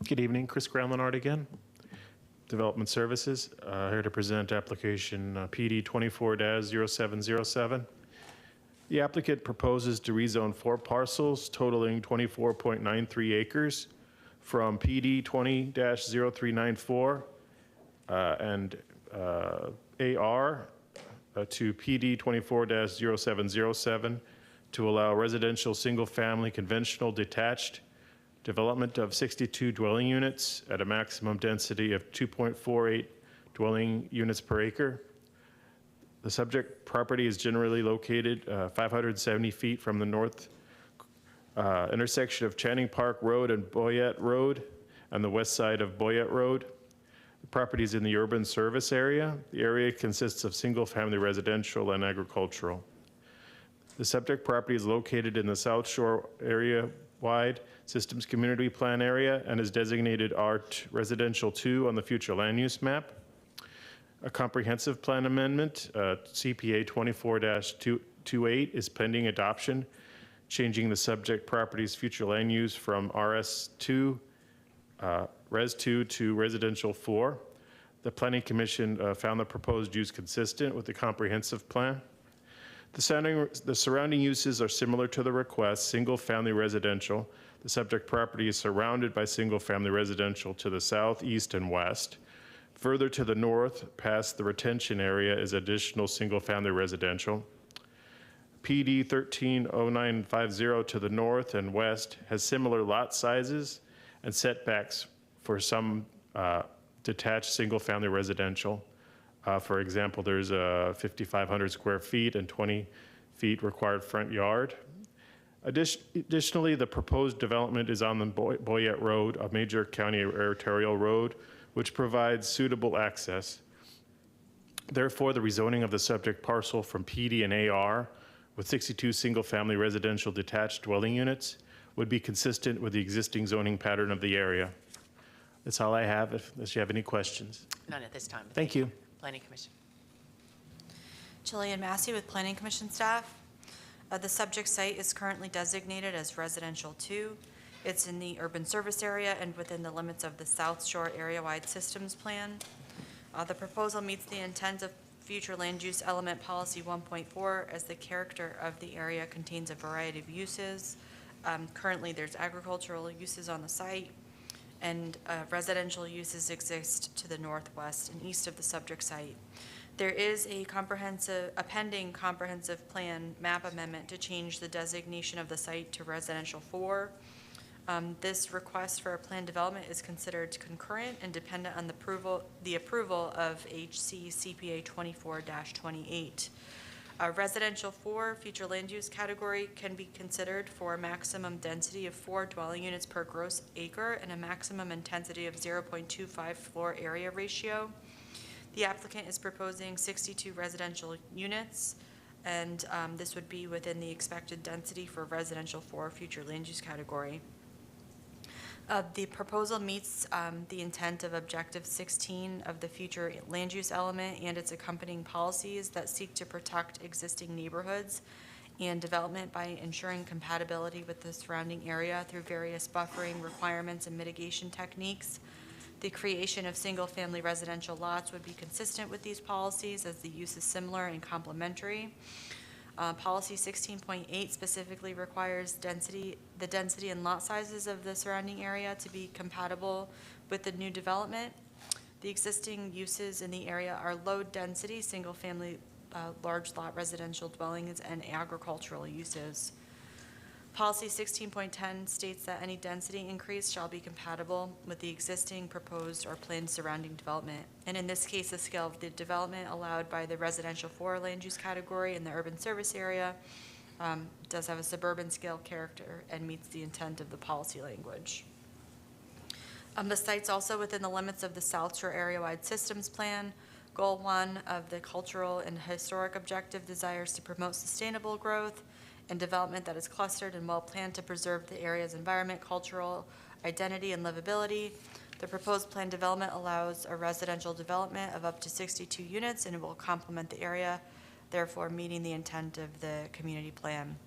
Good evening, Chris Groundlenard again. Development Services, here to present application PD 24-0707. The applicant proposes to rezone 4 parcels totaling 24.93 acres from PD 20-0394 and AR to PD 24-0707 to allow residential single-family conventional detached development of 62 dwelling units at a maximum density of 2.48 dwelling units per acre. The subject property is generally located 570 feet from the north intersection of Channing Park Road and Boyette Road on the west side of Boyette Road. The property is in the urban service area. The area consists of single-family residential and agricultural. The subject property is located in the South Shore area-wide Systems Community Plan area and is designated Art Residential 2 on the future land use map. A comprehensive plan amendment, CPA 24-28, is pending adoption, changing the subject property's future land use from RS2, Res 2 to Residential 4. The Planning Commission found the proposed use consistent with the comprehensive plan. The surrounding uses are similar to the request, single-family residential. The subject property is surrounded by single-family residential to the south, east, and west. Further to the north, past the retention area, is additional single-family residential. PD 130950 to the north and west has similar lot sizes and setbacks for some detached single-family residential. For example, there's 5,500 square feet and 20 feet required front yard. Additionally, the proposed development is on the Boyette Road, a major county arterial road, which provides suitable access. Therefore, the rezoning of the subject parcel from PD and AR with 62 single-family residential detached dwelling units would be consistent with the existing zoning pattern of the area. That's all I have, unless you have any questions. None at this time. Thank you. Planning Commission. Jillian Massey with Planning Commission staff. The subject site is currently designated as Residential 2. It's in the urban service area and within the limits of the South Shore Area-Wide Systems Plan. The proposal meets the intent of Future Land Use Element Policy 1.4 as the character of the area contains a variety of uses. Currently, there's agricultural uses on the site, and residential uses exist to the northwest and east of the subject site. There is a pending comprehensive plan map amendment to change the designation of the site to Residential 4. This request for a plan development is considered concurrent and dependent on the approval of HC CPA 24-28. Residential 4 future land use category can be considered for a maximum density of 4 dwelling units per gross acre and a maximum intensity of 0.25 floor area ratio. The applicant is proposing 62 residential units, and this would be within the expected density for Residential 4 future land use category. The proposal meets the intent of Objective 16 of the future land use element and its accompanying policies that seek to protect existing neighborhoods and development by ensuring compatibility with the surrounding area through various buffering requirements and mitigation techniques. The creation of single-family residential lots would be consistent with these policies as the use is similar and complementary. Policy 16.8 specifically requires the density and lot sizes of the surrounding area to be compatible with the new development. The existing uses in the area are low-density, single-family, large lot residential dwellings and agricultural uses. Policy 16.10 states that any density increase shall be compatible with the existing proposed or planned surrounding development. And in this case, the scale of the development allowed by the Residential 4 land use category in the urban service area does have a suburban scale character and meets the intent of the policy language. The site's also within the limits of the South Shore Area-Wide Systems Plan. Goal 1 of the cultural and historic objective desires to promote sustainable growth and development that is clustered and well planned to preserve the area's environment, cultural identity, and livability. The proposed plan development allows a residential development of up to 62 units and it will complement the area, therefore meeting the intent of the community plan.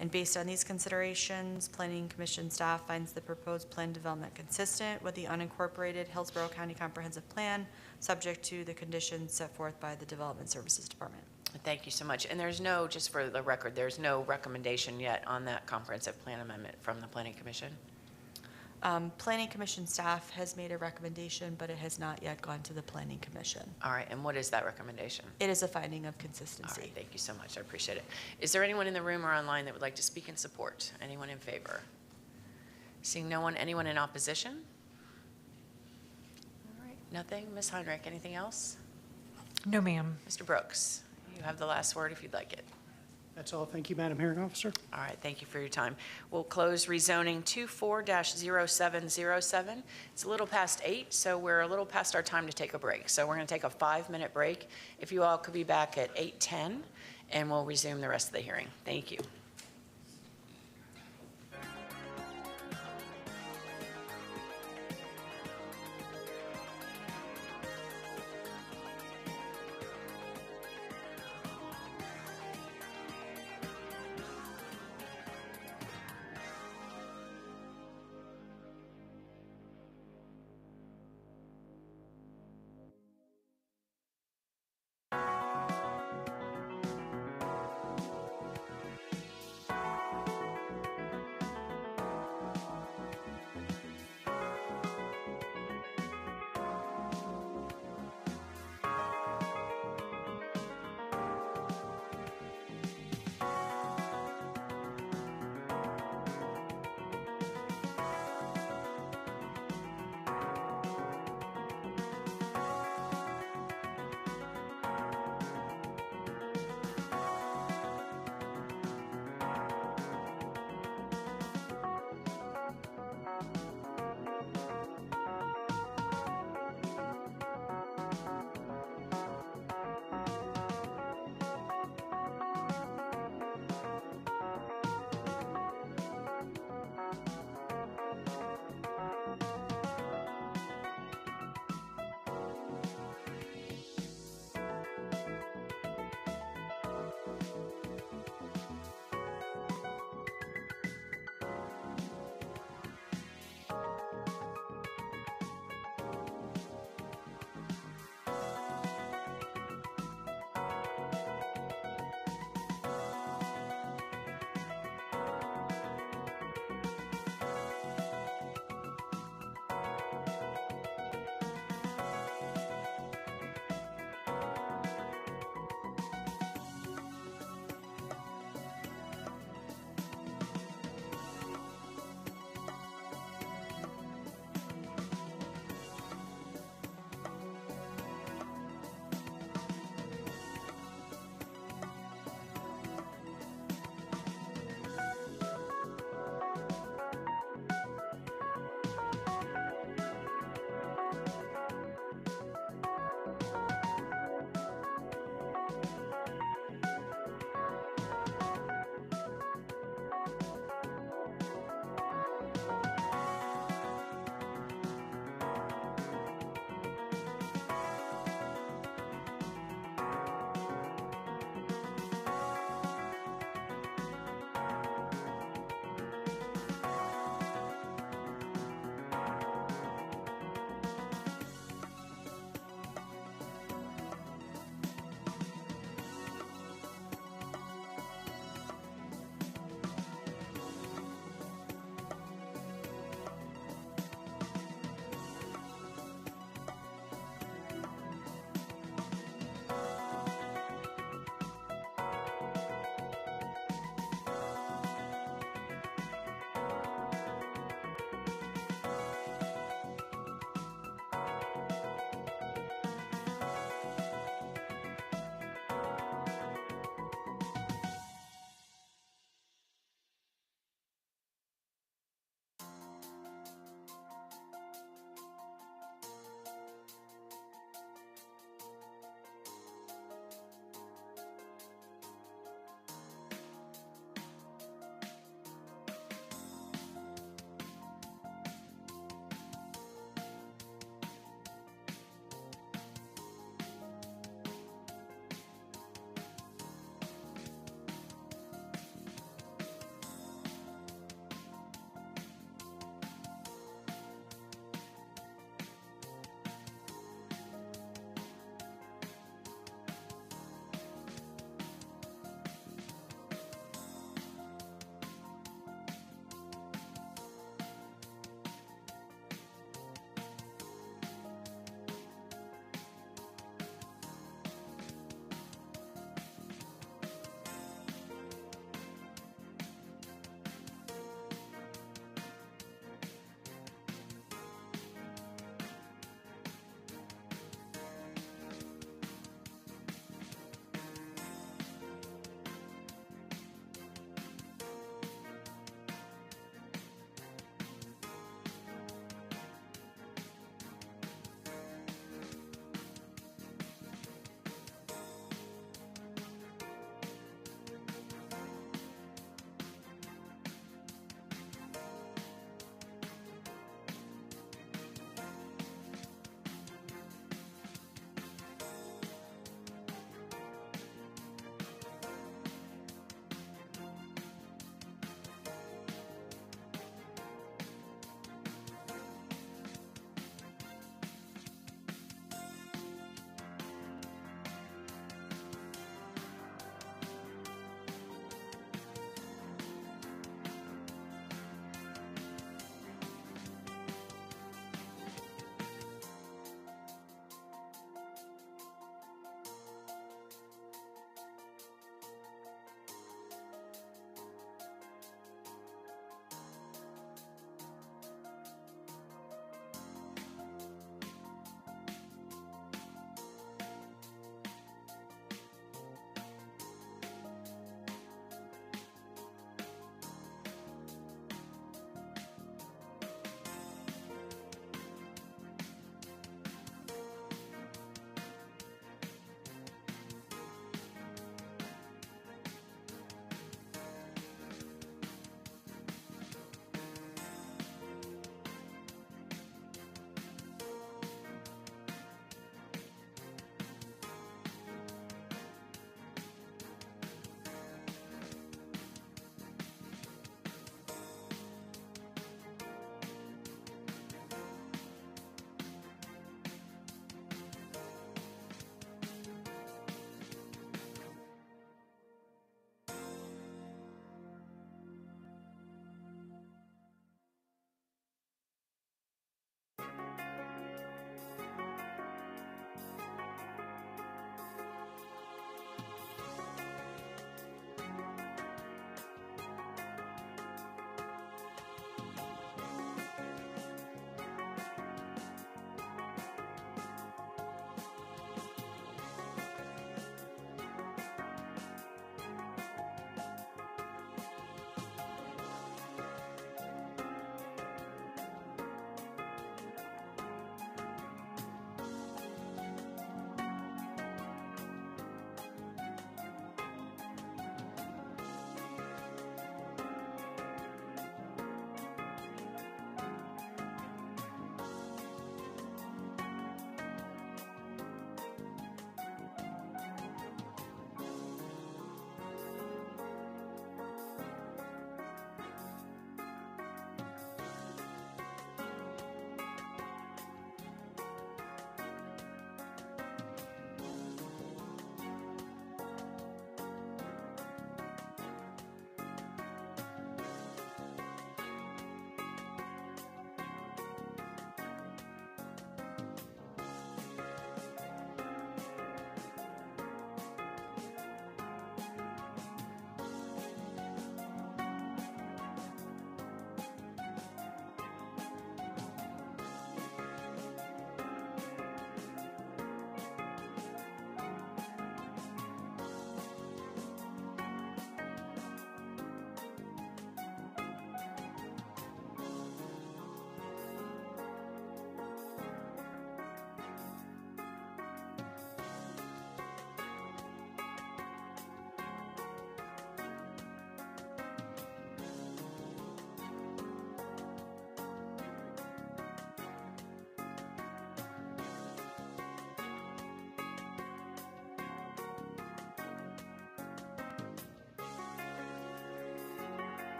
And based on these considerations, Planning Commission staff finds the proposed plan development consistent with the unincorporated Hillsborough County Comprehensive Plan, subject to the conditions set forth by the Development Services Department. Thank you so much. And there's no, just for the record, there's no recommendation yet on that comprehensive plan amendment from the Planning Commission? Planning Commission staff has made a recommendation, but it has not yet gone to the Planning Commission. All right, and what is that recommendation? It is a finding of consistency. All right, thank you so much. I appreciate it. Is there anyone in the room or online that would like to speak in support? Anyone in favor? Seeing no one, anyone in opposition? All right, nothing. Ms. Heinrich, anything else? No, ma'am. Mr. Brooks, you have the last word if you'd like it. That's all. Thank you, Madam Hearing Officer. All right, thank you for your time. We'll close rezoning 24-0707. It's a little past 8, so we're a little past our time to take a break. So we're going to take a 5-minute break. If you all could be back at 8:10, and we'll resume the rest of the hearing. Thank you.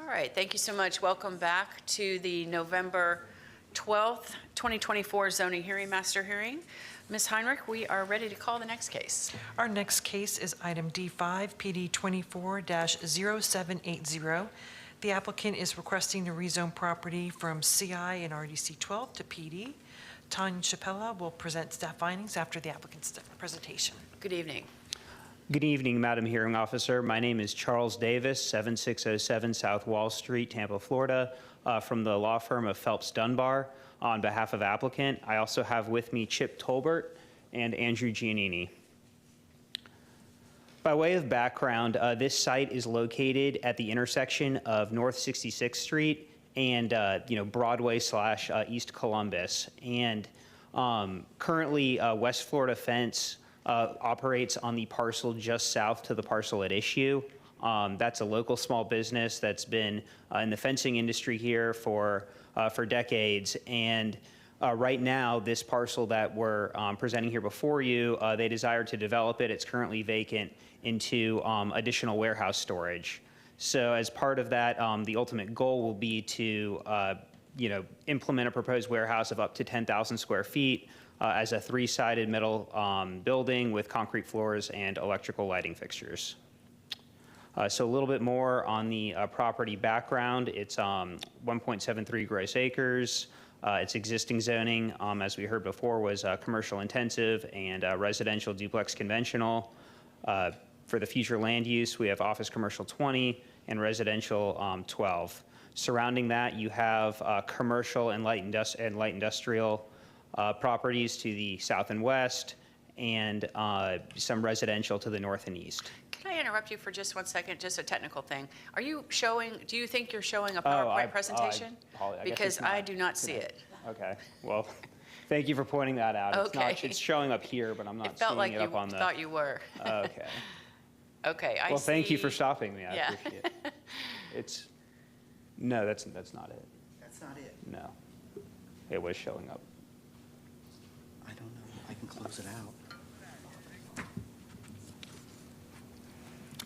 All right, thank you so much. Welcome back to the November 12th, 2024 zoning hearing master hearing. Ms. Heinrich, we are ready to call the next case. Our next case is item D5, PD 24-0780. The applicant is requesting to rezone property from CI and RDC 12 to PD. Tanya Chappella will present staff findings after the applicant's presentation. Good evening. Good evening, Madam Hearing Officer. My name is Charles Davis, 7607 South Wall Street, Tampa, Florida, from the law firm of Phelps Dunbar. On behalf of applicant, I also have with me Chip Tolbert and Andrew Giannini. By way of background, this site is located at the intersection of North 66th Street and Broadway / East Columbus. And currently, West Florida Fence operates on the parcel just south to the parcel at issue. That's a local small business that's been in the fencing industry here for decades. And right now, this parcel that we're presenting here before you, they desire to develop it. It's currently vacant into additional warehouse storage. So as part of that, the ultimate goal will be to implement a proposed warehouse of up to 10,000 square feet as a three-sided metal building with concrete floors and electrical lighting fixtures. So a little bit more on the property background. It's 1.73 gross acres. Its existing zoning, as we heard before, was commercial intensive and residential duplex conventional. For the future land use, we have office commercial 20 and residential 12. Surrounding that, you have commercial and light industrial properties to the south and west, and some residential to the north and east. Can I interrupt you for just 1 second? Just a technical thing. Are you showing, do you think you're showing a PowerPoint presentation? Because I do not see it. Okay, well, thank you for pointing that out. Okay. It's showing up here, but I'm not seeing it up on the. It felt like you thought you were. Okay. Okay, I see. Well, thank you for stopping me. I Yeah. appreciate it. No, that's not it. That's not it. No. It was showing up. I don't know. I can close it out.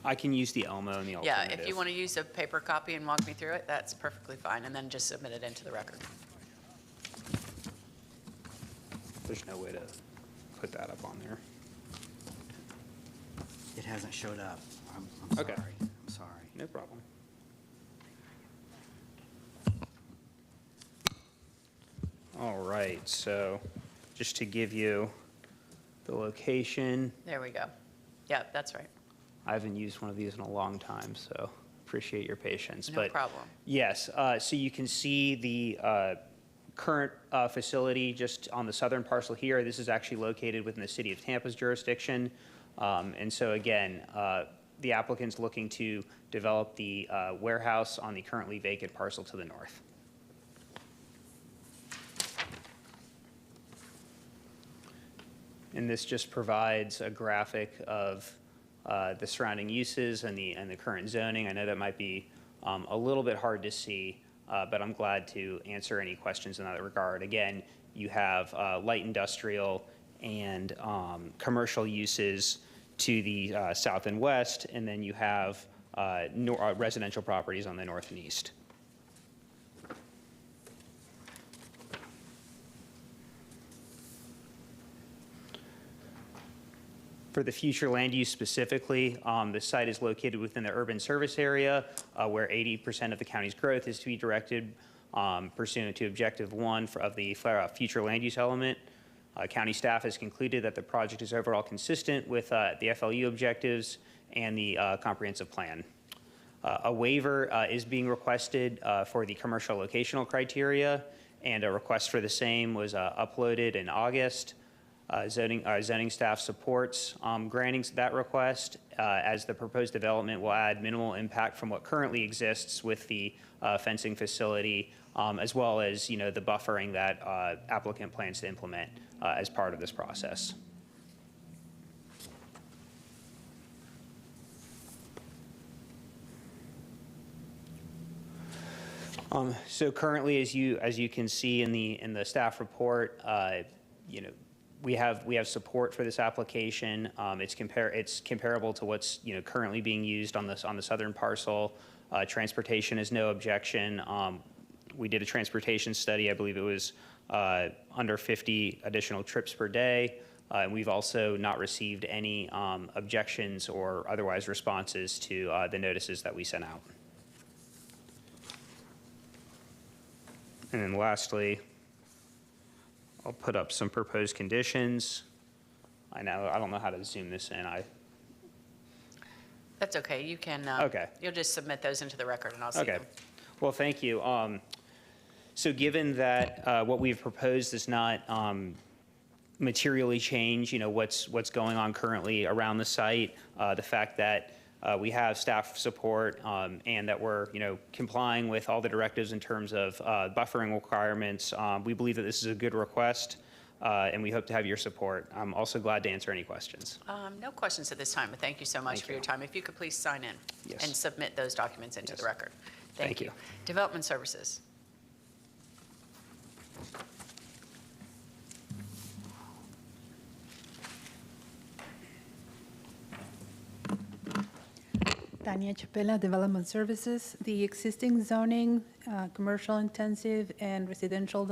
I can use the Elmo and the Yeah, alternative. if you want to use a paper copy and walk me through it, that's perfectly fine, and then just submit it into the record. There's no way to put that up on there. It hasn't showed up. I'm Okay. sorry. I'm sorry. No problem. All right, so just to give you the location, There we go. Yeah, that's right. I haven't used one of these in a long time, so appreciate your patience. No problem. Yes, so you can see the current facility just on the southern parcel here. This is actually located within the city of Tampa's jurisdiction. And so again, the applicant's looking to develop the warehouse on the currently vacant parcel to the north. And this just provides a graphic of the surrounding uses and the current zoning. I know that might be a little bit hard to see, but I'm glad to answer any questions in that regard. Again, you have light industrial and commercial uses to the south and west, and then you have residential properties on the north and east. For the future land use specifically, the site is located within the urban service area where 80% of the county's growth is to be directed pursuant to Objective 1 of the future land use element. County staff has concluded that the project is overall consistent with the FLU objectives and the comprehensive plan. A waiver is being requested for the commercial locational criteria, and a request for the same was uploaded in August. Zoning staff supports granting that request as the proposed development will add minimal impact from what currently exists with the fencing facility, as well as the buffering that applicant plans to implement as part of this process. So currently, as you can see in the staff report, we have support for this application. It's comparable to what's currently being used on the southern parcel. Transportation is no objection. We did a transportation study. I believe it was under 50 additional trips per day. And we've also not received any objections or otherwise responses to the notices that we sent out. And then lastly, I'll put up some proposed conditions. I don't know how to zoom this in. That's okay. You can, Okay. You'll just submit those into the record and I'll see Okay. them. Well, thank you. So given that what we've proposed does not materially change, what's going on currently around the site, the fact that we have staff support and that we're, complying with all the directives in terms of buffering requirements, we believe that this is a good request and we hope to have your support. I'm also glad to answer any questions. No questions at this time, but thank you so much for your time. If you could please sign in and submit those documents into the record. Thank you. Development Services. Tania Chapela, Development Services. The existing zoning, commercial intensive and residential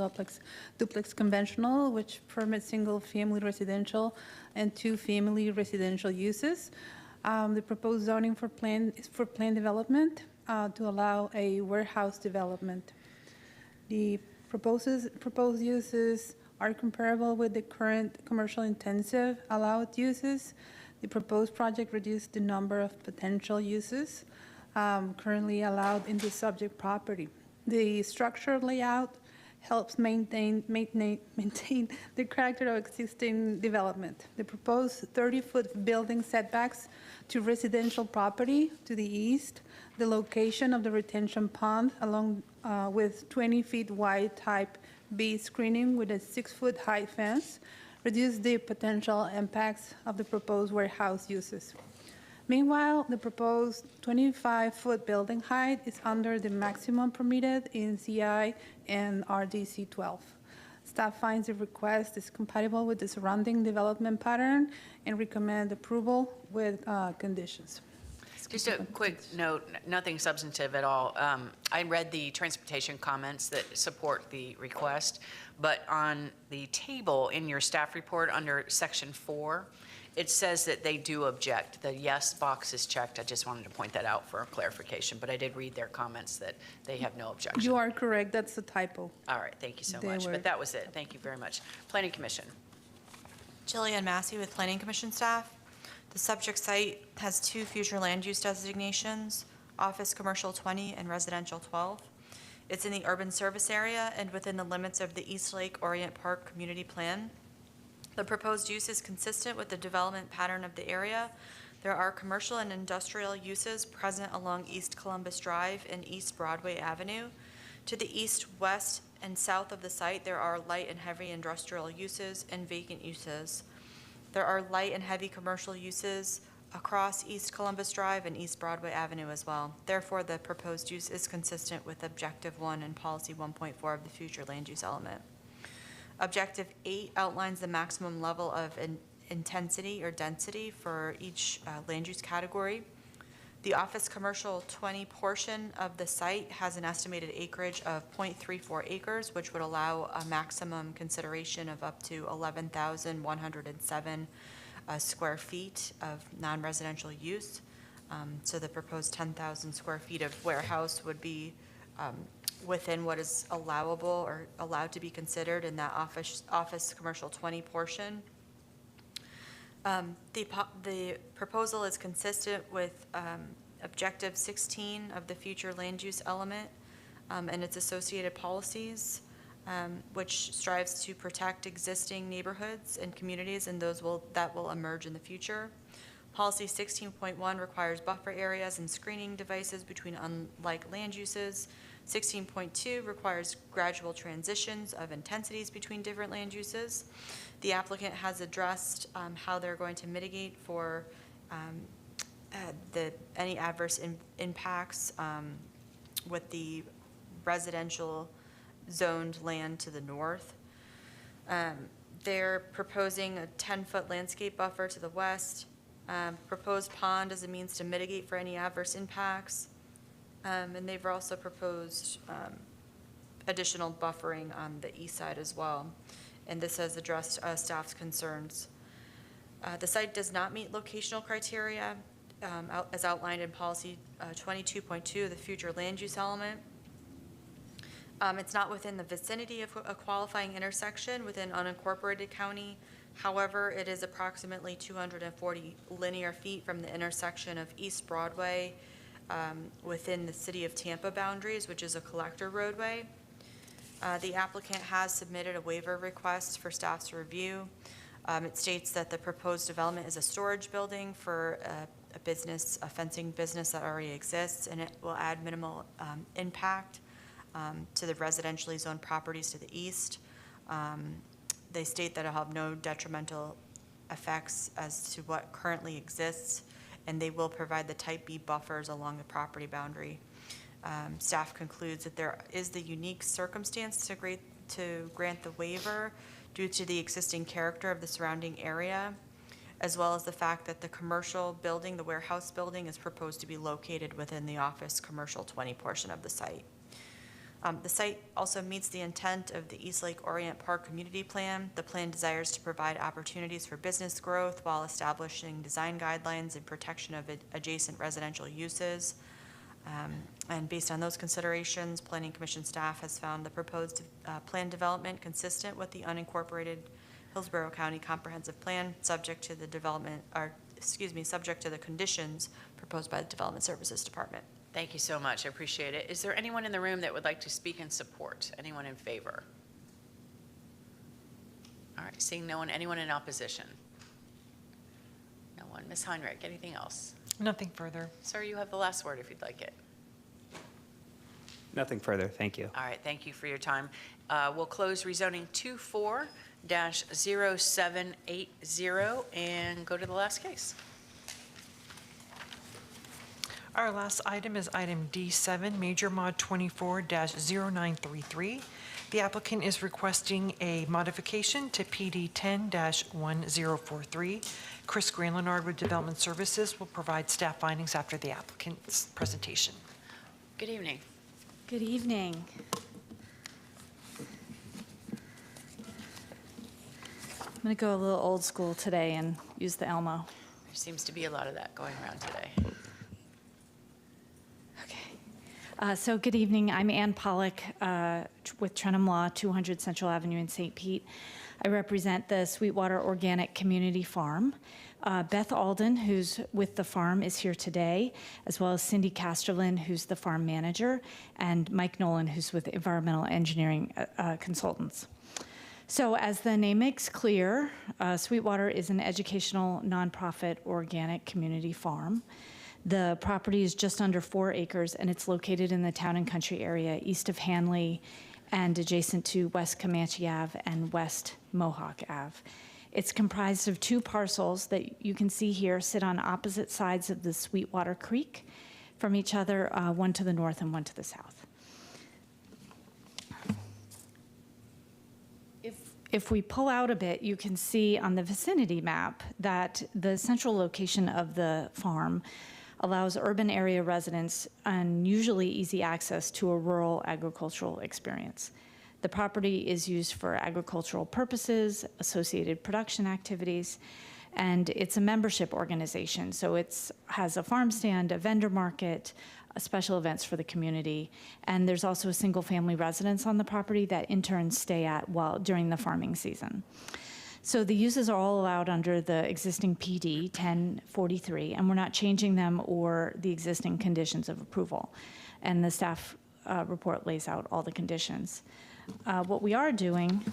duplex conventional, which permits single-family residential and two-family residential uses. The proposed zoning for plan is for plan development to allow a warehouse development. The proposed uses are comparable with the current commercial intensive allowed uses. The proposed project reduced the number of potential uses currently allowed in the subject property. The structural layout helps maintain the character of existing development. The proposed 30-foot building setbacks to residential property to the east, the location of the retention pond along with 20 feet wide type B screening with a 6-foot high fence, reduce the potential impacts of the proposed warehouse uses. Meanwhile, the proposed 25-foot building height is under the maximum permitted in CI and RDC 12. Staff finds the request is compatible with the surrounding development pattern and recommend approval with conditions. Just a quick note, nothing substantive at all. I read the transportation comments that support the request, but on the table in your staff report under section 4, it says that they do object. The yes box is checked. I just wanted to point that out for clarification, but I did read their comments that they have no objection. You are correct. That's a typo. All right, thank you so much. But that was it. Thank you very much. Planning Commission. Jillian Massey with Planning Commission staff. The subject site has 2 future land use designations, office commercial 20 and residential 12. It's in the urban service area and within the limits of the East Lake Orient Park Community Plan. The proposed use is consistent with the development pattern of the area. There are commercial and industrial uses present along East Columbus Drive and East Broadway Avenue. To the east, west, and south of the site, there are light and heavy industrial uses and vacant uses. There are light and heavy commercial uses across East Columbus Drive and East Broadway Avenue as well. Therefore, the proposed use is consistent with Objective 1 and Policy 1.4 of the future land use element. Objective 8 outlines the maximum level of intensity or density for each land use category. The office commercial 20 portion of the site has an estimated acreage of 0.34 acres, which would allow a maximum consideration of up to 11,107 square feet of non-residential use. So the proposed 10,000 square feet of warehouse would be within what is allowable or allowed to be considered in that office commercial 20 portion. The proposal is consistent with Objective 16 of the future land use element and its associated policies, which strives to protect existing neighborhoods and communities and those that will emerge in the future. Policy 16.1 requires buffer areas and screening devices between unlike land uses. 16.2 requires gradual transitions of intensities between different land uses. The applicant has addressed how they're going to mitigate for any adverse impacts with the residential zoned land to the north. They're proposing a 10-foot landscape buffer to the west, proposed pond as a means to mitigate for any adverse impacts, and they've also proposed additional buffering on the east side as well, and this has addressed staff's concerns. The site does not meet locational criteria as outlined in policy 22.2, the future land use element. It's not within the vicinity of a qualifying intersection within unincorporated county. However, it is approximately 240 linear feet from the intersection of East Broadway within the city of Tampa boundaries, which is a collector roadway. The applicant has submitted a waiver request for staff's review. It states that the proposed development is a storage building for a fencing business that already exists, and it will add minimal impact to the residentially zoned properties to the east. They state that it'll have no detrimental effects as to what currently exists, and they will provide the type B buffers along the property boundary. Staff concludes that there is the unique circumstance to grant the waiver due to the existing character of the surrounding area, as well as the fact that the commercial building, the warehouse building, is proposed to be located within the office commercial 20 portion of the site. The site also meets the intent of the East Lake Orient Park Community Plan. The plan desires to provide opportunities for business growth while establishing design guidelines and protection of adjacent residential uses. And based on those considerations, Planning Commission staff has found the proposed plan development consistent with the unincorporated Hillsborough County Comprehensive Plan, subject to the subject to the conditions proposed by the Development Services Department. Thank you so much. I appreciate it. Is there anyone in the room that would like to speak in support? Anyone in favor? All right, seeing no one. Anyone in opposition? No one. Ms. Heinrich, anything else? Nothing further. Sir, you have the last word if you'd like it. Nothing further. Thank you. All right, thank you for your time. We'll close rezoning 24-0780 and go to the last case. Our last item is item D7, Major Mod 24-0933. The applicant is requesting a modification to PD 10-1043. Chris Granlenard with Development Services will provide staff findings after the applicant's presentation. Good evening. Good evening. I'm going to go a little old school today and use the Elmo. There seems to be a lot of that going around today. So good evening. I'm Ann Pollock with Trenum Law, 200 Central Avenue in St. Pete. I represent the Sweetwater Organic Community Farm. Beth Alden, who's with the farm, is here today, as well as Cindy Casterlin, who's the farm manager, and Mike Nolan, who's with Environmental Engineering Consultants. So as the name makes clear, Sweetwater is an educational nonprofit organic community farm. The property is just under 4 acres, and it's located in the Town and Country area east of Hanley and adjacent to West Comanche Ave and West Mohawk Ave. It's comprised of 2 parcels that you can see here sit on opposite sides of the Sweetwater Creek from each other, one to the north and one to the south. If we pull out a bit, you can see on the vicinity map that the central location of the farm allows urban area residents unusually easy access to a rural agricultural experience. The property is used for agricultural purposes, associated production activities, and it's a membership organization. So it has a farm stand, a vendor market, special events for the community, and there's also a single-family residence on the property that interns stay at during the farming season. So the uses are all allowed under the existing PD 1043, and we're not changing them or the existing conditions of approval. And the staff report lays out all the conditions. What we are doing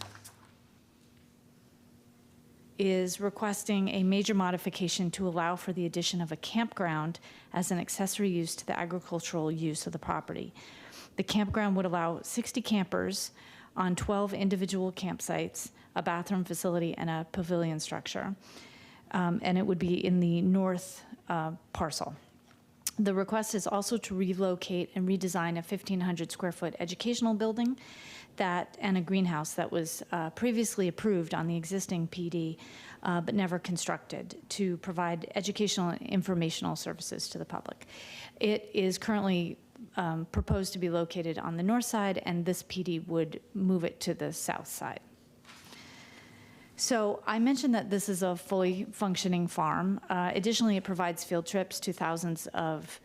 is requesting a major modification to allow for the addition of a campground as an accessory use to the agricultural use of the property. The campground would allow 60 campers on 12 individual campsites, a bathroom facility, and a pavilion structure. And it would be in the north parcel. The request is also to relocate and redesign a 1,500 square foot educational building that and a greenhouse that was previously approved on the existing PD, but never constructed to provide educational and informational services to the public. It is currently proposed to be located on the north side, and this PD would move it to the south side. So I mentioned that this is a fully functioning farm. Additionally, it provides field trips to thousands of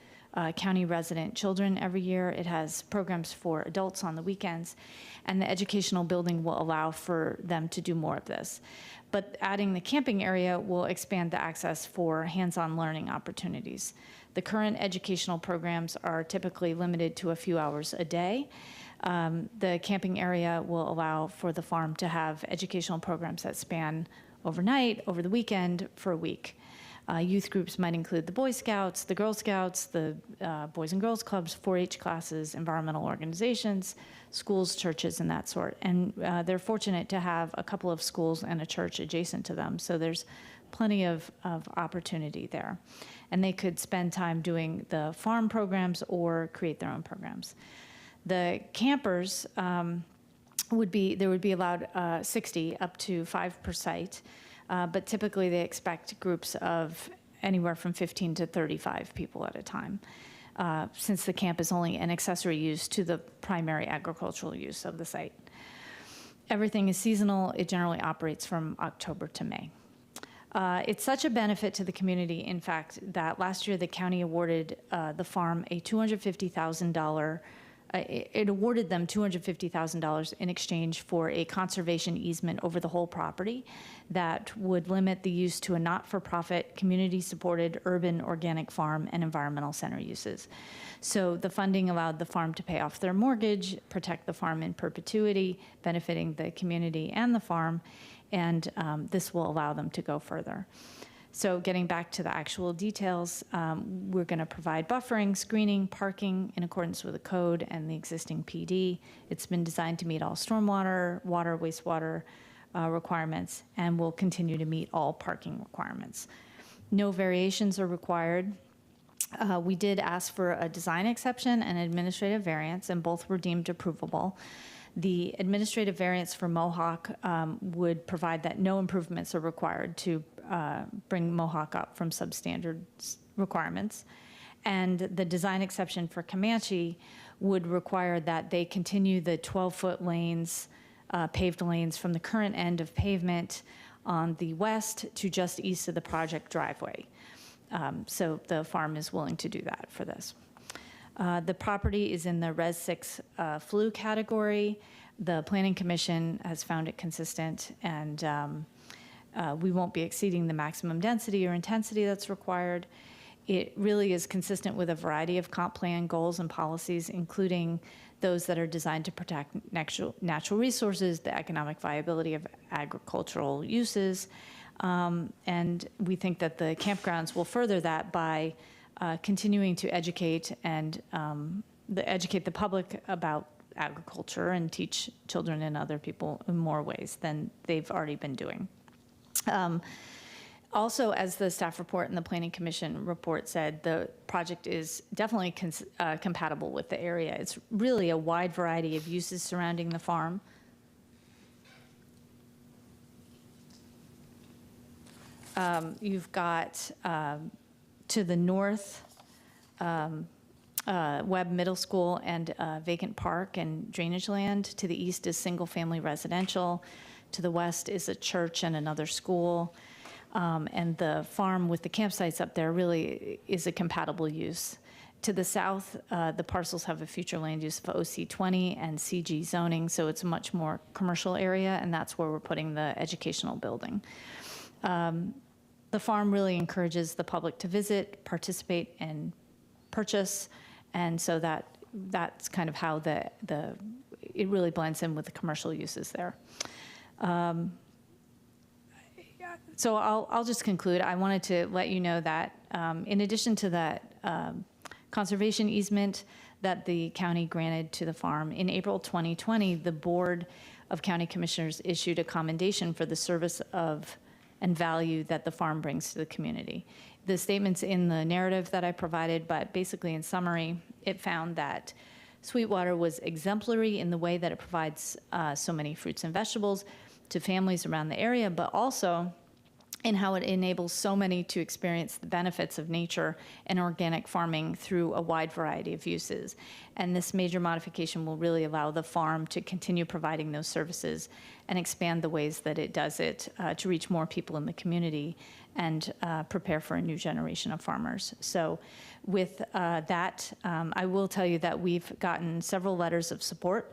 county resident children every year. It has programs for adults on the weekends, and the educational building will allow for them to do more of this. But adding the camping area will expand the access for hands-on learning opportunities. The current educational programs are typically limited to a few hours a day. The camping area will allow for the farm to have educational programs that span overnight, over the weekend, for a week. Youth groups might include the Boy Scouts, the Girl Scouts, the Boys and Girls Clubs, 4-H classes, environmental organizations, schools, churches, and that sort. And they're fortunate to have a couple of schools and a church adjacent to them, so there's plenty of opportunity there. And they could spend time doing the farm programs or create their own programs. The campers would be allowed 60, up to 5 per site, but typically they expect groups of anywhere from 15 to 35 people at a time, since the camp is only an accessory use to the primary agricultural use of the site. Everything is seasonal. It generally operates from October to May. It's such a benefit to the community, in fact, that last year the county awarded the farm a $250,000. It awarded them $250,000 in exchange for a conservation easement over the whole property that would limit the use to a not-for-profit, community-supported urban organic farm and environmental center uses. So the funding allowed the farm to pay off their mortgage, protect the farm in perpetuity, benefiting the community and the farm, and this will allow them to go further. So getting back to the actual details, we're going to provide buffering, screening, parking in accordance with the code and the existing PD. It's been designed to meet all stormwater, water, wastewater requirements, and will continue to meet all parking requirements. No variations are required. We did ask for a design exception and administrative variance, and both were deemed approvable. The administrative variance for Mohawk would provide that no improvements are required to bring Mohawk up from substandard requirements. And the design exception for Comanche would require that they continue the 12-foot lanes, paved lanes from the current end of pavement on the west to just east of the project driveway. So the farm is willing to do that for this. The property is in the Res 6 flu category. The Planning Commission has found it consistent, and we won't be exceeding the maximum density or intensity that's required. It really is consistent with a variety of comp plan goals and policies, including those that are designed to protect natural resources, the economic viability of agricultural uses, and we think that the campgrounds will further that by continuing to educate and educate the public about agriculture and teach children and other people in more ways than they've already been doing. Also, as the staff report and the Planning Commission report said, the project is definitely compatible with the area. It's really a wide variety of uses surrounding the farm. You've got to the north, Webb Middle School and vacant park and drainage land. To the east is single-family residential. To the west is a church and another school. And the farm with the campsites up there really is a compatible use. To the south, the parcels have a future land use of OC20 and CG zoning, so it's a much more commercial area, and that's where we're putting the educational building. The farm really encourages the public to visit, participate, and purchase, and so that's kind of how it really blends in with the commercial uses there. So I'll just conclude. I wanted to let you know that in addition to that conservation easement that the county granted to the farm, in April 2020, the Board of County Commissioners issued a commendation for the service of and value that the farm brings to the community. The statement's in the narrative that I provided, but basically in summary, it found that Sweetwater was exemplary in the way that it provides so many fruits and vegetables to families around the area, but also in how it enables so many to experience the benefits of nature and organic farming through a wide variety of uses. And this major modification will really allow the farm to continue providing those services and expand the ways that it does it to reach more people in the community and prepare for a new generation of farmers. So with that, I will tell you that we've gotten several letters of support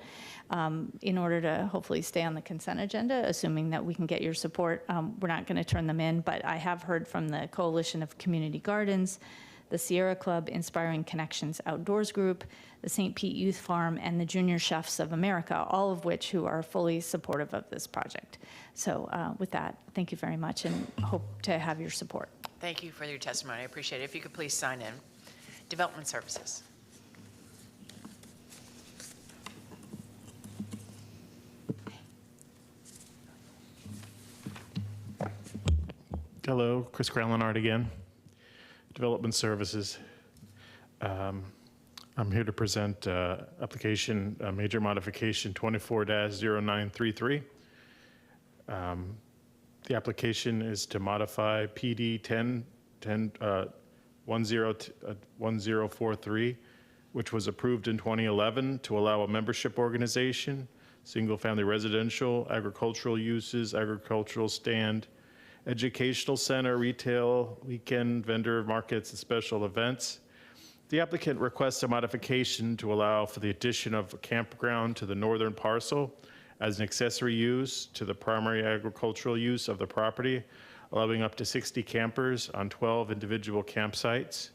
in order to hopefully stay on the consent agenda, assuming that we can get your support. We're not going to turn them in, but I have heard from the Coalition of Community Gardens, the Sierra Club, Inspiring Connections Outdoors Group, the St. Pete Youth Farm, and the Junior Chefs of America, all of which who are fully supportive of this project. So with that, thank you very much and hope to have your support. Thank you for your testimony. I appreciate it. If you could please sign in. Development Services. Hello, Chris Crowlenard again, Development Services. I'm here to present application major modification 24-0933. The application is to modify PD 1043, which was approved in 2011 to allow a membership organization, single-family residential, agricultural uses, agricultural stand, educational center, retail, weekend vendor markets, and special events. The applicant requests a modification to allow for the addition of a campground to the northern parcel as an accessory use to the primary agricultural use of the property, allowing up to 60 campers on 12 individual campsites,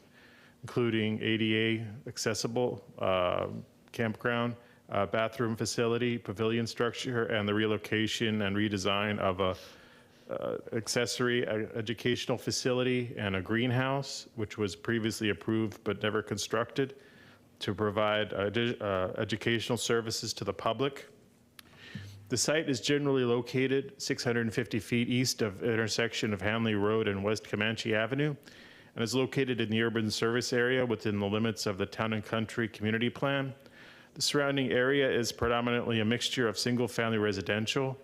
including ADA accessible campground, bathroom facility, pavilion structure, and the relocation and redesign of a accessory educational facility and a greenhouse, which was previously approved but never constructed, to provide educational services to the public. The site is generally located 650 feet east of the intersection of Hanley Road and West Comanche Avenue, and is located in the urban service area within the limits of the Town and Country Community Plan. The surrounding area is predominantly a mixture of single-family residential,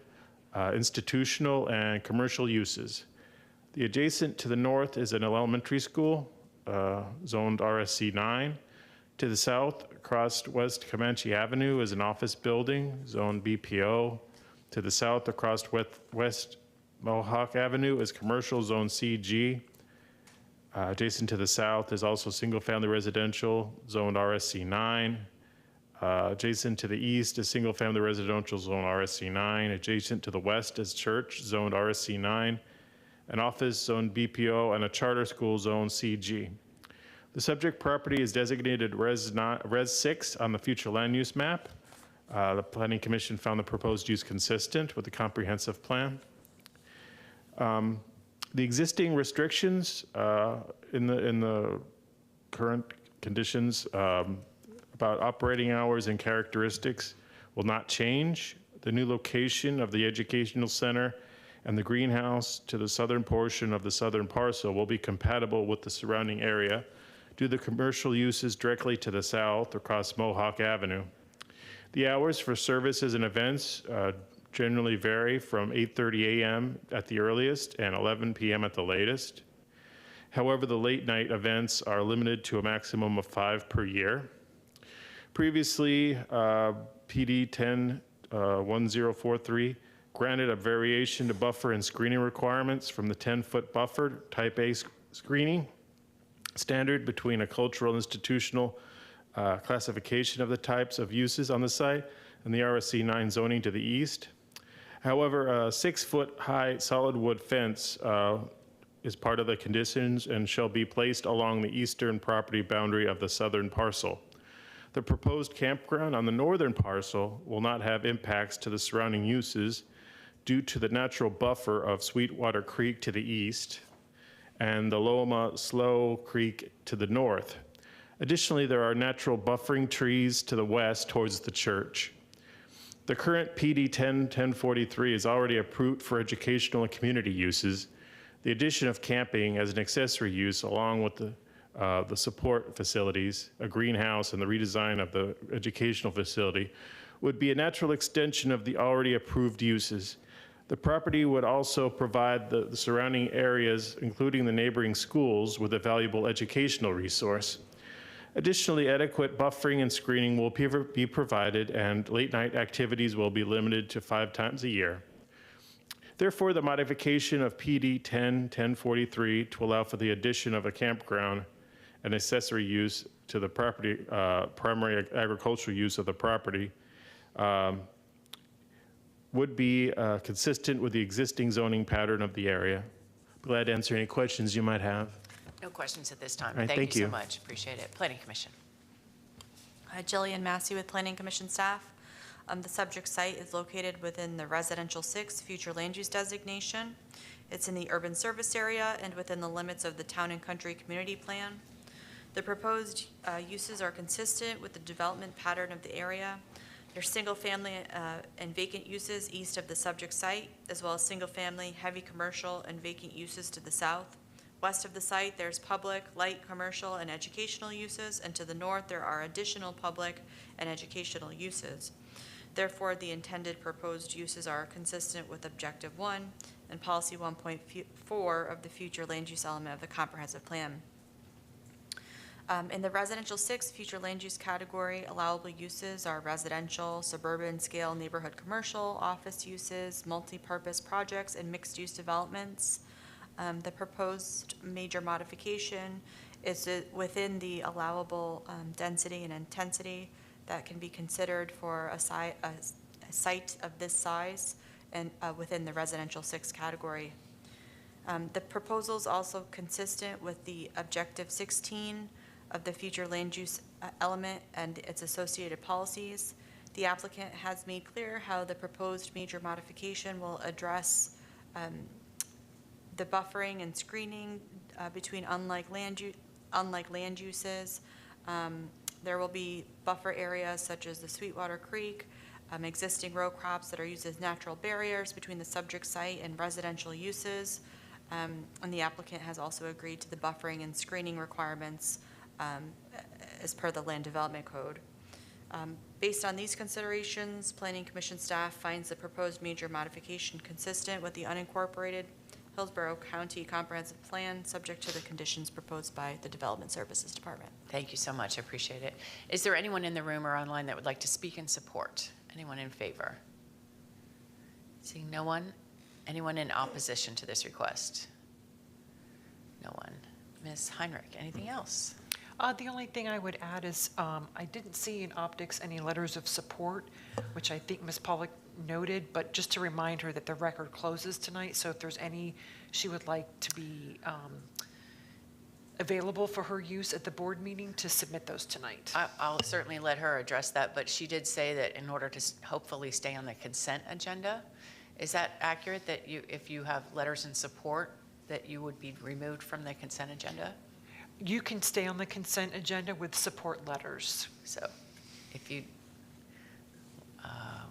institutional, and commercial uses. The adjacent to the north is an elementary school, zoned RSC 9. To the south, across West Comanche Avenue, is an office building, zoned BPO. To the south, across West Mohawk Avenue, is commercial, zone CG. Adjacent to the south is also single-family residential, zoned RSC 9. Adjacent to the east is single-family residential, zone RSC 9. Adjacent to the west is church, zoned RSC 9. An office, zone BPO, and a charter school, zone CG. The subject property is designated Res 6 on the future land use map. The Planning Commission found the proposed use consistent with the comprehensive plan. The existing restrictions in the current conditions about operating hours and characteristics will not change. The new location of the educational center and the greenhouse to the southern portion of the southern parcel will be compatible with the surrounding area due to the commercial uses directly to the south across Mohawk Avenue. The hours for services and events generally vary from 8:30 a.m. at the earliest and 11 p.m. at the latest. However, the late night events are limited to a maximum of 5 per year. Previously, PD 10-1043 granted a variation to buffer and screening requirements from the 10-foot buffer type A screening standard between a cultural institutional classification of the types of uses on the site and the RSC 9 zoning to the east. However, a 6-foot high solid wood fence is part of the conditions and shall be placed along the eastern property boundary of the southern parcel. The proposed campground on the northern parcel will not have impacts to the surrounding uses due to the natural buffer of Sweetwater Creek to the east and the Loma Slough Creek to the north. Additionally, there are natural buffering trees to the west towards the church. The current PD 10-1043 is already approved for educational and community uses. The addition of camping as an accessory use along with the the support facilities, a greenhouse, and the redesign of the educational facility would be a natural extension of the already approved uses. The property would also provide the surrounding areas, including the neighboring schools, with a valuable educational resource. Additionally, adequate buffering and screening will be provided, and late-night activities will be limited to 5 times a year. Therefore, the modification of PD 1043 to allow for the addition of a campground and accessory use to the property, primary agricultural use of the property, would be consistent with the existing zoning pattern of the area. Glad to answer any questions you might have. No questions at this time. All right, Thank thank you so you. much. Appreciate it. Planning Commission. Jillian Massey with Planning Commission staff. The subject site is located within the Residential 6 Future Land Use Designation. It's in the urban service area and within the limits of the Town and Country Community Plan. The proposed uses are consistent with the development pattern of the area. There's single-family and vacant uses east of the subject site, as well as single-family, heavy commercial, and vacant uses to the south. West of the site, there's public, light commercial, and educational uses, and to the north, there are additional public and educational uses. Therefore, the intended proposed uses are consistent with Objective 1 and Policy 1.4 of the future land use element of the comprehensive plan. In the Residential 6 future land use category, allowable uses are residential, suburban scale neighborhood commercial, office uses, multi-purpose projects, and mixed-use developments. The proposed major modification is within the allowable density and intensity that can be considered for a site of this size and within the Residential 6 category. The proposal is also consistent with the Objective 16 of the future land use element and its associated policies. The applicant has made clear how the proposed major modification will address the buffering and screening between unlike land uses. There will be buffer areas such as the Sweetwater Creek, existing row crops that are used as natural barriers between the subject site and residential uses. And the applicant has also agreed to the buffering and screening requirements as per the Land Development Code. Based on these considerations, Planning Commission staff finds the proposed major modification consistent with the unincorporated Hillsborough County Comprehensive Plan, subject to the conditions proposed by the Development Services Department. Thank you so much. I appreciate it. Is there anyone in the room or online that would like to speak in support? Anyone in favor? Seeing no one? Anyone in opposition to this request? No one. Ms. Heinrich, anything else? The only thing I would add is I didn't see in optics any letters of support, which I think Ms. Pollock noted, but just to remind her that the record closes tonight, so if there's any she would like to be available for her use at the board meeting, to submit those tonight. I'll certainly let her address that, but she did say that in order to hopefully stay on the consent agenda, is that accurate, that if you have letters in support, that you would be removed from the consent agenda? You can stay on the consent agenda with support letters. So if you,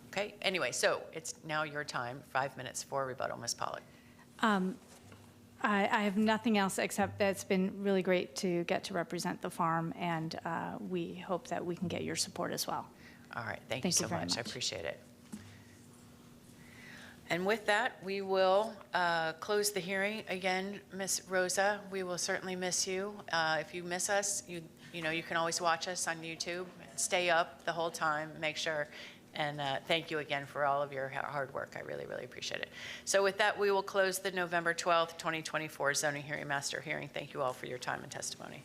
okay, anyway, so it's now your time, 5 minutes for rebuttal, Ms. Pollock. I have nothing else except that it's been really great to get to represent the farm, and we hope that we can get your support as well. All right, thank you so very much. I appreciate it. And with that, we will close the hearing. Again, Ms. Rosa, we will certainly miss you. If you miss us, you know, you can always watch us on YouTube. Stay up the whole time, make sure. And thank you again for all of your hard work. I really, really appreciate it. So with that, we will close the November 12th, 2024 zoning hearing master hearing. Thank you all for your time and testimony.